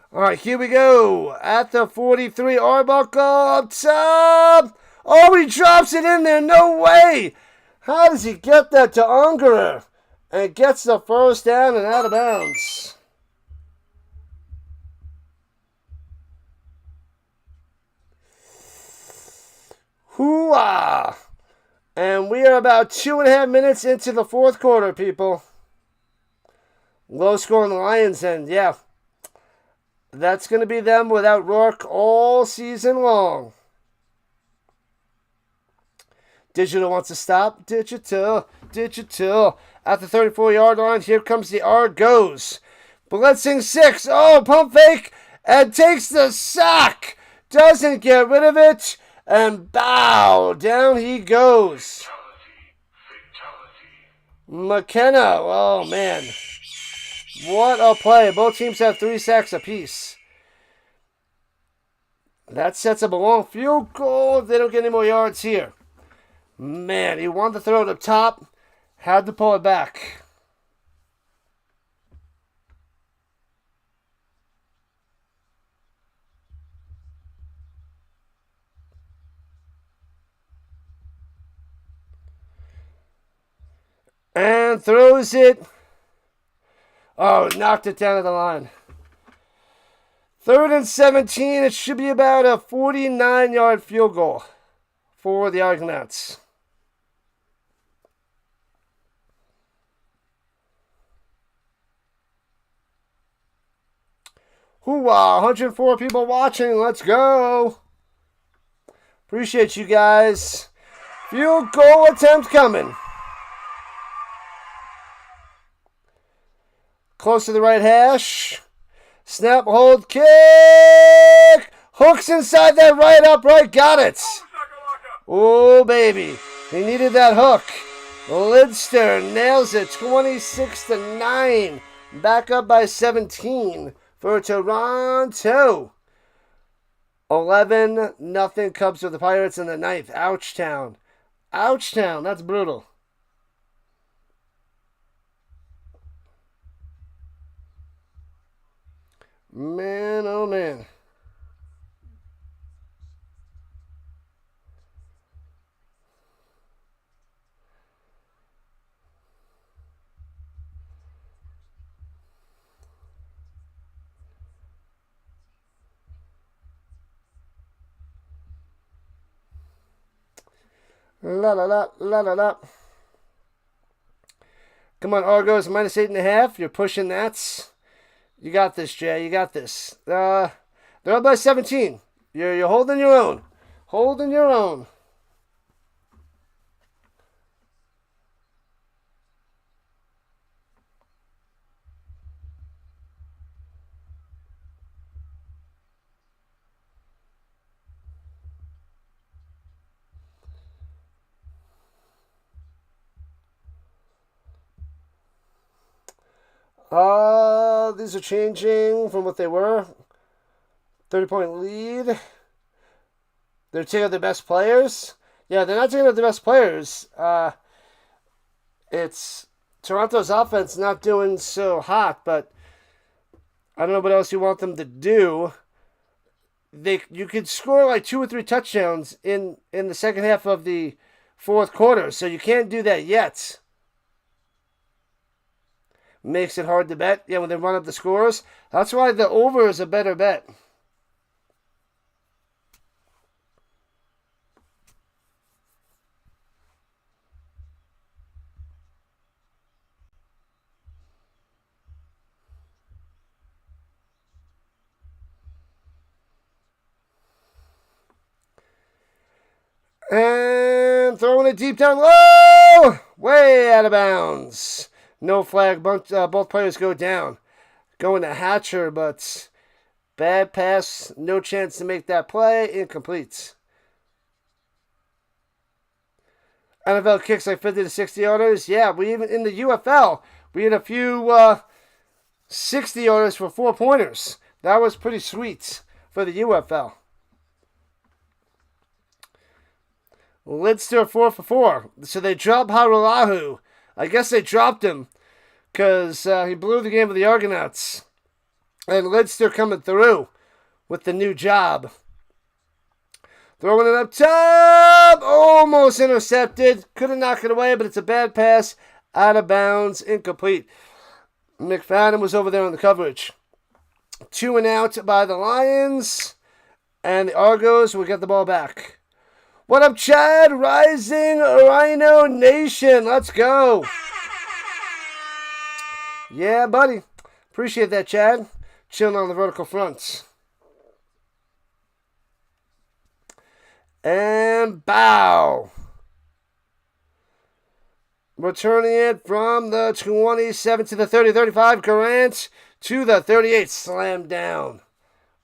All right, here we go. At the 43, Arbuckle up top. Oh, he drops it in there. No way. How does he get that to Ungerer? And gets the first down and out of bounds. Hoo-ah. And we are about 2.5 minutes into the fourth quarter, people. Low score on the Lions' end, yeah. That's going to be them without Rourke all season long. Digital wants to stop. Digital. At the 34-yard line, here comes the Argos. Blitzing 6. Oh, pump fake. And takes the sack. Doesn't get rid of it. And bow. Down he goes. McKenna. Oh, man. What a play. Both teams have 3 sacks apiece. That sets up a long field goal if they don't get any more yards here. Man, he wanted to throw it up top. Had to pull it back. And throws it. Oh, knocked it down to the line. 3rd and 17. It should be about a 49-yard field goal for the Argonauts. Hoo-ah, 104 people watching. Let's go. Appreciate you guys. Field goal attempt coming. Close to the right hash. Snap, hold, kick. Hooks inside that right upright. Got it. Oh, baby. He needed that hook. Lidster nails it. 26-9. Back up by 17 for Toronto. 11-0 Cubs with the Pirates in the 9th. Ouchtown. Ouchtown. That's brutal. Man, oh man. La la la la la la. Come on, Argos, -8.5. You're pushing that. You got this, Jay. You got this. They're up by 17. You're holding your own. Holding your own. These are changing from what they were. 30-point lead. They're taking out their best players. Yeah, they're not taking out the best players. It's Toronto's offense not doing so hot, but I don't know what else you want them to do. You could score like 2 or 3 touchdowns in the second half of the fourth quarter, so you can't do that yet. Makes it hard to bet. Yeah, when they run up the scores. That's why the over is a better bet. And throwing it deep down low. Way out of bounds. No flag. Both players go down. Going to Hatcher, but bad pass. No chance to make that play. Incomplete. NFL kicks like 50 to 60 yarders. Yeah, we even in the UFL, we had a few 60 yarders for 4-pointers. That was pretty sweet for the UFL. Lidster 4 for 4. So they dropped Haralahu. I guess they dropped him because he blew the game with the Argonauts. And Lidster coming through with the new job. Throwing it up top. Almost intercepted. Couldn't knock it away, but it's a bad pass. Out of bounds. Incomplete. McFadden was over there on the coverage. 2 and out by the Lions. And the Argos will get the ball back. What up, Chad? Rising Rhino Nation. Let's go. Yeah, buddy. Appreciate that, Chad. Chilling on the vertical fronts. And bow. Returning it from the 27 to the 30, 35. Grant to the 38. Slam down.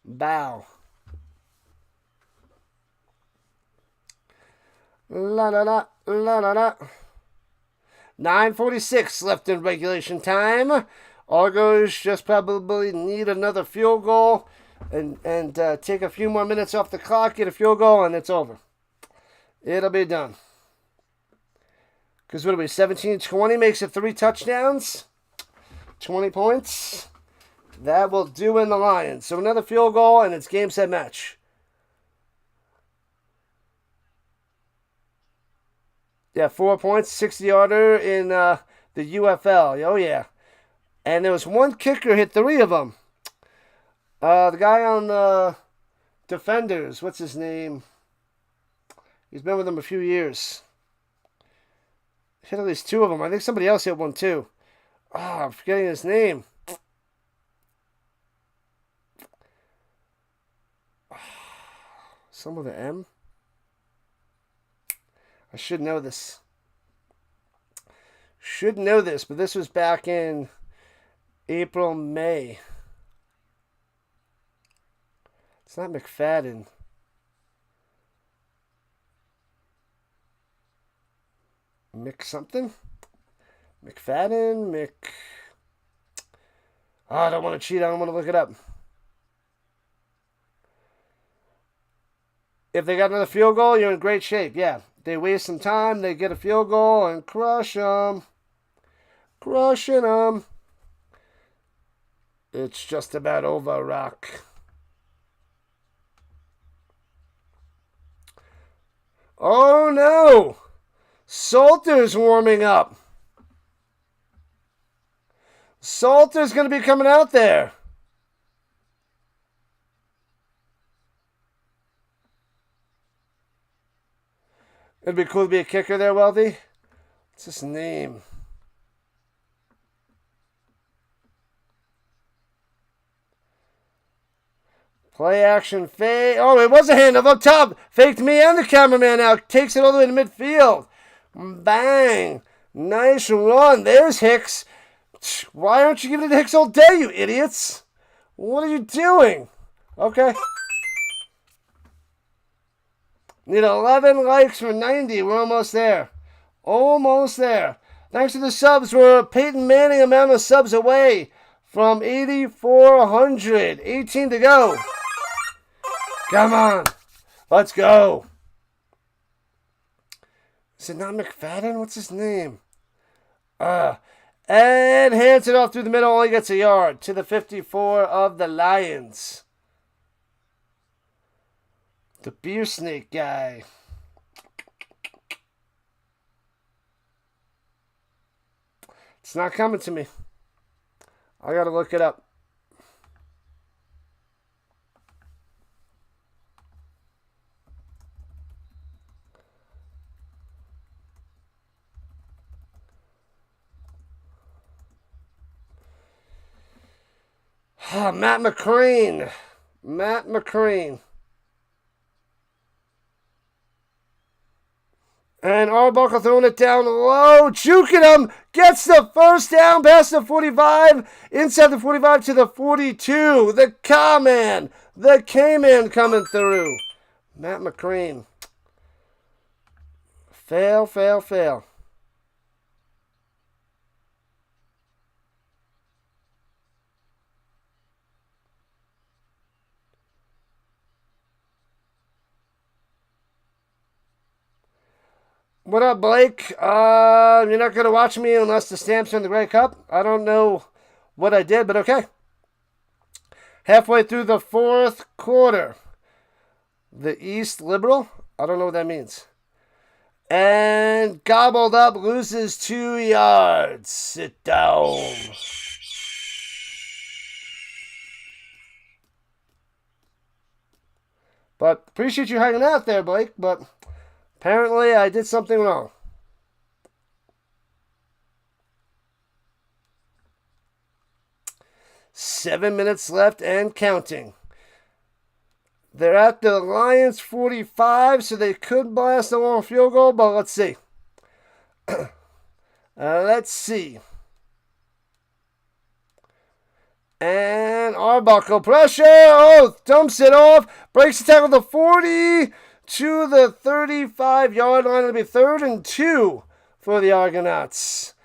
Bow. La la la la la la. 9:46 left in regulation time. Argos just probably need another field goal and take a few more minutes off the clock, get a field goal, and it's over. It'll be done. Because what will be 17-20 makes it 3 touchdowns, 20 points. That will do in the Lions. So another field goal, and it's game, set, match. Yeah, 4 points, 60-yarder in the UFL. Oh, yeah. And there was one kicker, hit 3 of them. The guy on the Defenders, what's his name? He's been with them a few years. Hit at least 2 of them. I think somebody else hit one, too. I'm forgetting his name. Some with an M? I should know this. Should know this, but this was back in April, May. It's not McFadden. Mick something? McFadden? Oh, I don't want to cheat. I don't want to look it up. If they got another field goal, you're in great shape. Yeah. They waste some time, they get a field goal, and crush them. Crushing them. It's just about over, Rock. Oh, no. Salter's warming up. Salter's going to be coming out there. It'd be cool to be a kicker there, Wealthy. What's his name? Play action fake. Oh, it was a handoff up top. Faked me and the cameraman out. Takes it all the way to midfield. Bang. Nice run. There's Hicks. Why aren't you giving it to Hicks all day, you idiots? What are you doing? Okay. Need 11 likes for 90. We're almost there. Almost there. Thanks to the subs, we're a Peyton Manning amount of subs away from 8,400. 18 to go. Come on. Let's go. Is it not McFadden? What's his name? And hands it off through the middle. Only gets a yard to the 54 of the Lions. The beer snake guy. It's not coming to me. I gotta look it up. Matt McCrane. Matt McCrane. And Arbuckle throwing it down low. Juking him. Gets the first down past the 45. Inside the 45 to the 42. The K-Man. The K-Man coming through. Matt McCrane. Fail, fail, fail. What up, Blake? You're not going to watch me unless the Stamps are in the Grey Cup. I don't know what I did, but okay. Halfway through the fourth quarter. The East Liberal? I don't know what that means. And gobbled up, loses 2 yards. Sit down. But appreciate you hanging out there, Blake, but apparently I did something wrong. Seven minutes left and counting. They're at the Lions 45, so they could blast a long field goal, but let's see. Let's see. And Arbuckle pressure. Oh, dumps it off. Breaks the tackle to the 40 to the 35-yard line. It'll be 3rd and 2 for the Argonauts.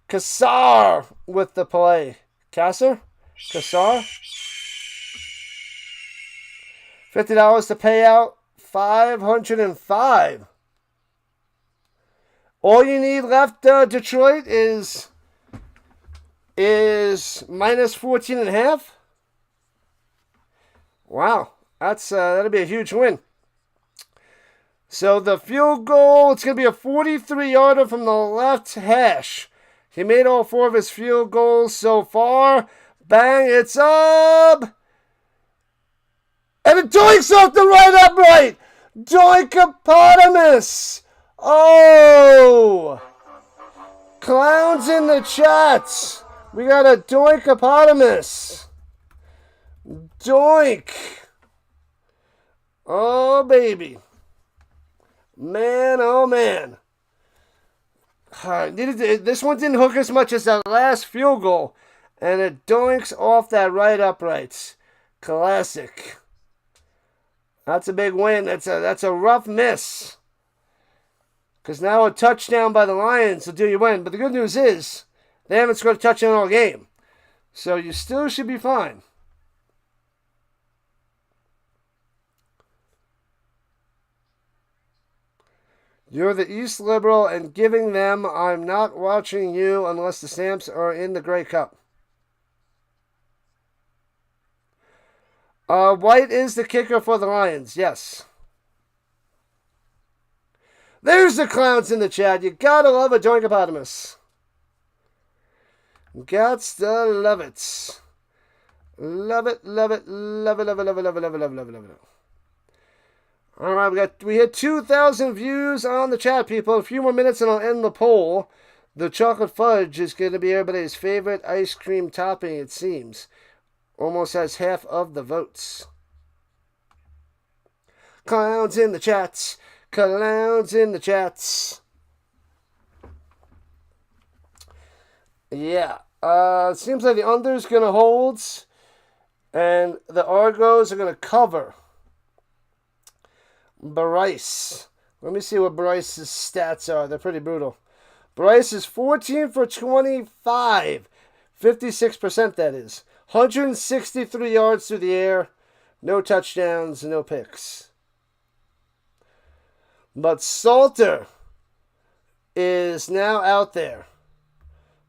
Kassar with the play. Kassar? $50 to pay out. 505. All you need left, Detroit, is minus 14.5. Wow, that'll be a huge win. So the field goal, it's going to be a 43-yarder from the left hash. He made all 4 of his field goals so far. Bang, it's up. And it doinks off the right upright. Doinkopotamus. Oh. Clowns in the chat. We got a Doinkopotamus. Doink. Oh, baby. Man, oh, man. This one didn't hook as much as the last field goal. And it doinks off that right upright. Classic. That's a big win. That's a rough miss. Because now a touchdown by the Lions will do you win. But the good news is they haven't scored a touchdown all game. So you still should be fine. You're the East Liberal and giving them, I'm not watching you unless the Stamps are in the Grey Cup. White is the kicker for the Lions, yes. There's the clowns in the chat. You gotta love a Doinkopotamus. Gots to love it. Love it, love it, love it, love it, love it, love it, love it, love it, love it, love it, love it. All right, we hit 2,000 views on the chat, people. A few more minutes and I'll end the poll. The chocolate fudge is going to be everybody's favorite ice cream topping, it seems. Almost has half of the votes. Clowns in the chats. Clowns in the chats. Yeah. It seems like the under's going to hold. And the Argos are going to cover. Bryce. Let me see what Bryce's stats are. They're pretty brutal. Bryce is 14 for 25. 56% that is. 163 yards through the air. No touchdowns, no picks. But Salter is now out there.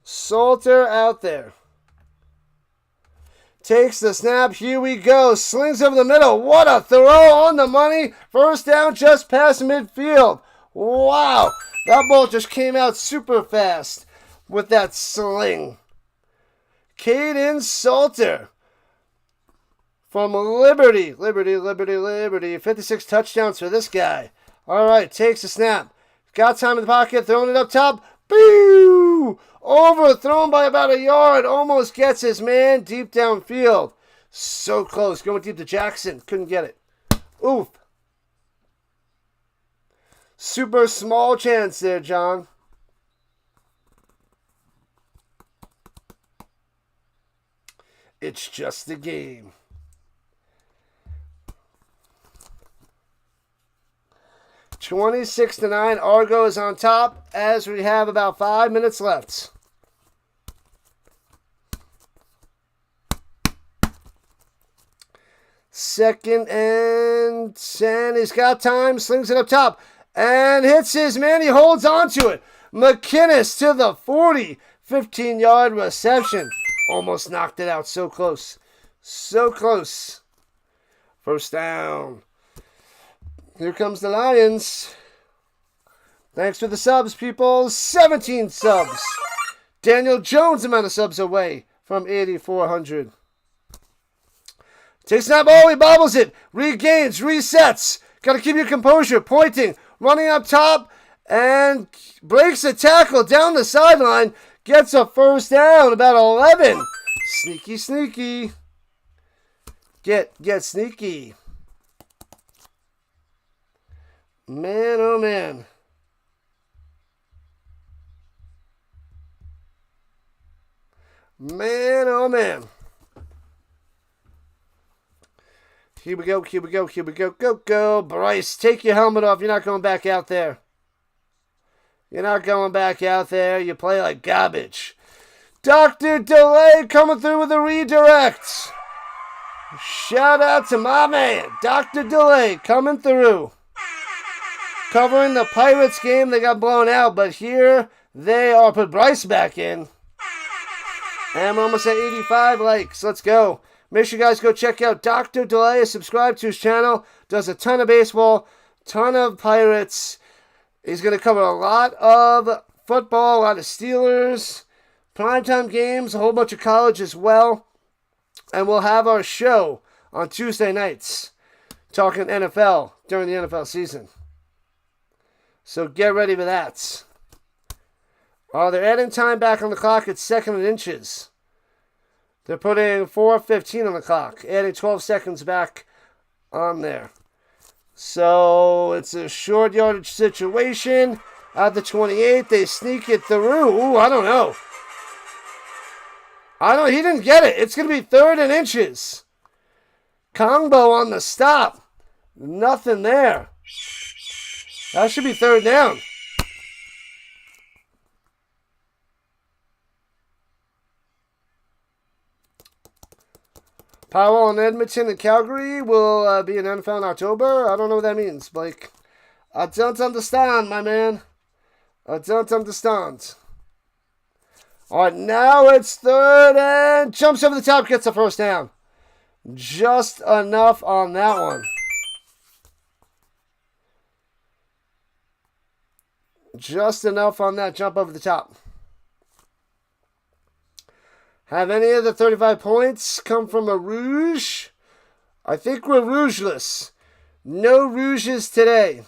Salter out there. Takes the snap. Here we go. Slings over the middle. What a throw on the money. First down just past midfield. Wow. That ball just came out super fast with that sling. Caden Salter from Liberty. Liberty. 56 touchdowns for this guy. All right, takes a snap. Got time in the pocket, throwing it up top. Boo! Overthrown by about a yard. Almost gets his man deep downfield. So close. Going deep to Jackson. Couldn't get it. Oof. Super small chance there, John. It's just a game. 26-9. Argo is on top as we have about 5 minutes left. Second and 10. He's got time. Slings it up top. And hits his man. He holds on to it. McInnes to the 40. 15-yard reception. Almost knocked it out. So close. So close. First down. Here comes the Lions. Thanks for the subs, people. 17 subs. Daniel Jones amount of subs away from 8,400. Takes snap. Oh, he bobbles it. Regains. Resets. Got to keep your composure. Pointing. Running up top. And breaks a tackle down the sideline. Gets a first down. About 11. Sneaky. Get sneaky. Man, oh man. Man, oh man. Here we go. Go. Bryce, take your helmet off. You're not going back out there. You play like garbage. Dr. Delay coming through with a redirect. Shout out to my man, Dr. Delay, coming through. Covering the Pirates game. They got blown out, but here they are. Put Bryce back in. And we're almost at 85 likes. Let's go. Make sure you guys go check out Dr. Delay. Subscribe to his channel. Does a ton of baseball, ton of Pirates. He's going to cover a lot of football, a lot of Steelers, primetime games, a whole bunch of college as well. And we'll have our show on Tuesday nights talking NFL during the NFL season. So get ready for that. They're adding time back on the clock at 2nd and inches. They're putting 4:15 on the clock, adding 12 seconds back on there. So it's a short yardage situation. At the 28, they sneak it through. Ooh, I don't know. He didn't get it. It's going to be 3rd and inches. Combo on the stop. Nothing there. That should be 3rd down. Powell and Edmonton and Calgary will be in NFL in October. I don't know what that means, Blake. I don't understand, my man. I don't understand. All right, now it's 3rd and jumps over the top, gets a first down. Just enough on that one. Just enough on that jump over the top. Have any of the 35 points come from a rouge? I think we're rougeless. No rouges today.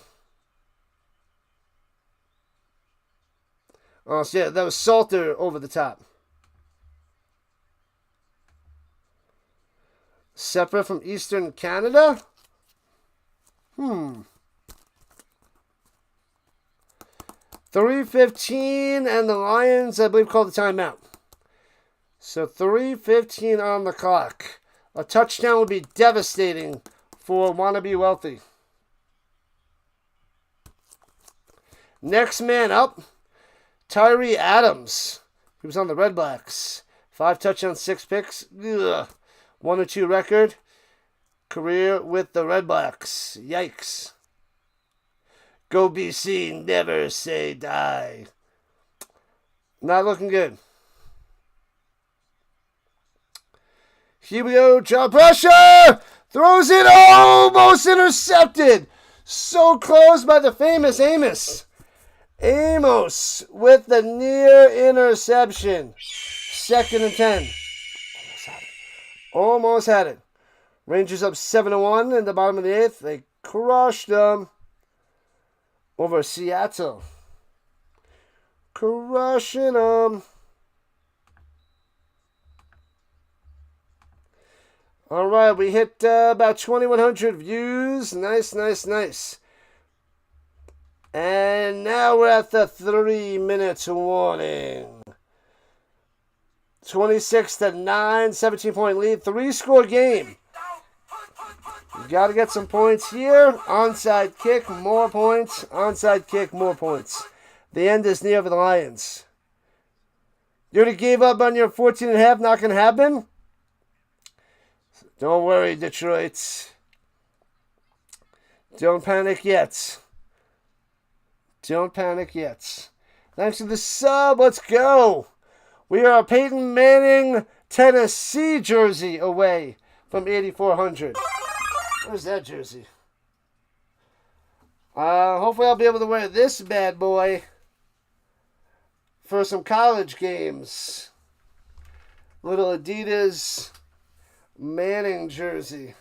Oh, so yeah, that was Salter over the top. Separate from Eastern Canada? 3:15, and the Lions, I believe, called the timeout. So 3:15 on the clock. A touchdown would be devastating for Wannabe Wealthy. Next man up, Tyree Adams. He was on the Red Blacks. 5 touchdowns, 6 picks. Ugh. 1-2 record. Career with the Red Blacks. Yikes. Go BC, never say die. Not looking good. Here we go, jaw pressure! Throws it, almost intercepted! So close by the famous Amos. Amos with the near interception. 2nd and 10. Almost had it. Rangers up 7-1 in the bottom of the 8th. They crushed them over Seattle. Crushing them. All right, we hit about 2,100 views. Nice. And now we're at the 3 minutes warning. 26-9, 17-point lead, 3-score game. You got to get some points here. Onside kick, more points. Onside kick, more points. The end is near for the Lions. You already gave up on your 14.5, not going to happen? Don't worry, Detroit. Don't panic yet. Thanks for the sub. Let's go. We are a Peyton Manning, Tennessee jersey away from 8,400. Where's that jersey? Hopefully I'll be able to wear this bad boy for some college games. Little Adidas Manning jersey.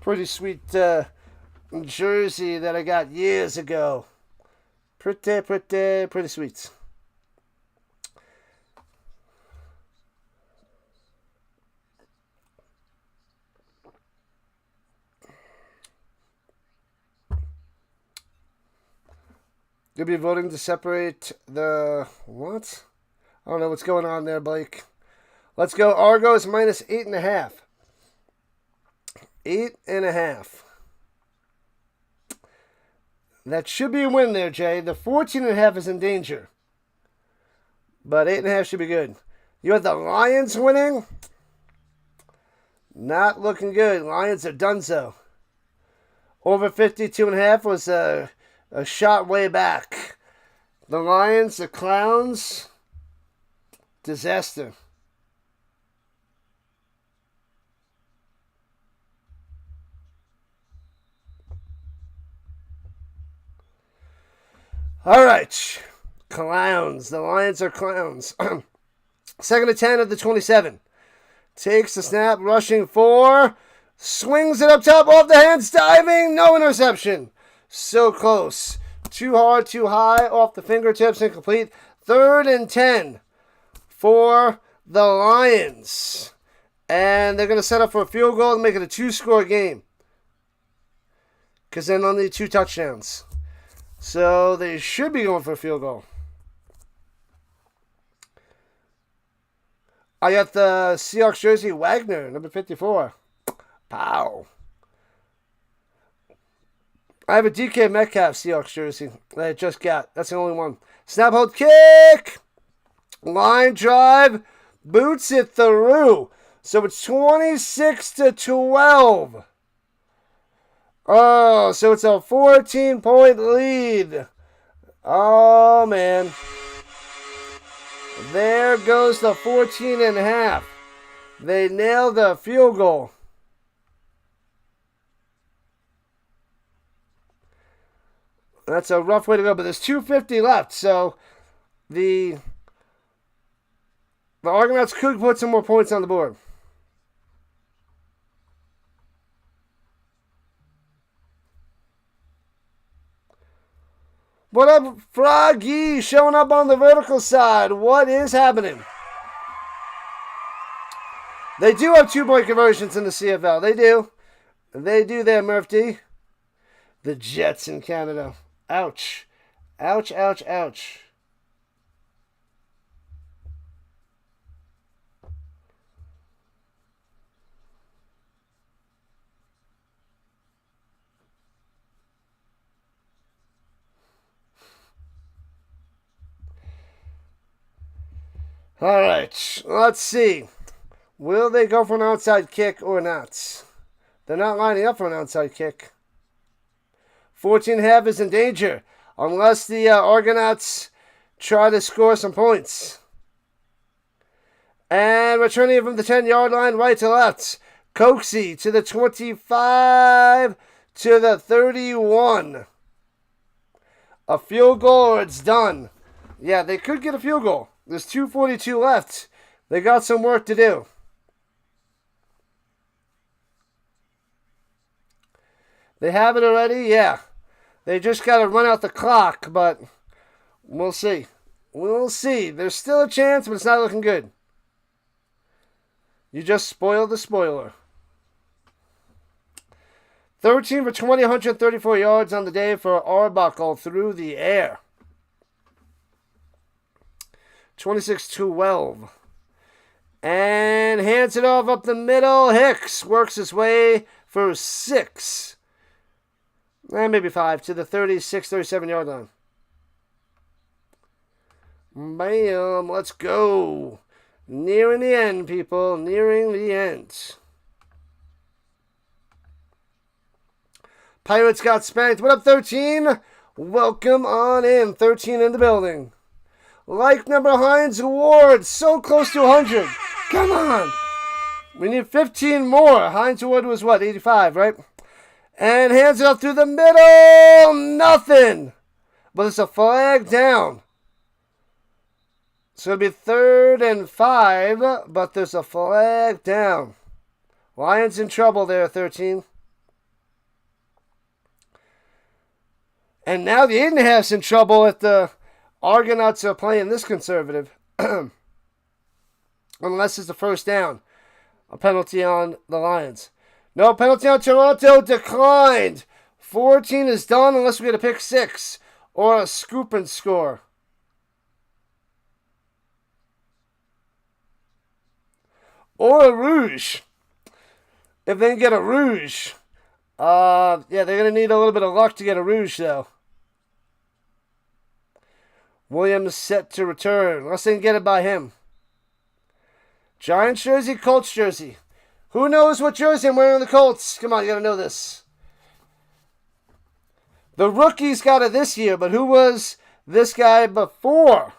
Pretty sweet jersey that I got years ago. Pretty sweet. You'll be voting to separate the what? I don't know what's going on there, Blake. Let's go. Argos minus 8.5. 8.5. That should be a win there, Jay. The 14.5 is in danger. But 8.5 should be good. You have the Lions winning? Not looking good. Lions are donezo. Over 52.5 was a shot way back. The Lions, the Clowns, disaster. All right, Clowns. The Lions are clowns. 2nd and 10 of the 27. Takes the snap, rushing 4. Swings it up top, off the hands, diving, no interception. So close. Too hard, too high, off the fingertips, incomplete. 3rd and 10 for the Lions. And they're going to set up for a field goal and make it a 2-score game. Because then they'll need 2 touchdowns. So they should be going for a field goal. I got the Seahawks jersey, Wagner, number 54. Pow. I have a DK Metcalf Seahawks jersey that I just got. That's the only one. Snap, hold, kick. Line drive. Boots it through. So it's 26-12. Oh, so it's a 14-point lead. Oh, man. There goes the 14.5. They nailed the field goal. That's a rough way to go, but there's 2:50 left, so the The Argonauts could put some more points on the board. What up, Froggy? Showing up on the vertical side. What is happening? They do have 2-point conversions in the CFL. They do. They do there, Murph D. The Jets in Canada. Ouch. Ouch, ouch, ouch. All right, let's see. Will they go for an outside kick or not? They're not lining up for an outside kick. 14.5 is in danger unless the Argonauts try to score some points. And returning from the 10-yard line, right to left. Coxey to the 25, to the 31. A field goal or it's done. Yeah, they could get a field goal. There's 2:42 left. They got some work to do. They have it already? Yeah. They just got to run out the clock, but we'll see. We'll see. There's still a chance, but it's not looking good. You just spoiled the spoiler. 13 for 20, 134 yards on the day for Arbuckle through the air. 26-12. And hands it off up the middle. Hicks works his way for 6. And maybe 5 to the 36, 37-yard line. Bam. Let's go. Nearing the end, people. Nearing the end. Pirates got spanked. What up, 13? Welcome on in. 13 in the building. Like number Hines Ward. So close to 100. Come on. We need 15 more. Hines Ward was what? 85, right? And hands it up through the middle. Nothing. But it's a flag down. So it'll be 3rd and 5. But there's a flag down. Lions in trouble there, 13. And now the 8.5's in trouble if the Argonauts are playing this conservative. Unless it's a first down. A penalty on the Lions. No penalty on Toronto. Declined. 14 is done unless we get a pick 6. Or a scoop and score. Or a rouge. If they can get a rouge. Yeah, they're going to need a little bit of luck to get a rouge, though. Williams set to return. Unless they can get it by him. Giants jersey, Colts jersey. Who knows what jersey I'm wearing on the Colts? Come on, you got to know this. The rookies got it this year, but who was this guy before?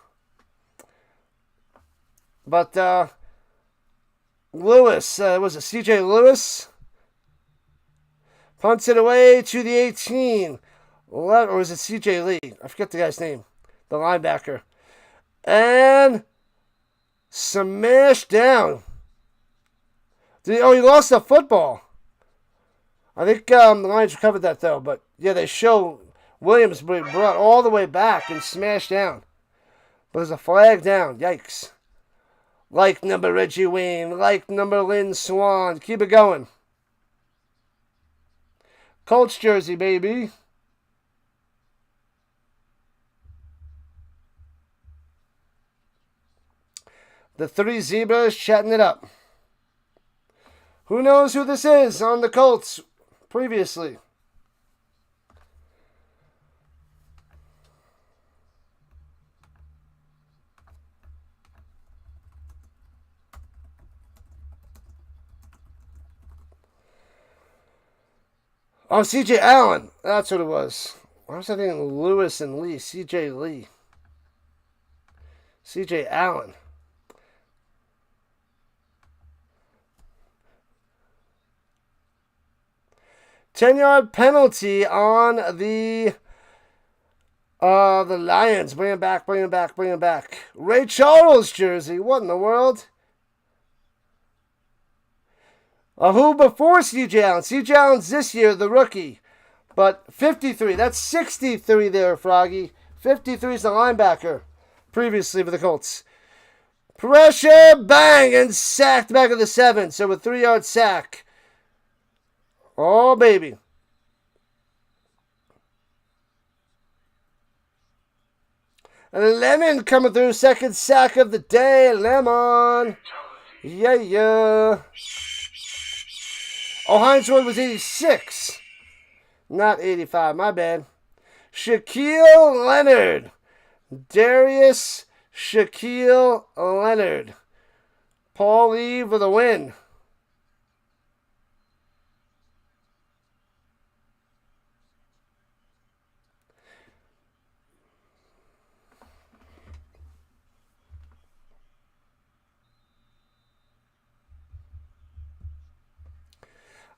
But, Lewis. Was it C.J. Lewis? Punts it away to the 18. Or was it C.J. Lee? I forget the guy's name. The linebacker. And smashed down. He lost the football. I think the Lions recovered that, though. But, yeah, they show Williams brought all the way back and smashed down. But there's a flag down. Yikes. Like number Reggie Wayne. Like number Lynn Swan. Keep it going. Colts jersey, baby. The 3 Zebras chatting it up. Who knows who this is on the Colts previously? Oh, C.J. Allen. That's what it was. Why was I thinking Lewis and Lee? C.J. Lee. C.J. Allen. Ten-yard penalty on the The Lions. Bring him back, bring him back, bring him back. Ray Charles jersey. What in the world? Who before C.J. Allen? C.J. Allen's this year, the rookie. But 53. That's 63 there, Froggy. 53 is the linebacker. Previously for the Colts. Pressure, bang, and sacked back of the 7. So a 3-yard sack. Oh, baby. And Lemon coming through. Second sack of the day. Lemon. Yeah, yeah. Oh, Heinz Ward was 86. Not 85. My bad. Shaquille Leonard. Darius Shaquille Leonard. Paul Lee for the win.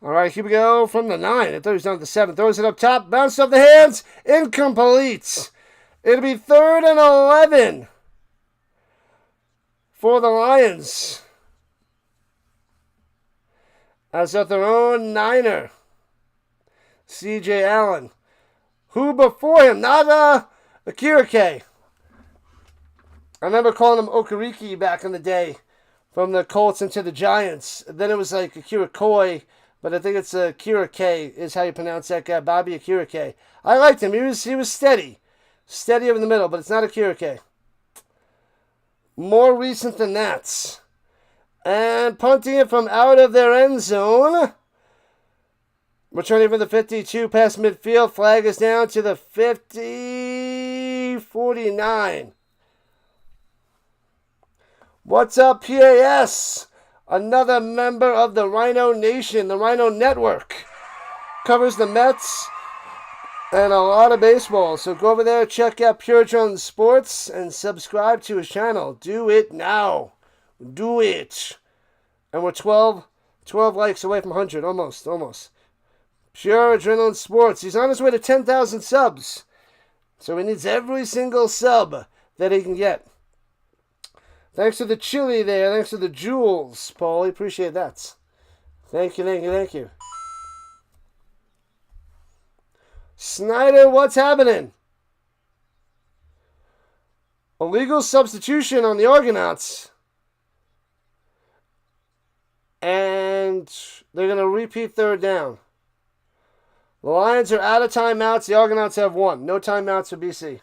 All right, here we go from the 9. It throws down to the 7. Throws it up top. Bounce off the hands. Incomplete. It'll be 3rd and 11 for the Lions. As at their own Niner. C.J. Allen. Who before him? Not Akirike. I remember calling him Okariki back in the day. From the Colts into the Giants. Then it was like Akira Koi. But I think it's Akira K is how you pronounce that guy, Bobby Akira K. I liked him. He was steady. Steady over the middle, but it's not Akira K. More recent than that. And punting it from out of their end zone. Returning from the 52 past midfield. Flag is down to the 50-49. What's up, PAS? Another member of the Rhino Nation, the Rhino Network. Covers the Mets and a lot of baseball. So go over there, check out Pure Jones Sports, and subscribe to his channel. Do it now. Do it. And we're 12 likes away from 100. Almost. Pure Adrenaline Sports. He's on his way to 10,000 subs. So he needs every single sub that he can get. Thanks to the chili there. Thanks to the jewels, Paulie. Appreciate that. Thank you. Snyder, what's happening? Illegal substitution on the Argonauts. And they're going to repeat 3rd down. The Lions are out of timeouts. The Argonauts have 1. No timeouts for BC.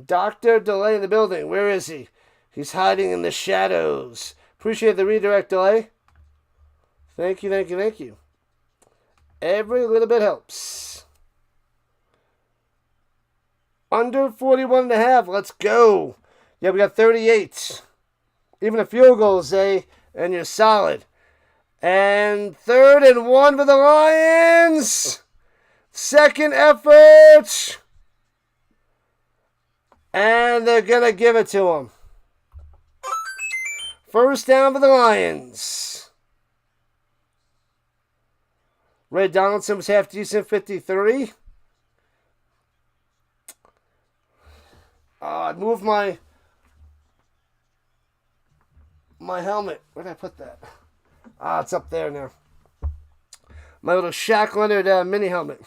Dr. Delay in the building. Where is he? He's hiding in the shadows. Appreciate the redirect, Delay. Thank you. Every little bit helps. Under 41.5. Let's go. Yeah, we got 38. Even a field goal, Zay, and you're solid. And 3rd and 1 for the Lions. Second effort. And they're going to give it to him. First down for the Lions. Ray Donaldson was half decent, 53. I'd move my helmet. Where did I put that? It's up there now. My little Shaq Leonard mini helmet.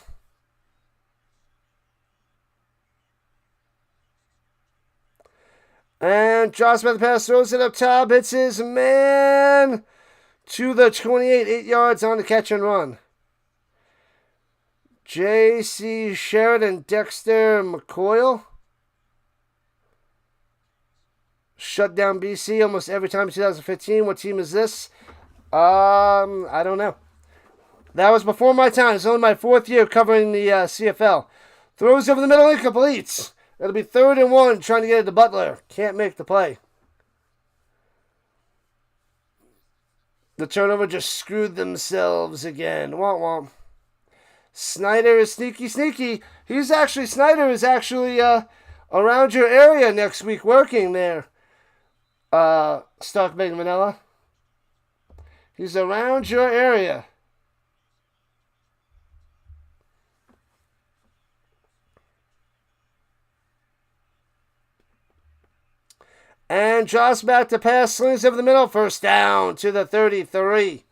And Josh by the pass, throws it up top, hits his man to the 28, 8 yards on the catch and run. J.C. Sheridan, Dexter McCoyle. Shut down BC almost every time in 2015. What team is this? I don't know. That was before my time. It's only my 4th year covering the CFL. Throws over the middle, incomplete. It'll be 3rd and 1, trying to get it to Butler. Can't make the play. The turnover just screwed themselves again. Womp womp. Snyder is sneaky. Snyder is actually around your area next week working there. Stark Big Manila. He's around your area. And drops back to pass, slings over the middle, first down to the 33.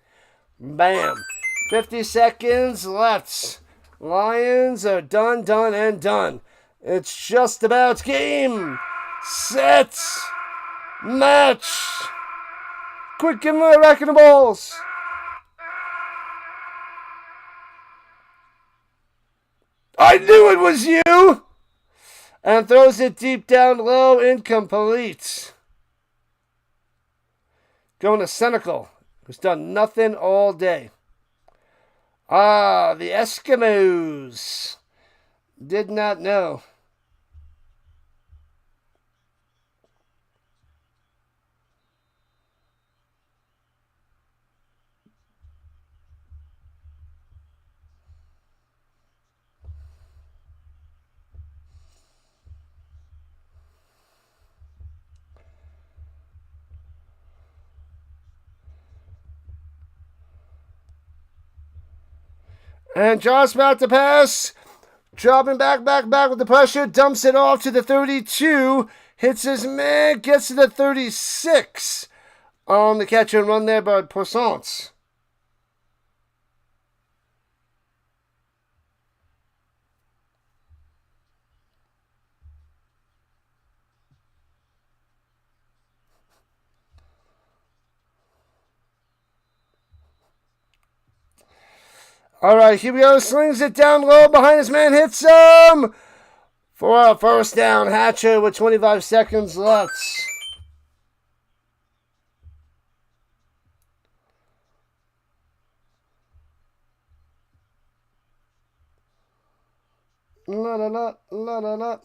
Bam. 50 seconds left. Lions are done, done, and done. It's just about game, set, match. Quick, give me a rack of the balls. I knew it was you! And throws it deep down low, incomplete. Going to Senecal, who's done nothing all day. Ah, the Eskimos. Did not know. And Josh about to pass. Dropping back with the pressure. Dumps it off to the 32. Hits his man. Gets to the 36. On the catch and run there by Poissons. All right, here we go. Slings it down low behind his man. Hits him for a first down. Hatcher with 25 seconds left. La la la la la la.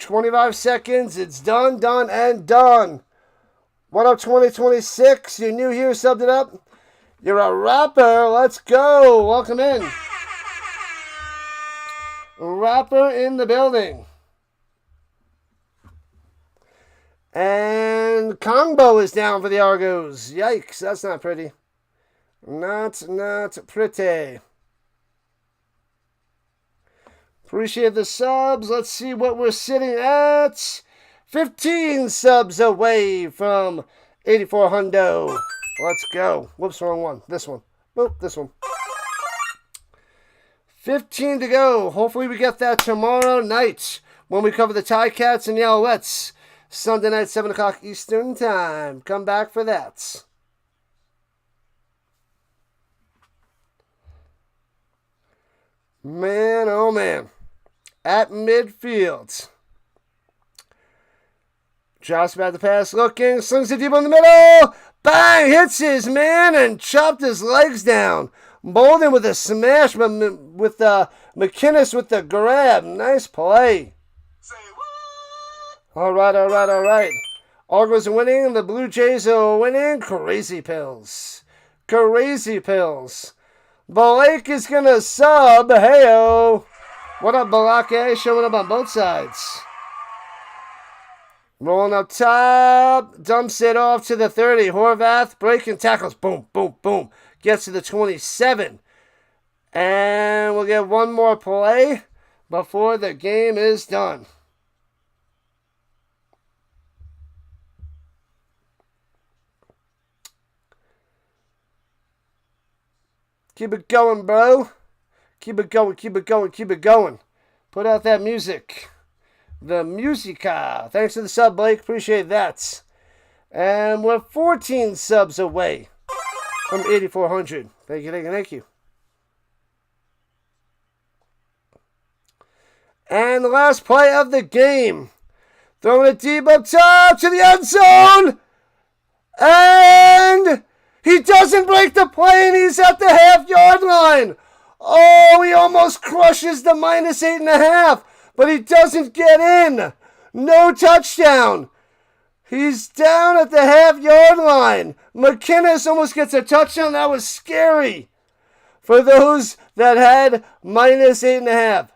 25 seconds. It's done, done, and done. What up, 2026? You're new here, subbed it up. You're a rapper. Let's go. Welcome in. Rapper in the building. And Kongbo is down for the Argos. Yikes, that's not pretty. Not pretty. Appreciate the subs. Let's see what we're sitting at. 15 subs away from 84 hundo. Let's go. Whoops, wrong one. This one. Boop, this one. 15 to go. Hopefully we get that tomorrow night when we cover the Ticats and the Alouettes. Sunday night, 7 o'clock Eastern Time. Come back for that. Man, oh man. At midfield. Drops back the pass, looking, slings it deep in the middle. Bang! Hits his man and chopped his legs down. Bolden with a smash, with McInnes with the grab. Nice play. All right. Argos are winning. The Blue Jays are winning. Crazy pills. Blake is going to sub. Heyo. What up, Balake? Showing up on both sides. Rolling up top. Dumps it off to the 30. Horvath breaking tackles. Boom, boom, boom. Gets to the 27. And we'll get one more play before the game is done. Keep it going, bro. Keep it going. Put out that music. The musica. Thanks for the sub, Blake. Appreciate that. And we're 14 subs away from 8,400. Thank you. And the last play of the game. Throwing it deep up top to the end zone. And he doesn't break the play, and he's at the half-yard line. Oh, he almost crushes the -8.5, but he doesn't get in. No touchdown. He's down at the half-yard line. McInnes almost gets a touchdown. That was scary for those that had -8.5.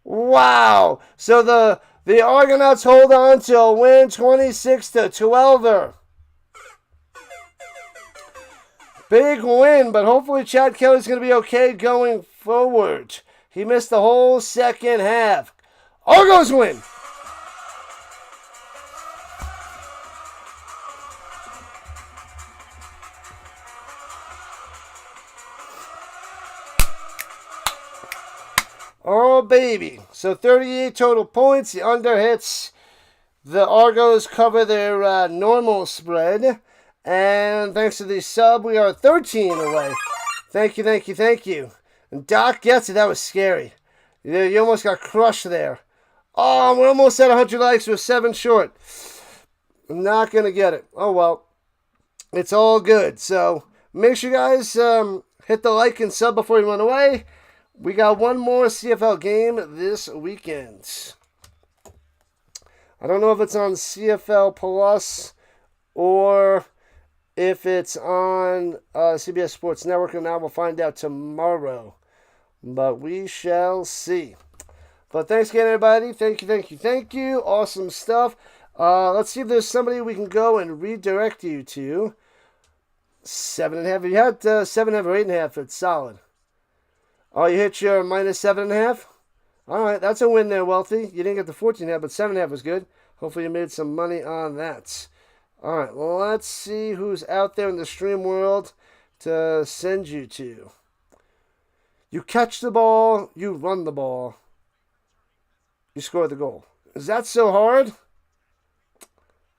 Wow. So the Argonauts hold on to a win, 26-12. Big win, but hopefully Chad Kelly's going to be okay going forward. He missed the whole second half. Argos win. Oh, baby. So 38 total points. The under hits. The Argos cover their normal spread. And thanks to the sub, we are 13 away. Thank you, thank you, thank you. And Doc gets it. That was scary. You almost got crushed there. Oh, we're almost at 100 likes. We're 7 short. I'm not going to get it. Oh, well. It's all good. So make sure you guys hit the like and sub before you run away. We got one more CFL game this weekend. I don't know if it's on CFL Plus or if it's on CBS Sports Network, and I will find out tomorrow. But we shall see. But thanks again, everybody. Thank you, thank you, thank you. Awesome stuff. Let's see if there's somebody we can go and redirect you to. 7.5. If you had 7.5 or 8.5, it's solid. Oh, you hit your minus 7.5? All right, that's a win there, Wealthy. You didn't get the 14.5, but 7.5 was good. Hopefully you made some money on that. All right, well, let's see who's out there in the stream world to send you to. You catch the ball, you run the ball, you score the goal. Is that so hard?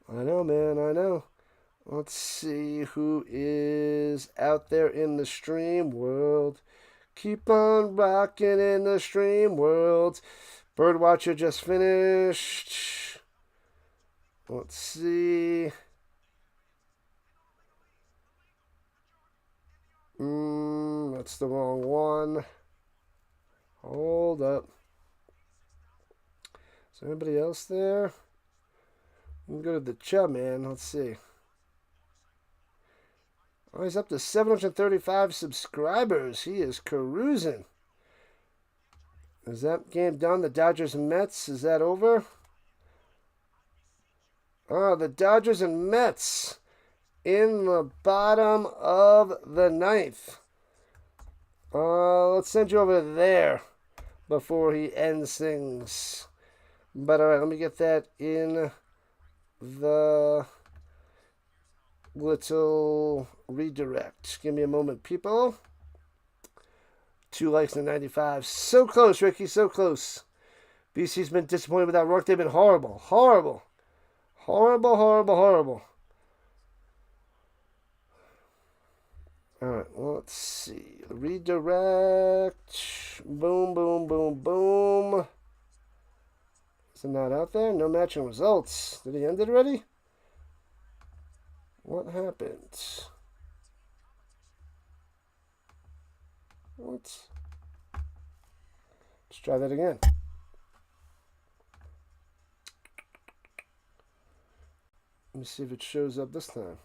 I know, man, I know. Let's see who is out there in the stream world. Keep on rocking in the stream world. Birdwatcher just finished. Let's see. That's the wrong one. Hold up. Is there anybody else there? We can go to the Chubb, man. Let's see. Oh, he's up to 735 subscribers. He is cruising. Is that game done? The Dodgers and Mets, is that over? Oh, the Dodgers and Mets in the bottom of the ninth. Let's send you over there before he ends things. But all right, let me get that in the little redirect. Give me a moment, people. 2 likes and 95. So close, Ricky, so close. BC's been disappointed without Rourke. They've been horrible. Horrible. Horrible, horrible, horrible. All right, well, let's see. Redirect. Boom, boom, boom, boom. Is it not out there? No matching results. Did he end it already? What happened? What? Let's try that again. Let me see if it shows up this time.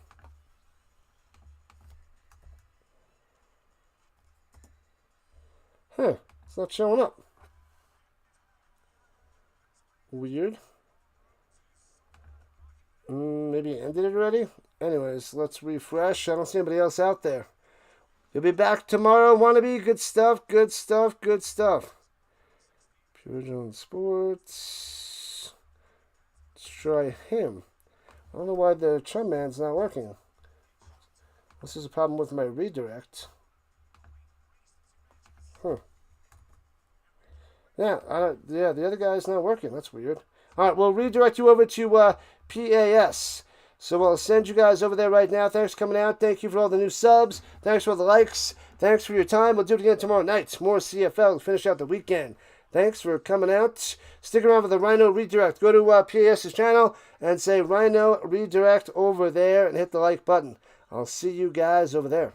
Huh, it's not showing up. Weird. Maybe it ended it already? Anyways, let's refresh. I don't see anybody else out there. You'll be back tomorrow, wannabe. Good stuff, good stuff, good stuff. Pure Jones Sports. Let's try him. I don't know why the Chum Man's not working. This is a problem with my redirect. Huh. Yeah, the other guy's not working. That's weird. All right, we'll redirect you over to PAS. So we'll send you guys over there right now. Thanks for coming out. Thank you for all the new subs. Thanks for all the likes. Thanks for your time. We'll do it again tomorrow night. More CFL to finish out the weekend. Thanks for coming out. Stick around for the Rhino Redirect. Go to PAS's channel and say Rhino Redirect over there and hit the like button. I'll see you guys over there.